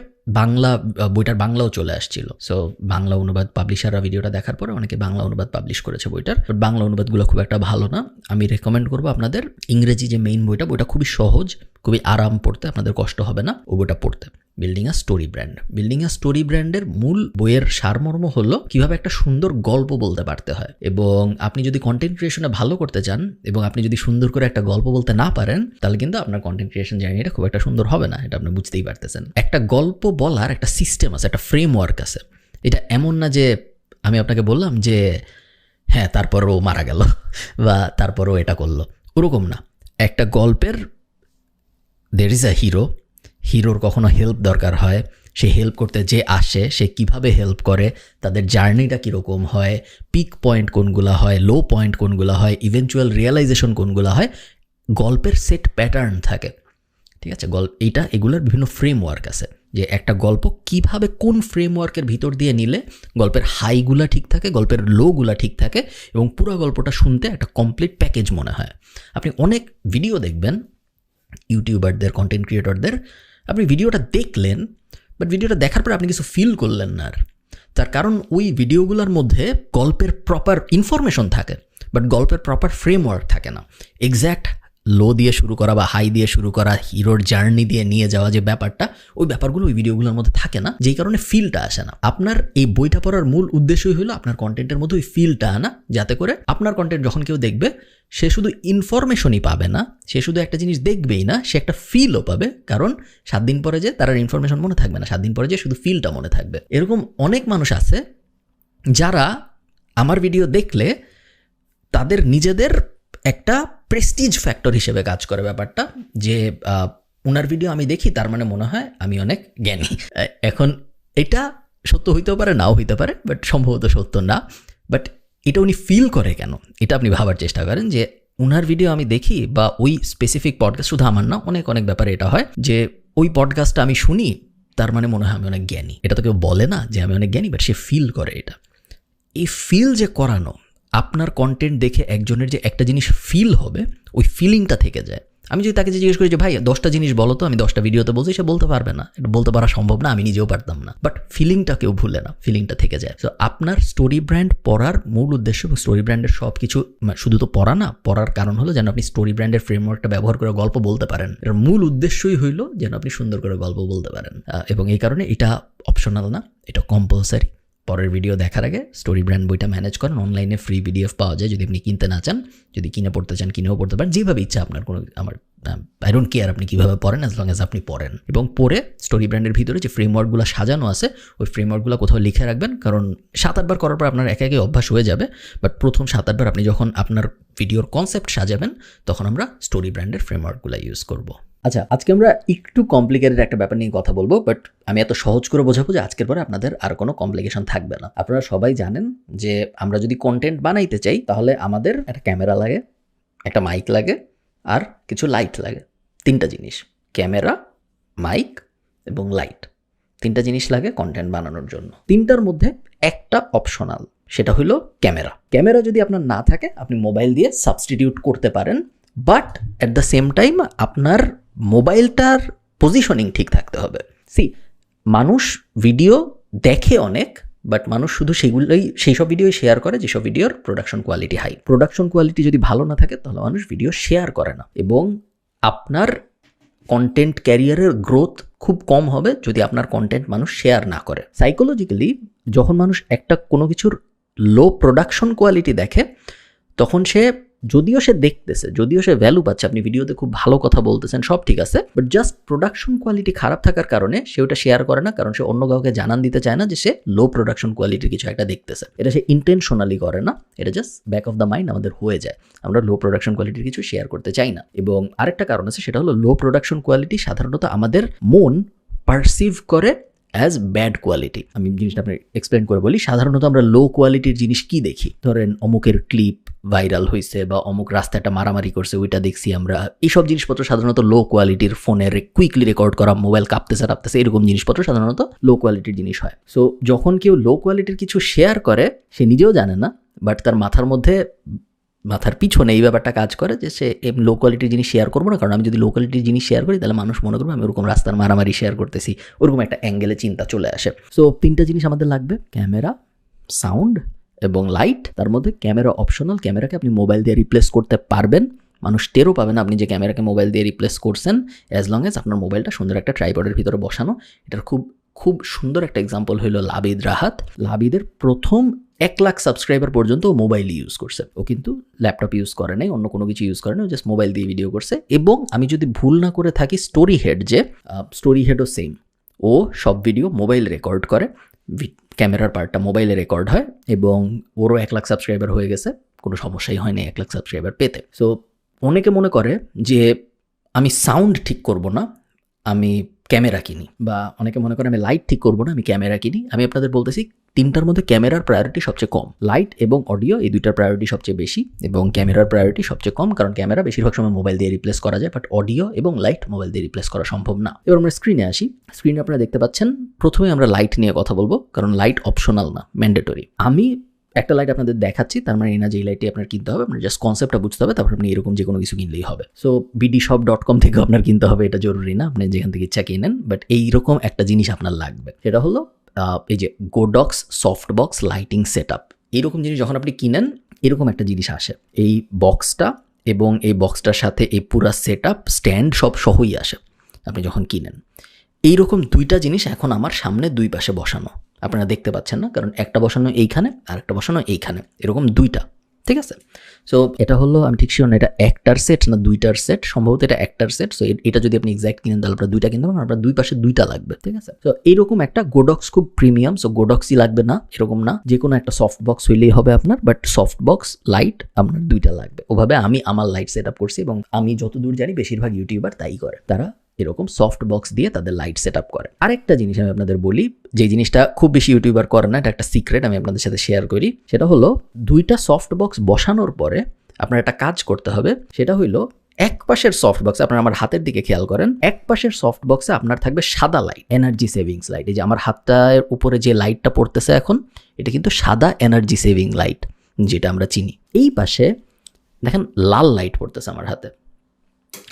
বইটার বাংলাও চলে আসছিল। সো বাংলা অনুবাদ পাবলিশাররা ভিডিওটা দেখার পরে অনেকে বাংলা অনুবাদ পাবলিশ করেছে বইটার। বাংলা অনুবাদগুলো খুব একটা ভালো না। আমি রেকমেন্ড করবো আপনাদের ইংরেজি যে মেইন বইটা খুবই সহজ, খুবই আরাম পড়তে, আপনাদের কষ্ট হবে না ও বইটা পড়তে। Building a story brand. Building a story ব্র্যান্ডের মূল বইয়ের সারমর্ম হলো কিভাবে একটা সুন্দর গল্প বলতে পারতে হয়। এবং আপনি যদি কন্টেন্ট ক্রিয়েশনে ভালো করতে চান এবং আপনি যদি সুন্দর করে একটা গল্প বলতে না পারেন, তাহলে কিন্তু আপনার কন্টেন্ট ক্রিয়েশন জার্নিটা খুব একটা সুন্দর হবে না। এটা আপনি বুঝতেই পারতেছেন। একটা গল্প বলার একটা সিস্টেম আছে, একটা ফ্রেমওয়ার্ক আছে। এটা এমন না যে আমি আপনাকে বললাম যে হ্যাঁ তারপরও মারা গেল বা তারপরও এটা করলো, ওরকম না। একটা গল্পের দের ইজ আ হিরোর কখনো হেল্প দরকার হয়, সে হেল্প করতে যে আসে সে কিভাবে হেল্প করে, তাদের জার্নিটা কীরকম হয়, পিক পয়েন্ট কোনগুলো হয়, লো পয়েন্ট কোনগুলো হয়, ইভেনচুয়াল রিয়েলাইজেশন কোনগুলো হয়, গল্পের সেট প্যাটার্ন থাকে, ঠিক আছে? এগুলোর বিভিন্ন ফ্রেমওয়ার্ক আছে যে একটা গল্প কিভাবে কোন ফ্রেমওয়ার্কের ভিতর দিয়ে নিলে গল্পের হাইগুলা ঠিক থাকে, গল্পের লোগুলা ঠিক থাকে এবং পুরো গল্পটা শুনতে একটা কমপ্লিট প্যাকেজ মনে হয়। আপনি অনেক ভিডিও দেখবেন ইউটিউবারদের, কন্টেন্ট ক্রিয়েটরদের, আপনি ভিডিওটা দেখলেন বাট ভিডিওটা দেখার পর আপনি কিছু ফিল করলেন না। তার কারণ ওই ভিডিওগুলোর মধ্যে গল্পের প্রপার ইনফরমেশন থাকে বাট গল্পের প্রপার ফ্রেমওয়ার্ক থাকে না। এক্স্যাক্ট লো দিয়ে শুরু করা বা হাই দিয়ে শুরু করা, হিরোর জার্নি দিয়ে নিয়ে যাওয়া যে ব্যাপারটা, ওই ব্যাপারগুলো ওই ভিডিওগুলোর মধ্যে থাকে না, যেই কারণে ফিলটা আসে না। আপনার এই বইটা পড়ার মূল উদ্দেশ্যই হলো আপনার কন্টেন্টের মধ্যে ওই ফিলটা আনা, যাতে করে আপনার কন্টেন্ট যখন কেউ দেখবে সে শুধু ইনফরমেশনই পাবে না, সে শুধু একটা জিনিস দেখবেই না, সে একটা ফিলও পাবে। কারণ 7 দিন পরে যে তার ইনফরমেশন মনে থাকবে না, 7 দিন পরে যে শুধু ফিলটা মনে থাকবে। এরকম অনেক মানুষ আছে যারা আমার ভিডিও দেখলে তাদের নিজেদের একটা প্রেস্টিজ ফ্যাক্টর হিসেবে কাজ করে ব্যাপারটা, যে ওনার ভিডিও আমি দেখি তার মানে মনে হয় আমি অনেক জ্ঞানী। এখন এটা সত্য হইতেও পারে, নাও হইতে পারে, বাট সম্ভবত সত্য না। বাট এটা উনি ফিল করে কেন, এটা আপনি ভাবার চেষ্টা করেন। যে ওনার ভিডিও আমি দেখি বা ওই স্পেসিফিক পডকাস্ট, শুধু আমার না, অনেক ব্যাপারে এটা হয় যে ওই পডকাস্টটা আমি শুনি তার মানে মনে হয় আমি অনেক জ্ঞানী। এটা তো কেউ বলে না যে আমি অনেক জ্ঞানী, বাট সে ফিল করে এটা। এই ফিল যে করানো, আপনার কন্টেন্ট দেখে একজনের যে একটা জিনিস ফিল হবে, ওই ফিলিংটা থেকে যায়। আমি যদি তাকে জিজ্ঞেস করি যে ভাই 10টা জিনিস বলো তো, আমি 10টা ভিডিওতে বলছি, সে বলতে পারবে না, এটা বলতে পারা সম্ভব না, আমি নিজেও পারতাম না। বাট ফিলিংটা কেউ ভুলে না, ফিলিংটা থেকে যায়। তো আপনার স্টোরি ব্র্যান্ড পড়ার মূল উদ্দেশ্য, স্টোরি ব্র্যান্ডের সব কিছু শুধু তো পড়া না, পড়ার কারণ হলো যেন আপনি স্টোরি ব্র্যান্ডের ফ্রেমওয়ার্কটা ব্যবহার করে গল্প বলতে পারেন। এর মূল উদ্দেশ্যই হইল যেন আপনি সুন্দর করে গল্প বলতে পারেন। এবং এই কারণে এটা অপশনাল না, এটা কম্পালসারি। পরের ভিডিও দেখার আগে স্টোরি ব্র্যান্ড বইটা ম্যানেজ করেন। অনলাইনে ফ্রি পিডিএফ পাওয়া যায়, যদি আপনি কিনতে না চান। যদি কিনে পড়তে চান কিনেও পড়তে পারেন, যেভাবে ইচ্ছা আপনার। আই ডোন্ট কেয়ার আপনি কীভাবে পড়েন, অ্যাজ লং অ্যাজ আপনি পড়েন। এবং পরে স্টোরি ব্র্যান্ডের ভিতরে যে ফ্রেমওয়ার্কগুলো সাজানো আছে, ওই ফ্রেমওয়ার্কগুলো কোথাও লিখে রাখবেন। কারণ 7-8 বার করার পর আপনার একে অভ্যাস হয়ে যাবে। বাট প্রথম 7-8 বার আপনি যখন আপনার ভিডিওর কনসেপ্ট সাজাবেন, তখন আমরা স্টোরি ব্র্যান্ডের ফ্রেমওয়ার্কগুলো ইউজ করব। আচ্ছা, আজকে আমরা একটু কমপ্লিকেটেড একটা ব্যাপার নিয়ে কথা বলবো, বাট আমি এত সহজ করে বোঝাবো যে আজকের পরে আপনাদের আর কোনো কমপ্লিকেশন থাকবে না। আপনারা সবাই জানেন যে আমরা যদি কন্টেন্ট বানাইতে চাই, তাহলে আমাদের একটা ক্যামেরা লাগে, একটা মাইক লাগে, আর কিছু লাইট লাগে। 3টা জিনিস: ক্যামেরা, মাইক এবং লাইট। তিনটা জিনিস লাগে কন্টেন্ট বানানোর জন্য। তিনটার মধ্যে একটা অপশনাল, সেটা হলো ক্যামেরা। ক্যামেরা যদি আপনার না থাকে আপনি মোবাইল দিয়ে সাবস্টিটিউট করতে পারেন, but at the same time আপনার মোবাইলটার পজিশনিং ঠিক থাকতে হবে। মানুষ ভিডিও দেখে অনেক, বাট মানুষ শুধু সেই সব ভিডিওই শেয়ার করে যেসব ভিডিওর production quality high. Production quality যদি ভালো না থাকে তাহলে মানুষ ভিডিও শেয়ার করে না, এবং আপনার কন্টেন্ট ক্যারিয়ারের গ্রোথ খুব কম হবে যদি আপনার কন্টেন্ট মানুষ শেয়ার না করে। সাইকোলজিক্যালি যখন মানুষ একটা কোনো কিছুর লো প্রোডাকশন কোয়ালিটি দেখে, তখন যদিও সে দেখতেছে, যদিও সে ভ্যালু পাচ্ছে, আপনি ভিডিওতে খুব ভালো কথা বলতেছেন, সব ঠিক আছে, বাট জাস্ট প্রোডাকশন কোয়ালিটি খারাপ থাকার কারণে সে ওটা শেয়ার করে না, কারণ সে অন্য কাউকে জানান দিতে চায় না যে সে লো প্রোডাকশন কোয়ালিটির কিছু একটা দেখতেছে। এটা সে ইন্টেনশনালি করে না, এটা just back of the mind আমাদের হয়ে যায়। আমরা লো প্রোডাকশন কোয়ালিটির কিছু শেয়ার করতে চাই না। এবং আরেকটা কারণ আছে, সেটা হলো লো প্রোডাকশন কোয়ালিটি সাধারণত আমাদের মন পারসিভ করে অ্যাজ ব্যাড কোয়ালিটি। আমি জিনিসটা আপনার এক্সপ্লেন করে বলি। সাধারণত আমরা লো কোয়ালিটির জিনিস কি দেখি? ধরেন অমুকের ক্লিপ ভাইরাল হয়েছে বা অমুক রাস্তায় একটা মারামারি করছে, ওইটা দেখছি আমরা। এইসব জিনিসপত্র সাধারণত লো কোয়ালিটির, ফোনে কুইকলি রেকর্ড করা, মোবাইল কাঁপতেছে এরকম জিনিসপত্র সাধারণত লো কোয়ালিটির জিনিস হয়। সো যখন কেউ লো কোয়ালিটির কিছু শেয়ার করে, সে নিজেও জানে না, বাট তার মাথার পিছনে এই ব্যাপারটা কাজ করে যে সে লো কোয়ালিটির জিনিস শেয়ার করবো না, কারণ আমি যদি লো কোয়ালিটির জিনিস শেয়ার করি তাহলে মানুষ মনে করবে আমি ওরকম রাস্তার মারামারি শেয়ার করতেছি, ওরকম একটা অ্যাঙ্গেলে চিন্তা চলে আসে। সো তিনটা জিনিস আমাদের লাগবে, ক্যামেরা, সাউন্ড এবং লাইট। তার মধ্যে ক্যামেরা অপশনাল, ক্যামেরাকে আপনি মোবাইল দিয়ে রিপ্লেস করতে পারবেন, মানুষ টেরও পাবে না আপনি যে ক্যামেরাকে মোবাইল দিয়ে রিপ্লেস করছেন, অ্যাজ লং এজ আপনার মোবাইলটা সুন্দর একটা ট্রাইপডের ভিতরে বসানো। এটার খুব সুন্দর একটা এক্সাম্পল হলো লাবিদ রাহাত। লাবিদের প্রথম 1 লাখ সাবস্ক্রাইবার পর্যন্ত ও মোবাইল ইউজ করছে। ও কিন্তু ল্যাপটপ ইউজ করে নাই, অন্য কোনো কিছু ইউজ করে নাই, জাস্ট মোবাইল দিয়ে ভিডিও করছে। এবং আমি যদি ভুল না করে থাকি, স্টোরি হেডও সেম, ও সব ভিডিও মোবাইল রেকর্ড করে, ক্যামেরার পার্টটা মোবাইলে রেকর্ড হয়, এবং ওরও 1 লাখ সাবস্ক্রাইবার হয়ে গেছে, কোনো সমস্যাই হয়নি 1 লাখ সাবস্ক্রাইবার পেতে। সো অনেকে মনে করে যে আমি সাউন্ড ঠিক করব না, আমি ক্যামেরা কিনি, বা অনেকে মনে করে আমি লাইট ঠিক করবো না, আমি ক্যামেরা কিনি। আমি আপনাদের বলতেছি তিনটার মধ্যে ক্যামেরার প্রায়োরিটি সবচেয়ে কম, লাইট এবং অডিও এই দুইটার প্রায়োরিটি সবচেয়ে বেশি, এবং ক্যামেরার প্রায়োরিটি সবচেয়ে কম, কারণ ক্যামেরা বেশিরভাগ সময় মোবাইল দিয়ে রিপ্লেস করা যায়, বাট অডিও এবং লাইট মোবাইল দিয়ে রিপ্লেস করা সম্ভব না। এবার আমরা স্ক্রিনে আসি। স্ক্রিনে আপনারা দেখতে পাচ্ছেন, প্রথমে আমরা লাইট নিয়ে কথা বলবো, কারণ লাইট অপশনাল না, ম্যান্ডেটরি। আমি একটা লাইট আপনাদের দেখাচ্ছি, তার মানে এই না যে এই লাইটটি আপনার কিনতে হবে, আপনার জাস্ট কনসেপ্টটা বুঝতে হবে, তারপর আপনি এরকম যে কোনো কিছু কিনলেই হবে। সো bdshop.com থেকে আপনার কিনতে হবে এটা জরুরি না, আপনি যেখান থেকে ইচ্ছা কিনেন, বাট এইরকম একটা জিনিস আপনার লাগবে, সেটা হলো এই যে গোডক্স soft box lighting set up. এইরকম জিনিস যখন আপনি কিনেন, এরকম একটা জিনিস আসে, এই বক্সটা এবং এই বক্সটার সাথে এই পুরা সেট আপ, স্ট্যান্ড সব সহই আসে আপনি যখন কিনেন। এইরকম দুইটা জিনিস এখন আমার সামনে দুই পাশে বসানো, আপনারা দেখতে পাচ্ছেন না, কারণ একটা বসানো এইখানে আর একটা বসানো এইখানে, এরকম দুইটা, ঠিক আছে। সো এটা হলো, আমি ঠিক শিওর না এটা একটার সেট না দুইটার সেট, সম্ভবত এটা একটার সেট। সো এটা যদি আপনি এক্স্যাক্ট কিনেন তাহলে আপনার দুইটা কিনতে পারেন, আপনার দুই পাশে দুইটা লাগবে, ঠিক আছে। তো এইরকম একটা গোডক্স খুব প্রিমিয়াম, সো গোডক্সই লাগবে না এরকম না, যে কোনো একটা সফট বক্স হইলেই হবে আপনার, বাট সফট বক্স লাইট আপনার দুইটা লাগবে। ওভাবে আমি আমার লাইট সেট আপ করছি, এবং আমি যতদূর জানি বেশিরভাগ ইউটিউবার তাই করে, তারা এরকম সফট বক্স দিয়ে তাদের লাইট সেট আপ করে। আরেকটা জিনিস আমি আপনাদের বলি, যে জিনিসটা খুব বেশি ইউটিউবার করে না, এটা একটা সিক্রেট, আমি আপনাদের সাথে শেয়ার করি। সেটা হলো, দুইটা সফট বক্স বসানোর পরে আপনার একটা কাজ করতে হবে, সেটা হইলো এক পাশের সফট বক্সে, আপনার আমার হাতের দিকে খেয়াল করেন, এক পাশের সফট বক্সে আপনার থাকবে সাদা লাইট, এনার্জি সেভিংস লাইট। এই যে আমার হাতটার উপরে যে লাইটটা পড়তেছে এখন, এটা কিন্তু সাদা এনার্জি সেভিং লাইট, যেটা আমরা চিনি। এই পাশে দেখেন লাল লাইট পড়তেছে আমার হাতে।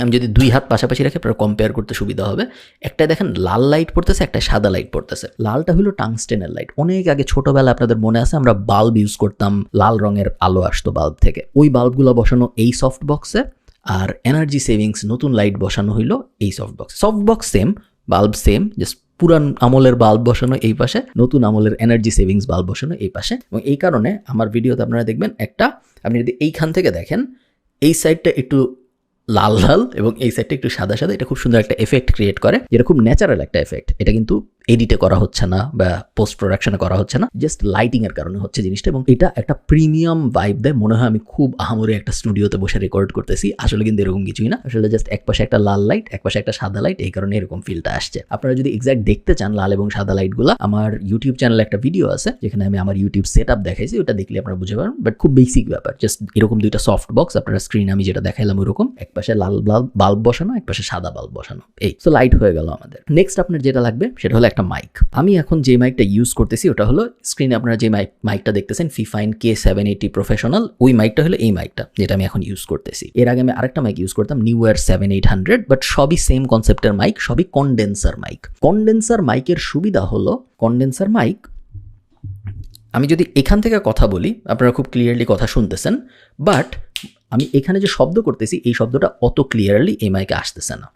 আমি যদি দুই হাত পাশাপাশি রেখে আপনারা কম্পেয়ার করতে সুবিধা হবে। একটা দেখেন লাল লাইট পড়তেছে, একটা সাদা লাইট পড়তেছে। লালটা হলো টাংস্টেনের লাইট। অনেক আগে ছোটবেলা আপনাদের মনে আছে আমরা বাল্ব ইউজ করতাম, লাল রঙের আলো আসতো বাল্ব থেকে, ওই বাল্বগুলো বসানো এই সফট বক্সে, আর এনার্জি সেভিংস নতুন লাইট বসানো হইলো এই soft box. Soft box same, bulb same, just পুরান আমলের বাল্ব বসানো এই পাশে, নতুন আমলের এনার্জি সেভিংস বাল্ব বসানো এই পাশে। এবং এই কারণে আমার ভিডিওতে আপনারা দেখবেন একটা, আপনি যদি এইখান থেকে দেখেন, এই সাইডটা একটু লাল লাল এবং এই সাইডটা একটু সাদা সাদা, এটা খুব সুন্দর একটা এফেক্ট ক্রিয়েট করে, যেটা খুব ন্যাচারাল একটা এফেক্ট। এটা কিন্তু এডিটে করা হচ্ছে না বা পোস্ট প্রোডাকশনে করা হচ্ছে না, জাস্ট লাইটিং এর কারণে হচ্ছে জিনিসটা, এবং এটা একটা প্রিমিয়াম ভাইব দেয়। মনে হয় আমি খুব আহামরি একটা স্টুডিওতে বসে রেকর্ড করতেছি, আসলে কিন্তু এরকম কিছুই না। আসলে জাস্ট এক পাশে একটা লাল লাইট, এক পাশে একটা সাদা লাইট, এই কারণে এরকম ফিলটা আসছে। আপনারা যদি এক্সাক্ট দেখতে চান লাল এবং সাদা লাইটগুলো, আমার ইউটিউব চ্যানেলে একটা ভিডিও আছে যেখানে আমি আমার ইউটিউব সেট আপ দেখাইছি, ওটা দেখলে আপনারা বুঝতে পারবেন। বাট খুব বেসিক ব্যাপার, জাস্ট এরকম দুইটা সফট বক্স আপনারা স্ক্রিনে আমি যেটা দেখাইলাম ওইরকম, এক পাশে লাল বাল্ব বসানো, এক পাশে সাদা বাল্ব বসানো, এই। সো লাইট হয়ে গেল আমাদের। নেক্সট আপনার যেটা লাগবে সেটা হলো একটা মাইক। আমি এখন যে মাইকটা ইউজ করতেছি ওটা হলো স্ক্রিনে আপনারা যে মাইকটা দেখতেছেন ফিফাইন K780 প্রফেশনাল, ওই মাইকটা হলো এই মাইকটা যেটা আমি এখন ইউজ করতেছি। এর আগে আমি আরেকটা মাইক ইউজ করতাম নিউয়ার 7800, বাট সবই সেম কনসেপ্টের মাইক, সবই কন্ডেন্সার মাইক। কন্ডেন্সার মাইকের সুবিধা হলো কন্ডেন্সার মাইক আমি যদি এখান থেকে কথা বলি আপনারা খুব ক্লিয়ারলি কথা শুনতেছেন, বাট আমি এখানে যে শব্দ করতেছি এই শব্দটা অত ক্লিয়ারলি এই মাইকে আসতেছে না।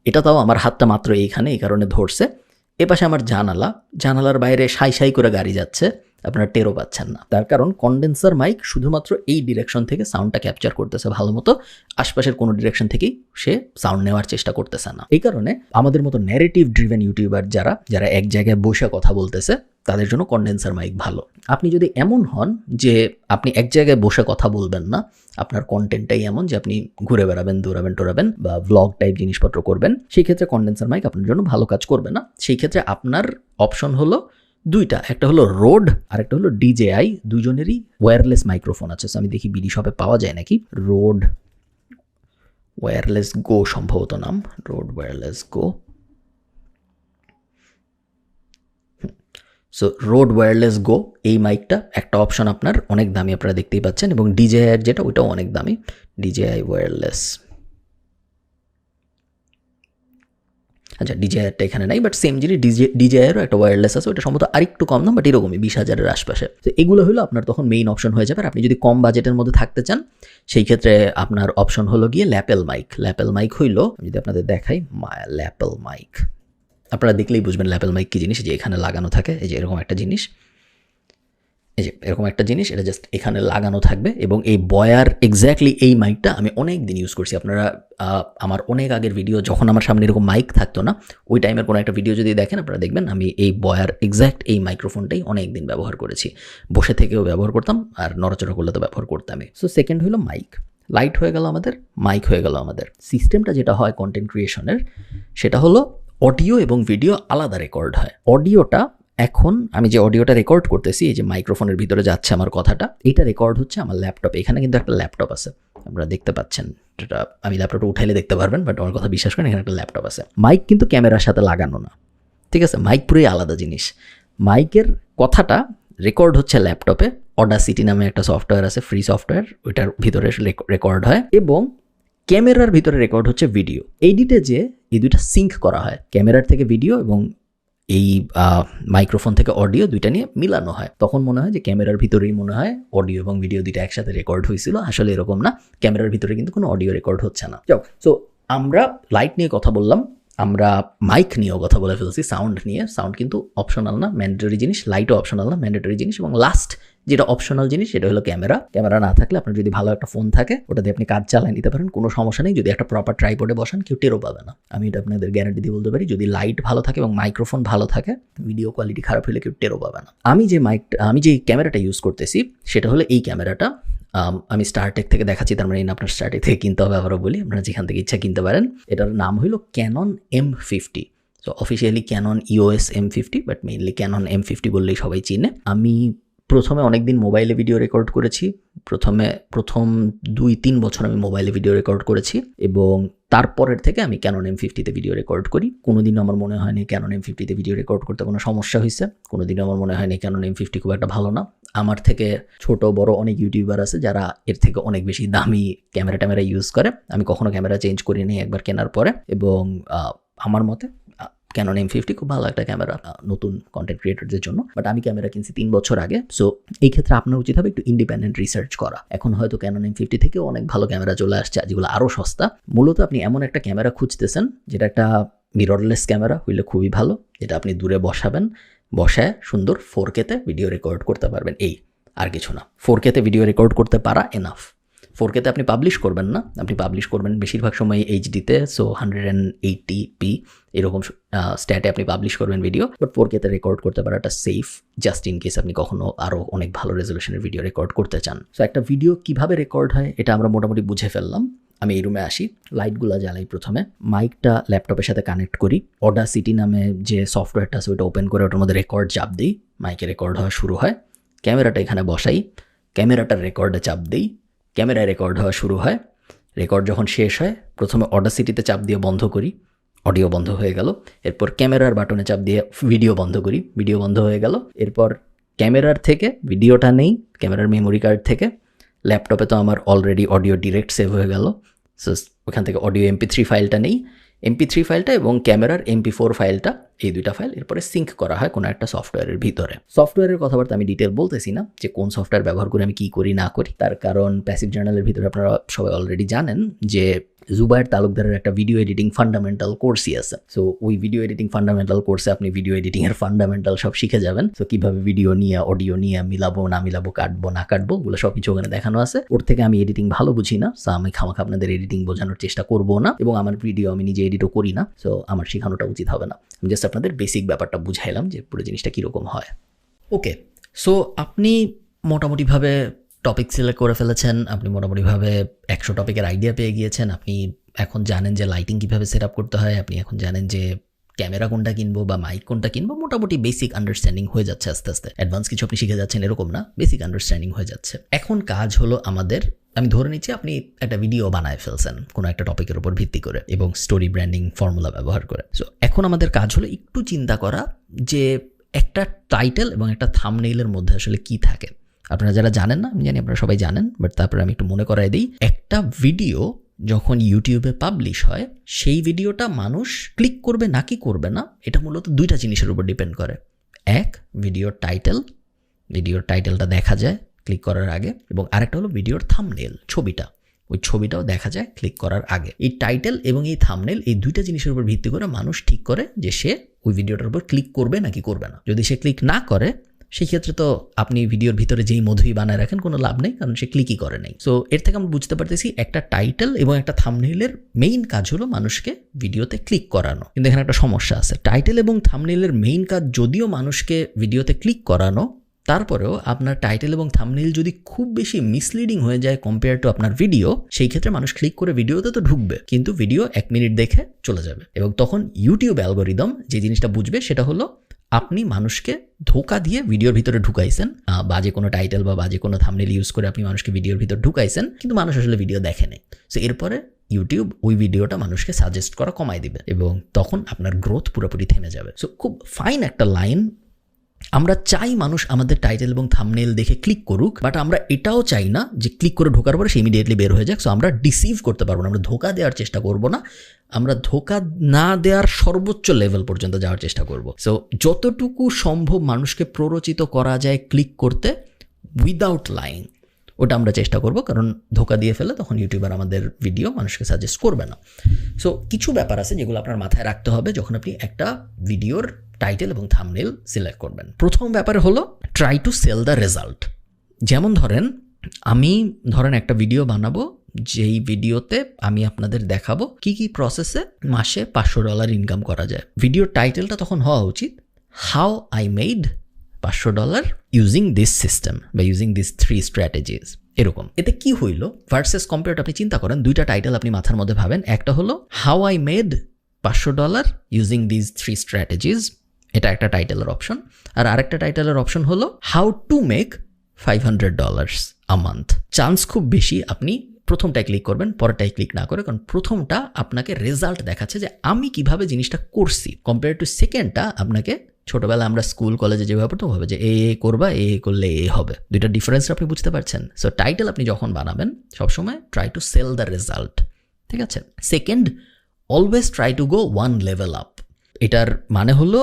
এটা তাও আমার হাতটা মাত্র এইখানে, এই কারণে ধরছে। এপাশে আমার জানালার বাইরে সাই সাই করে গাড়ি যাচ্ছে, আপনারা টেরও পাচ্ছেন না। তার কারণ কন্ডেন্সার মাইক শুধুমাত্র এই ডিরেকশন থেকে সাউন্ডটা ক্যাপচার করতেছে ভালো মতো, আশপাশের কোনো ডিরেকশন থেকেই সে সাউন্ড নেওয়ার চেষ্টা করতেছে না। এই কারণে আমাদের মতো ন্যারেটিভ ড্রিভেন ইউটিউবার যারা এক জায়গায় বসে কথা বলতেছে তাদের জন্য কন্ডেন্সার মাইক ভালো। আপনি যদি এমন হন যে আপনি এক জায়গায় বসে কথা বলবেন না, আপনার কন্টেন্টটাই এমন যে আপনি ঘুরে বেড়াবেন, দৌড়াবেন টোরাবেন বা ভ্লগ টাইপ জিনিসপত্র করবেন, সেই ক্ষেত্রে কন্ডেন্সার মাইক আপনার জন্য ভালো কাজ করবে না। সেই ক্ষেত্রে আপনার অপশন হলো দুইটা, একটা হলো রোড আর একটা হলো DJI। দুজনেরই ওয়্যারলেস মাইক্রোফোন আছে। আমি দেখি বিডি শপে পাওয়া যায় নাকি। রোড ওয়্যারলেস গো সম্ভবত নাম, রোড ওয়্যারলেস গো। সো রোড ওয়্যারলেস গো এই মাইকটা একটা অপশন আপনার অনেক দামি, আপনারা দেখতেই পাচ্ছেন, এবং DJI এর যেটা ওইটাও অনেক দামি, DJI ওয়্যারলেস। আচ্ছা DJI এরটা এখানে নাই, বাট সেম জিনিস DJI এরও একটা ওয়্যারলেস আছে, ওটা সম্ভবত আরেকটু কম দাম, বাট এরকমই 20,000-এর আশপাশে। তো এগুলো হলো আপনার তখন মেইন অপশন হয়ে যাবে। আর আপনি যদি কম বাজেটের মধ্যে থাকতে চান সেই ক্ষেত্রে আপনার অপশন হলো গিয়ে ল্যাপেল মাইক। ল্যাপেল মাইক হইলো, যদি আপনাদের দেখাই ল্যাপেল মাইক, আপনারা দেখলেই বুঝবেন ল্যাপেল মাইক কী জিনিস। যে এখানে লাগানো থাকে, এই যে এরকম একটা জিনিস, এই যে এরকম একটা জিনিস, এটা জাস্ট এখানে লাগানো থাকবে। এবং এই বয়ার এক্স্যাক্টলি এই মাইকটা আমি অনেক দিন ইউজ করছি। আপনারা আমার অনেক আগের ভিডিও, যখন আমার সামনে এরকম মাইক থাকতো না, ওই টাইমের কোনো একটা ভিডিও যদি দেখেন আপনারা দেখবেন আমি এই বয়ার এক্স্যাক্ট এই মাইক্রোফোনটাই অনেক দিন ব্যবহার করেছি। বসে থেকেও ব্যবহার করতাম, আর নড়াচড়া করলে তো ব্যবহার করতামই। সো সেকেন্ড হলো মাইক। লাইট হয়ে গেল আমাদের, মাইক হয়ে গেল আমাদের। সিস্টেমটা যেটা হয় কন্টেন্ট ক্রিয়েশনের, সেটা হলো অডিও এবং ভিডিও আলাদা রেকর্ড হয়। অডিওটা এখন আমি যে অডিওটা রেকর্ড করতেছি, এই যে মাইক্রোফোনের ভিতরে যাচ্ছে আমার কথাটা, এটা রেকর্ড হচ্ছে আমার ল্যাপটপে। এখানে কিন্তু একটা ল্যাপটপ আছে, আপনারা দেখতে পাচ্ছেন। এটা আমি ল্যাপটপটা উঠাইলে দেখতে পারবেন, বাট আমার কথা বিশ্বাস করেন, এখানে একটা ল্যাপটপ আছে। মাইক কিন্তু ক্যামেরার সাথে লাগানো না, ঠিক আছে? মাইক পুরোই আলাদা জিনিস। মাইকের কথাটা রেকর্ড হচ্ছে ল্যাপটপে। অডাসিটি নামে একটা সফটওয়্যার আছে, ফ্রি সফটওয়্যার, ওইটার ভিতরে রেকর্ড হয়। এবং ক্যামেরার ভিতরে রেকর্ড হচ্ছে ভিডিও। এডিটে যে এই দুইটা সিঙ্ক করা হয়, ক্যামেরার থেকে ভিডিও এবং এই মাইক্রোফোন থেকে অডিও দুইটা নিয়ে মিলানো হয়। তখন মনে হয় যে ক্যামেরার ভিতরেই মনে হয় অডিও এবং ভিডিও দুইটা একসাথে রেকর্ড হয়েছিল। আসলে এরকম না, ক্যামেরার ভিতরে কিন্তু কোনো অডিও রেকর্ড হচ্ছে না। সো আমরা লাইট নিয়ে কথা বললাম, আমরা মাইক নিয়েও কথা বলে ফেলছি, সাউন্ড নিয়ে। সাউন্ড কিন্তু অপশনাল না, ম্যান্ডেটরি জিনিস। লাইটও অপশনাল না, ম্যান্ডেটরি জিনিস। এবং লাস্ট যেটা অপশনাল জিনিস সেটা হলো ক্যামেরা। ক্যামেরা না থাকলে আপনার যদি ভালো একটা ফোন থাকে ওটা দিয়ে আপনি কাজ চালিয়ে নিতে পারেন, কোনো সমস্যা নেই। যদি একটা প্রপার ট্রাইপডে বসান কেউ টেরও পাবে না, আমি এটা আপনাদের গ্যারান্টি দিয়ে বলতে পারি। যদি লাইট ভালো থাকে এবং মাইক্রোফোন ভালো থাকে, ভিডিও কোয়ালিটি খারাপ হলে কেউ টেরও পাবে না। আমি যে ক্যামেরাটা ইউজ করতেছি সেটা হলো এই ক্যামেরাটা। আমি স্টারটেক থেকে দেখাচ্ছি, তার মানে আপনার স্টারটেক থেকে কিনতে হবে, আবারও বলি, আপনারা যেখান থেকে ইচ্ছা কিনতে পারেন। এটার নাম হলো Canon M50। So officially Canon EOS M50, but mainly Canon M50 বললেই সবাই চিনে। আমি প্রথমে অনেকদিন মোবাইলে ভিডিও রেকর্ড করেছি। প্রথম 2-3 বছর আমি মোবাইলে ভিডিও রেকর্ড করেছি, এবং তারপরের থেকে আমি ক্যানন M50-তে ভিডিও রেকর্ড করি। কোনোদিনও আমার মনে হয়নি ক্যানন M50-তে ভিডিও রেকর্ড করতে কোনো সমস্যা হয়েছে। কোনোদিনও আমার মনে হয়নি ক্যানন M50 খুব একটা ভালো না। আমার থেকে ছোট বড় অনেক ইউটিউবার আছে যারা এর থেকে অনেক বেশি দামি ক্যামেরা ইউজ করে। আমি কখনো ক্যামেরা চেঞ্জ করিনি একবার কেনার পরে, এবং আমার মতে ক্যানন M50 খুব ভালো একটা ক্যামেরা নতুন কন্টেন্ট ক্রিয়েটরদের জন্য। বাট আমি ক্যামেরা কিনছি 3 বছর আগে। সো এই ক্ষেত্রে আপনার উচিত হবে একটু ইন্ডিপেন্ডেন্ট রিসার্চ করা। এখন হয়তো ক্যানন M50 থেকেও অনেক ভালো ক্যামেরা চলে আসছে, যেগুলো আরও সস্তা। মূলত আপনি এমন একটা ক্যামেরা খুঁজতেছেন যেটা একটা মিররলেস ক্যামেরা হইলে খুবই ভালো, যেটা আপনি দূরে বসায় সুন্দর 4K-তে ভিডিও রেকর্ড করতে পারবেন। এই আর কিছু না, 4K-তে ভিডিও রেকর্ড করতে পারা এনাফ। 4K-তে আপনি পাবলিশ করবেন না, আপনি পাবলিশ করবেন বেশিরভাগ সময় HD-তে। সো 180p এরকম স্ট্যাটে আপনি পাবলিশ করবেন ভিডিও। বাট 4K-তে রেকর্ড করতে পারাটা সেফ, জাস্ট ইন কেস আপনি কখনো আরও অনেক ভালো রেজলিউশনের ভিডিও রেকর্ড করতে চান। সো একটা ভিডিও কিভাবে রেকর্ড হয় এটা আমরা মোটামুটি বুঝে ফেললাম। আমি এই রুমে আসি, লাইটগুলো জ্বালাই প্রথমে, মাইকটা ল্যাপটপের সাথে কানেক্ট করি, অডাসিটি নামে যে সফটওয়্যারটা আছে ওইটা ওপেন করে ওটার মধ্যে রেকর্ড চাপ দিই, মাইকে রেকর্ড হওয়া শুরু হয়। ক্যামেরাটা এখানে বসাই, ক্যামেরাটার রেকর্ডে চাপ দিই, ক্যামেরায় রেকর্ড হওয়া শুরু হয়। রেকর্ড যখন শেষ হয় প্রথমে অডাসিটিতে চাপ দিয়ে বন্ধ করি, অডিও বন্ধ হয়ে গেল। এরপর ক্যামেরার বাটনে চাপ দিয়ে ভিডিও বন্ধ করি, ভিডিও বন্ধ হয়ে গেল। এরপর ক্যামেরার থেকে ভিডিওটা নেই, ক্যামেরার মেমোরি কার্ড থেকে। ল্যাপটপে তো আমার অলরেডি অডিও ডিরেক্ট সেভ হয়ে গেল, সো ওখান থেকে অডিও MP3 ফাইলটা নেই, MP3 ফাইলটা এবং ক্যামেরার MP4 ফাইলটা, এই দুইটা ফাইল এরপরে সিঙ্ক করা হয় কোনো একটা সফটওয়্যারের ভিতরে। সফটওয়্যারের কথাবার্তা আমি ডিটেল বলতেছি না যে কোন সফটওয়্যার ব্যবহার করে আমি কী করি না করি, তার কারণ প্যাসিভ জার্নালের ভিতরে আপনারা সবাই অলরেডি জানেন যে জুবায়ের তালুকদারের একটা ভিডিও এডিটিং ফান্ডামেন্টাল কোর্সই আছে। সো ওই ভিডিও এডিটিং ফান্ডামেন্টাল কোর্সে আপনি ভিডিও এডিটিংয়ের ফান্ডামেন্টাল সব শিখে যাবেন। সো কীভাবে ভিডিও নিয়ে অডিও নিয়ে মিলাবো না মিলাবো, কাটবো না কাটবো, ওগুলো সব কিছু ওখানে দেখানো আছে। ওর থেকে আমি এডিটিং ভালো বুঝি না, সো আমি খামাখা আপনাদের এডিটিং বোঝানোর চেষ্টা করবো না, এবং আমার ভিডিও আমি নিজে এডিটও করি না, সো আমার শেখানোটা উচিত হবে না। আমি জাস্ট আপনাদের বেসিক ব্যাপারটা বুঝাইলাম যে পুরো জিনিসটা কীরকম হয়। ওকে, সো আপনি মোটামুটিভাবে টপিক সিলেক্ট করে ফেলেছেন, আপনি মোটামুটিভাবে 100 টপিকের আইডিয়া পেয়ে গিয়েছেন, আপনি এখন জানেন যে লাইটিং কীভাবে সেট আপ করতে হয়, আপনি এখন জানেন যে ক্যামেরা কোনটা কিনবো বা মাইক কোনটা কিনবো। মোটামুটি বেসিক আন্ডারস্ট্যান্ডিং হয়ে যাচ্ছে আস্তে আস্তে, অ্যাডভান্স কিছু আপনি শিখে যাচ্ছেন এরকম না, বেসিক আন্ডারস্ট্যান্ডিং হয়ে যাচ্ছে। এখন কাজ হলো আমাদের, আমি ধরে নিচ্ছি আপনি একটা ভিডিও বানায় ফেলছেন কোনো একটা টপিকের উপর ভিত্তি করে এবং স্টোরি ব্র্যান্ডিং ফর্মুলা ব্যবহার করে। সো এখন আমাদের কাজ হলো একটু চিন্তা করা যে একটা টাইটেল এবং একটা থাম্বনেইলের মধ্যে আসলে কি থাকে। আপনারা যারা জানেন না, আমি জানি আপনারা সবাই জানেন, বাট তারপরে আমি একটু মনে করাই দিই। একটা ভিডিও যখন ইউটিউবে পাবলিশ হয়, সেই ভিডিওটা মানুষ ক্লিক করবে নাকি করবে না, এটা মূলত দুইটা জিনিসের উপর ডিপেন্ড করে। এক, ভিডিওর টাইটেল, ভিডিওর টাইটেলটা দেখা যায় ক্লিক করার আগে, এবং আরেকটা হলো ভিডিওর থাম্বনেইল, ছবিটা, ওই ছবিটাও দেখা যায় ক্লিক করার আগে। এই টাইটেল এবং এই থাম্বনেইল, এই দুইটা জিনিসের উপর ভিত্তি করে মানুষ ঠিক করে যে সে ওই ভিডিওটার উপর ক্লিক করবে নাকি করবে না। যদি সে ক্লিক না করে, সেই ক্ষেত্রে তো আপনি ভিডিওর ভিতরে যেই মধুই বানায় রাখেন কোনো লাভ নেই, কারণ সে ক্লিকই করে নাই। সো এর থেকে আমরা বুঝতে পারতেছি একটা টাইটেল এবং একটা থাম্বনেইলের মেইন কাজ হলো মানুষকে ভিডিওতে ক্লিক করানো। কিন্তু এখানে একটা সমস্যা আছে, টাইটেল এবং থাম্বনেইলের মেইন কাজ যদিও মানুষকে ভিডিওতে ক্লিক করানো, তারপরেও আপনার টাইটেল এবং থাম্বনেইল যদি খুব বেশি মিসলিডিং হয়ে যায় কম্পেয়ার টু আপনার ভিডিও, সেই ক্ষেত্রে মানুষ ক্লিক করে ভিডিওতে তো ঢুকবে, কিন্তু ভিডিও 1 মিনিট দেখে চলে যাবে। এবং তখন ইউটিউব অ্যালগোরিদম যে জিনিসটা বুঝবে সেটা হলো আপনি মানুষকে ধোকা দিয়ে ভিডিওর ভিতরে ঢুকাইছেন, বাজে কোনো টাইটেল বা বাজে কোনো থাম্বনেইল ইউজ করে আপনি মানুষকে ভিডিওর ভিতর ঢুকাইছেন, কিন্তু মানুষ আসলে ভিডিও দেখে নেই। সো এরপরে ইউটিউব ওই ভিডিওটা মানুষকে সাজেস্ট করা কমাই দিবে এবং তখন আপনার গ্রোথ পুরোপুরি থেমে যাবে। সো খুব ফাইন একটা লাইন। আমরা চাই মানুষ আমাদের টাইটেল এবং থাম্বনেইল দেখে ক্লিক করুক, বাট আমরা এটাও চাই না যে ক্লিক করে ঢোকার পরে সে ইমিডিয়েটলি বের হয়ে যাক। সো আমরা ডিসিভ করতে পারবো না, আমরা ধোকা দেওয়ার চেষ্টা করব না, আমরা ধোকা না দেওয়ার সর্বোচ্চ লেভেল পর্যন্ত যাওয়ার চেষ্টা করব। সো যতটুকু সম্ভব মানুষকে প্ররোচিত করা যায় ক্লিক করতে উইদাউট লাইং, ওটা আমরা চেষ্টা করব, কারণ ধোকা দিয়ে ফেলে তখন ইউটিউবার আমাদের ভিডিও মানুষকে সাজেস্ট করবে না। সো কিছু ব্যাপার আছে যেগুলো আপনার মাথায় রাখতে হবে যখন আপনি একটা ভিডিওর টাইটেল এবং থাম্বনেইল সিলেক্ট করবেন। প্রথম ব্যাপার হলো try to sell the result. যেমন ধরেন একটা ভিডিও বানাবো, যেই ভিডিওতে আমি আপনাদের দেখাবো কি কি প্রসেসে মাসে $500 ইনকাম করা যায়। ভিডিওর টাইটেলটা তখন হওয়া উচিত how I made $500 using this system বা ইউজিং দিস 3 স্ট্র্যাটেজিজ, এরকম। এতে কি হইল ভার্সেস কম্পেয়ার, আপনি চিন্তা করেন, দুইটা টাইটেল আপনি মাথার মধ্যে ভাবেন। একটা হলো how I made $500 using this 3 strategies, এটা একটা টাইটেলের অপশন। আর আরেকটা টাইটেলের অপশন হলো how to make $500 a month. Chance খুব বেশি আপনি প্রথমটায় ক্লিক করবেন, পরেরটায় ক্লিক না করে, কারণ প্রথমটা আপনাকে রেজাল্ট দেখাচ্ছে যে আমি কিভাবে জিনিসটা করছি, কম্পেয়ার টু সেকেন্ডটা আপনাকে ছোটবেলায় আমরা স্কুল কলেজে যেভাবে পড়তাম ওভাবে যে এ করবা, এ করলে এ হবে। দুইটা ডিফারেন্স আপনি বুঝতে পারছেন। সো টাইটেল আপনি যখন বানাবেন সবসময় try to sell the result, ঠিক আছে। Second, always try to go 1 level up. এটার মানে হলো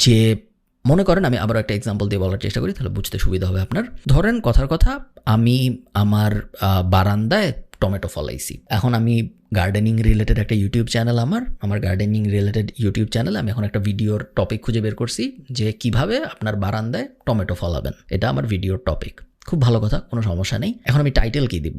যে মনে করেন, আমি আবার একটা এক্সাম্পল দিয়ে বলার চেষ্টা করি, তাহলে বুঝতে সুবিধা হবে আপনার। ধরেন কথার কথা, আমি আমার বারান্দায় টমেটো ফলাইছি। এখন আমি গার্ডেনিং রিলেটেড একটা ইউটিউব চ্যানেল, আমার গার্ডেনিং রিলেটেড ইউটিউব চ্যানেলে আমি এখন একটা ভিডিওর টপিক খুঁজে বের করছি যে কিভাবে আপনার বারান্দায় টমেটো ফলাবেন, এটা আমার ভিডিওর টপিক। খুব ভালো কথা, কোনো সমস্যা নেই। এখন আমি টাইটেল কি দিব?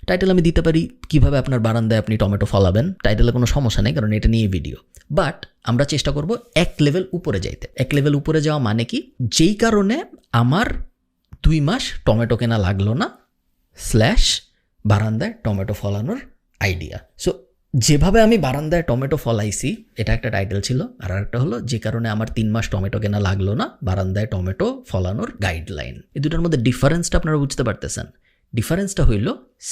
টাইটেল আমি দিতে পারি কিভাবে আপনার বারান্দায় আপনি টমেটো ফলাবেন, টাইটেলে কোনো সমস্যা নেই, কারণ এটা নিয়ে ভিডিও। বাট আমরা চেষ্টা করব 1 লেভেল উপরে যাইতে। 1 লেভেল উপরে যাওয়া মানে কি? যেই কারণে আমার 2 মাস টমেটো কেনা লাগলো না, বারান্দায় টমেটো ফলানোর আইডিয়া। সো যেভাবে আমি বারান্দায় টমেটো ফলাইছি, এটা একটা টাইটেল ছিল। আর একটা হলো যে কারণে আমার 3 মাস টমেটো কেনা লাগলো না, বারান্দায় টমেটো ফলানোর গাইডলাইন। এই দুটোর মধ্যে ডিফারেন্সটা আপনারা বুঝতে পারতেছেন। ডিফারেন্সটা হইল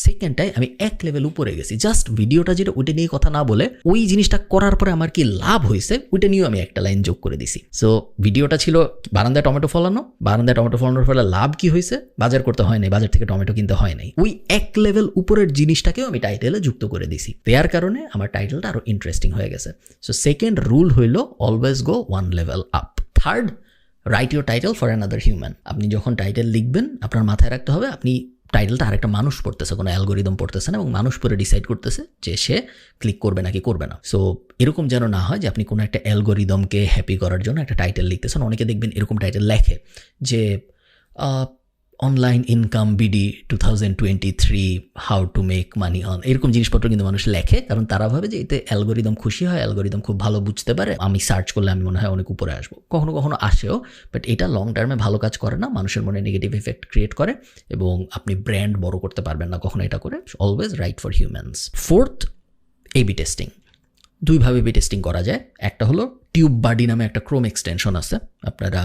সেকেন্ডটায় আমি এক লেভেল উপরে গেছি, জাস্ট ভিডিওটা যেটা ওইটা নিয়ে কথা না বলে ওই জিনিসটা করার পরে আমার কি লাভ হয়েছে ওইটা নিয়েও আমি একটা লাইন যোগ করে দিছি। সো ভিডিওটা ছিল বারান্দায় টমেটো ফলানো, বারান্দায় টমেটো ফলানোর ফলে লাভ কি হয়েছে, বাজার করতে হয় নাই, বাজার থেকে টমেটো কিনতে হয় নাই, ওই এক লেভেল উপরের জিনিসটাকেও আমি টাইটেলে যুক্ত করে দিছি। দেওয়ার কারণে আমার টাইটেলটা আরো ইন্টারেস্টিং হয়ে গেছে। সো সেকেন্ড রুল হইল always go one level up. Third, right your title for another human. আপনি যখন টাইটেল লিখবেন আপনার মাথায় রাখতে হবে আপনি টাইটেলটা আরেকটা মানুষ পড়তেছে, কোনো অ্যালগোরিদম পড়তেছে না, এবং মানুষ পরে ডিসাইড করতেছে যে সে ক্লিক করবে নাকি করবে না। সো এরকম যেন না হয় যে আপনি কোনো একটা অ্যালগোরিদমকে হ্যাপি করার জন্য একটা টাইটেল লিখতেছেন। অনেকে দেখবেন এরকম টাইটেল লেখে যে online income BD 2023 how to make money on, এরকম জিনিসপত্র কিন্তু মানুষ লেখে, কারণ তারা ভাবে যে এতে অ্যালগোরিদম খুশি হয়, অ্যালগোরিদম খুব ভালো বুঝতে পারে, আমি সার্চ করলে আমি মনে হয় অনেক উপরে আসবো। কখনো কখনো আসেও, বাট এটা লং টার্মে ভালো কাজ করে না, মানুষের মনে নেগেটিভ এফেক্ট ক্রিয়েট করে এবং আপনি ব্র্যান্ড বড় করতে পারবেন না কখনো এটা করে। Always write for humans. Fourth, AB testing. দুইভাবে এবি টেস্টিং করা যায়। একটা হলো টিউব বাডি নামে একটা ক্রোম এক্সটেনশন আছে, আপনারা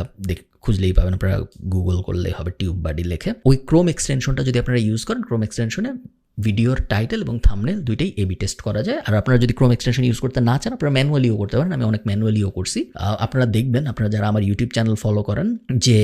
খুঁজলেই পাবেন, আপনারা গুগল করলেই হবে টিউব বাডি লেখে। ওই ক্রোম এক্সটেনশনটা যদি আপনারা ইউজ করেন, ক্রোম এক্সটেনশনে ভিডিওর টাইটেল এবং থাম্বনেল দুইটাই এবি টেস্ট করা যায়। আর আপনারা যদি ক্রোম এক্সটেনশন ইউজ করতে না চান আপনারা ম্যানুয়ালিও করতে পারেন, আমি অনেক ম্যানুয়ালিও করছি। আপনারা দেখবেন, আপনারা যারা আমার ইউটিউব চ্যানেল ফলো করেন, যে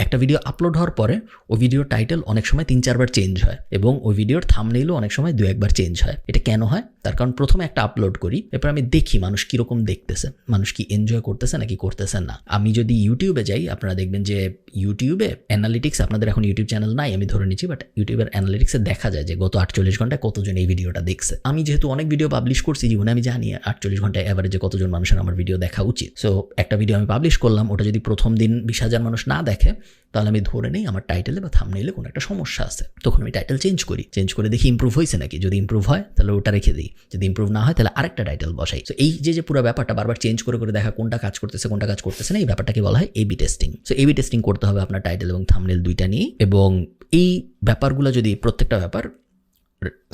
একটা ভিডিও আপলোড হওয়ার পরে ওই ভিডিওর টাইটেল অনেক সময় 3-4 বার চেঞ্জ হয় এবং ওই ভিডিওর থাম্বনেইলও অনেক সময় 2-1 বার চেঞ্জ হয়। এটা কেন হয়? তার কারণ প্রথমে একটা আপলোড করি, এরপর আমি দেখি মানুষ কীরকম দেখতেছে, মানুষ কি এনজয় করতেছে নাকি করতেছে না। আমি যদি ইউটিউবে যাই, আপনারা দেখবেন যে ইউটিউবে অ্যানালিটিক্স, আপনাদের এখন ইউটিউব চ্যানেল নাই আমি ধরে নিচ্ছি, বাট ইউটিউবের অ্যানালিটিক্সে দেখা যায় যে গত 48 ঘন্টায় কতজন এই ভিডিওটা দেখছে। আমি যেহেতু অনেক ভিডিও পাবলিশ করছি জীবনে, আমি জানি 48 ঘন্টায় অ্যাভারেজে কতজন মানুষের আমার ভিডিও দেখা উচিত। সো একটা ভিডিও আমি পাবলিশ করলাম, ওটা যদি প্রথম দিন 20,000 মানুষ না দেখে, তাহলে আমি ধরে নেই আমার টাইটেলে বা থাম্বনেইলে কোনো একটা সমস্যা আছে। তখন আমি টাইটেল চেঞ্জ করি, চেঞ্জ করে দেখি ইমপ্রুভ হয়েছে নাকি। যদি ইমপ্রুভ হয় তাহলে ওটা রেখে দিই, যদি ইমপ্রুভ না হয় তাহলে আরেকটা টাইটেল বসাই। তো এই যে পুরো ব্যাপারটা বারবার চেঞ্জ করে করে দেখা কোনটা কাজ করতেছে কোনটা কাজ করতেছে না, এই ব্যাপারটাকে বলা হয় AB testing. So AB testing করতে হবে আপনার টাইটেল এবং থাম্বনেইল দুইটা নিয়ে, এবং এই ব্যাপারগুলো যদি প্রত্যেকটা ব্যাপার,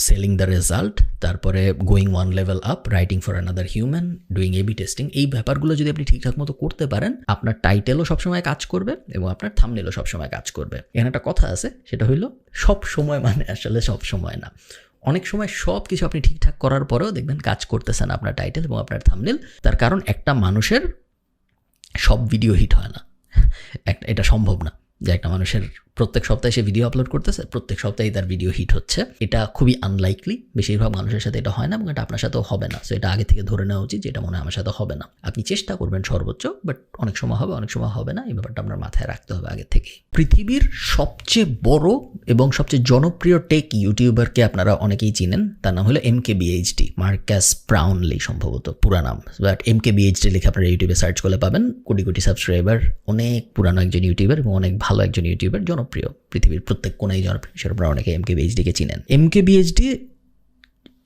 সেলিং দ্য রেজাল্ট, তারপরে going one level up, writing for another human, doing AB testing, এই ব্যাপারগুলো যদি আপনি ঠিকঠাক মতো করতে পারেন, আপনার টাইটেলও সবসময় কাজ করবে এবং আপনার থাম্বনেইলও সবসময় কাজ করবে। এখানে একটা কথা আছে, সেটা হইল সব সময় মানে আসলে সব সময় না। অনেক সময় সব কিছু আপনি ঠিকঠাক করার পরেও দেখবেন কাজ করতেছে না আপনার টাইটেল এবং আপনার থাম্বনেইল। তার কারণ একটা মানুষের সব ভিডিও হিট হয় না, এটা সম্ভব না যে একটা মানুষের প্রত্যেক সপ্তাহে সে ভিডিও আপলোড করতেছে, প্রত্যেক সপ্তাহে তার ভিডিও হিট হচ্ছে। এটা খুবই আনলাইকলি, বেশিরভাগ মানুষের সাথে এটা হয় না এবং এটা আপনার সাথেও হবে না। সো এটা আগে থেকে ধরে নেওয়া উচিত যে এটা মনে হয় আমার সাথে হবে না। আপনি চেষ্টা করবেন সর্বোচ্চ, বাট অনেক সময় হবে অনেক সময় হবে না, এই ব্যাপারটা আপনার মাথায় রাখতে হবে আগে থেকে। পৃথিবীর সবচেয়ে বড় এবং সবচেয়ে জনপ্রিয় টেক ইউটিউবারকে আপনারা অনেকেই চিনেন, তার নাম হলো MKBHD, মার্কাস ব্রাউনলি সম্ভবত পুরা নাম, বাট MKBHD লিখে আপনারা ইউটিউবে সার্চ করলে পাবেন। কোটি কোটি সাবস্ক্রাইবার, অনেক পুরানো একজন ইউটিউবার এবং অনেক ভালো একজন ইউটিউবার, জনপ্রিয়, পৃথিবীর প্রত্যেক কোণায় জনপ্রিয়, সেটা আপনারা অনেকে MKBHD-কে চিনেন। MKBHD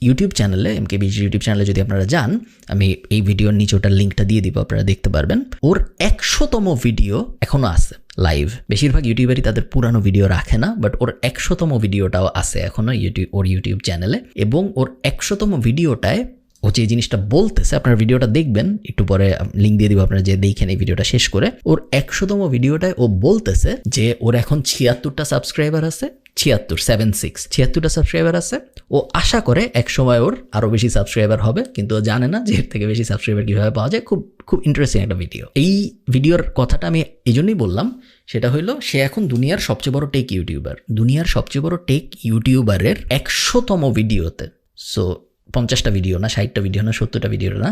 ইউটিউব চ্যানেলে, MKBHD ইউটিউব চ্যানেলে যদি আপনারা যান, আমি এই ভিডিওর নিচে ওটার লিঙ্কটা দিয়ে দিব, আপনারা দেখতে পারবেন। ওর 100তম ভিডিও এখনো আছে লাইভ। বেশিরভাগ ইউটিউবারই তাদের পুরানো ভিডিও রাখে না, বাট ওর 100তম ভিডিওটাও আছে এখনো ওর ইউটিউব চ্যানেলে। এবং ওর 100তম ভিডিওটায় ও যে জিনিসটা বলতেছে, আপনারা ভিডিওটা দেখবেন, একটু পরে লিঙ্ক দিয়ে দিব, আপনারা যে দেখেন এই ভিডিওটা শেষ করে। ওর 100তম ভিডিওটায় ও বলতেছে যে ওর এখন 76টা সাবস্ক্রাইবার আছে, 76টা সাবস্ক্রাইবার আছে। ও আশা করে এক সময় ওর আরও বেশি সাবস্ক্রাইবার হবে, কিন্তু ও জানে না যে এর থেকে বেশি সাবস্ক্রাইবার কীভাবে পাওয়া যায়। খুব ইন্টারেস্টিং একটা ভিডিও। এই ভিডিওর কথাটা আমি এই জন্যই বললাম, সেটা হলো সে এখন দুনিয়ার সবচেয়ে বড় টেক ইউটিউবার। দুনিয়ার সবচেয়ে বড় টেক ইউটিউবারের 100তম ভিডিওতে, সো 50টা ভিডিও না, 60টা ভিডিও না, 70টা ভিডিও না,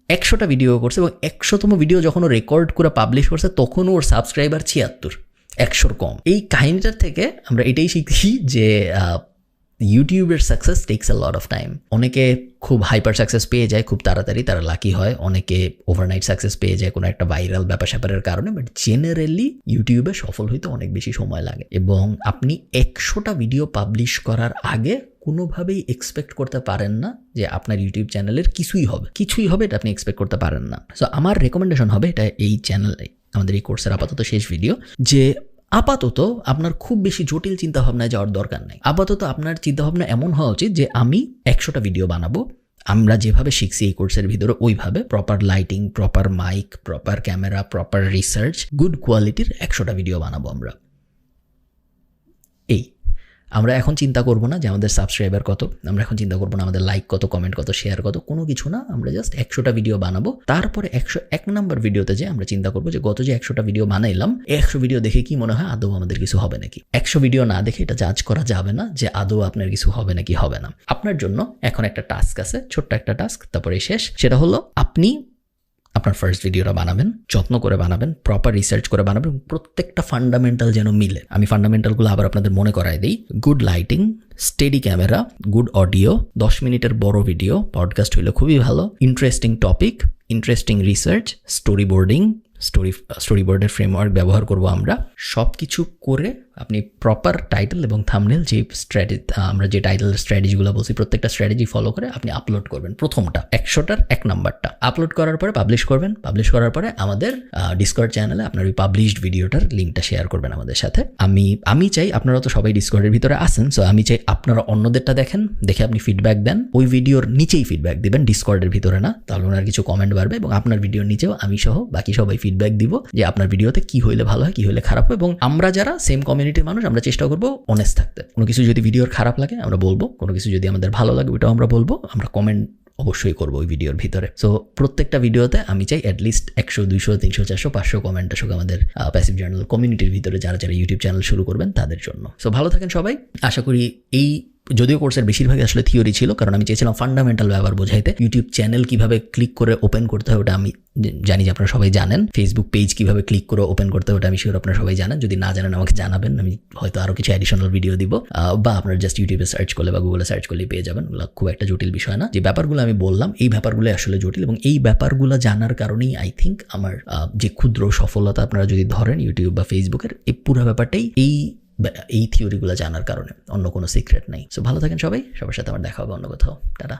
100টা ভিডিও করছে এবং 100তম ভিডিও যখন ও রেকর্ড করে পাবলিশ করছে তখনও ওর সাবস্ক্রাইবার 76, 100 কম। এই কাহিনীটার থেকে আমরা এটাই শিখি যে ইউটিউবের success tax a lot of time. অনেকে খুব হাইপার সাকসেস পেয়ে যায় খুব তাড়াতাড়ি, তারা লাকি হয়। অনেকে ওভারনাইট সাকসেস পেয়ে যায় কোনো একটা ভাইরাল ব্যাপার স্যাপারের কারণে, বাট জেনারেলি ইউটিউবে সফল হইতে অনেক বেশি সময় লাগে। এবং আপনি 100টা ভিডিও পাবলিশ করার আগে কোনোভাবেই এক্সপেক্ট করতে পারেন না যে আপনার ইউটিউব চ্যানেলের কিছুই হবে, এটা আপনি এক্সপেক্ট করতে পারেন না। সো আমার রেকমেন্ডেশন হবে, এটা এই চ্যানেলে আমাদের এই কোর্সের আপাতত শেষ ভিডিও, যে আপাতত আপনার খুব বেশি জটিল চিন্তাভাবনায় যাওয়ার দরকার নেই। আপাতত আপনার চিন্তাভাবনা এমন হওয়া উচিত যে আমি 100টা ভিডিও বানাবো, আমরা যেভাবে শিখছি এই কোর্সের ভিতরে ওইভাবে, proper lighting, proper mic, proper camera, proper research, good কোয়ালিটির 100টা ভিডিও বানাবো আমরা। আমরা এখন চিন্তা করব না যে আমাদের সাবস্ক্রাইবার কত, আমরা এখন চিন্তা করব না আমাদের লাইক কত, কমেন্ট কত, শেয়ার কত, কোনো কিছু না। আমরা জাস্ট 100টা ভিডিও বানাবো, তারপরে 101 নম্বর ভিডিওতে যে আমরা চিন্তা করবো যে গত যে 100টা ভিডিও বানাইলাম, 100 ভিডিও দেখে কি মনে হয় আদৌ আমাদের কিছু হবে নাকি। 100 ভিডিও না দেখে এটা জাজ করা যাবে না যে আদৌ আপনার কিছু হবে নাকি হবে না। আপনার জন্য এখন একটা টাস্ক আছে, ছোট্ট একটা টাস্ক, তারপরে শেষ। সেটা হলো আপনি আপনার ফার্স্ট ভিডিওটা বানাবেন, যত্ন করে বানাবেন, প্রপার রিসার্চ করে বানাবেন, প্রত্যেকটা ফান্ডামেন্টাল যেন মিলে। আমি ফান্ডামেন্টালগুলো আবার আপনাদের মনে করাই দিই। Good lighting, steady camera, good audio, 10 মিনিটের বড় ভিডিও, পডকাস্ট হইলে খুবই ভালো, interesting topic, interesting research, story boarding, story বোর্ডের ফ্রেমওয়ার্ক ব্যবহার করব আমরা। সব কিছু করে আপনি প্রপার টাইটেল এবং থাম্বনেল, যে আমরা যে টাইটেল স্ট্র্যাটেজিগুলো বলছি প্রত্যেকটা স্ট্র্যাটেজি ফলো করে আপনি আপলোড করবেন। প্রথমটা 100টার 1 নাম্বারটা আপলোড করার পরে পাবলিশ করবেন। পাবলিশ করার পরে আমাদের ডিসকর্ড চ্যানেলে আপনার ওই পাবলিশড ভিডিওটার লিঙ্কটা শেয়ার করবেন আমাদের সাথে। আমি চাই, আপনারা তো সবাই ডিসকর্ডের ভিতরে আসেন, সো আমি চাই আপনারা অন্যদেরটা দেখেন, দেখে আপনি ফিডব্যাক দেন। ওই ভিডিওর নিচেই ফিডব্যাক দিবেন, ডিসকর্ডের ভিতরে না, তাহলে ওনার কিছু কমেন্ট বাড়বে। এবং আপনার ভিডিওর নিচেও আমি সহ বাকি সবাই ফিডব্যাক দিব যে আপনার ভিডিওতে কি হইলে ভালো হয়, কি হইলে খারাপ হয়। এবং আমরা যারা সেম কমিউনিটির মানুষ, আমরা চেষ্টা করবো অনেস্ট থাকতে। কোনো কিছু যদি ভিডিওর খারাপ লাগে আমরা বলবো, কোনো কিছু যদি আমাদের ভালো লাগে ওটাও আমরা বলবো, আমরা কমেন্ট অবশ্যই করবো ওই ভিডিওর ভিতরে। সো প্রত্যেকটা ভিডিওতে আমি চাই অ্যাটলিস্ট 100, 200, 300, 400, 500 কমেন্ট আসুক আমাদের প্যাসিভ জার্নাল কমিউনিটির ভিতরে, যারা ইউটিউব চ্যানেল শুরু করবেন তাদের জন্য। সো ভালো থাকেন সবাই। আশা করি এই, যদিও কোর্সের বেশিরভাগই আসলে থিওরি ছিল, কারণ আমি চেয়েছিলাম ফান্ডামেন্টাল ব্যাপার বোঝাইতে। ইউটিউব চ্যানেল কিভাবে ক্লিক করে ওপেন করতে হয় ওটা আমি জানি যে আপনারা সবাই জানেন। ফেসবুক পেজ কিভাবে ক্লিক করে ওপেন করতে হয় ওটা আমি শিওর আপনারা সবাই জানেন। যদি না জানেন আমাকে জানাবেন, আমি হয়তো আরও কিছু অ্যাডিশনাল ভিডিও দিব, বা আপনারা জাস্ট ইউটিউবে সার্চ করলে বা গুগলে সার্চ করলে পেয়ে যাবেন। খুব একটা জটিল বিষয় না। যে ব্যাপারগুলো আমি বললাম এই ব্যাপারগুলো আসলে জটিল, এবং এই ব্যাপারগুলো জানার কারণেই আই থিঙ্ক আমার যে ক্ষুদ্র সফলতা আপনারা যদি ধরেন ইউটিউব বা ফেসবুকের, এই পুরো ব্যাপারটাই এই থিওরিগুলো জানার কারণে, অন্য কোনো সিক্রেট নেই। সো ভালো থাকেন সবাই, সবার সাথে আমার দেখা হবে অন্য কোথাও। টাটা।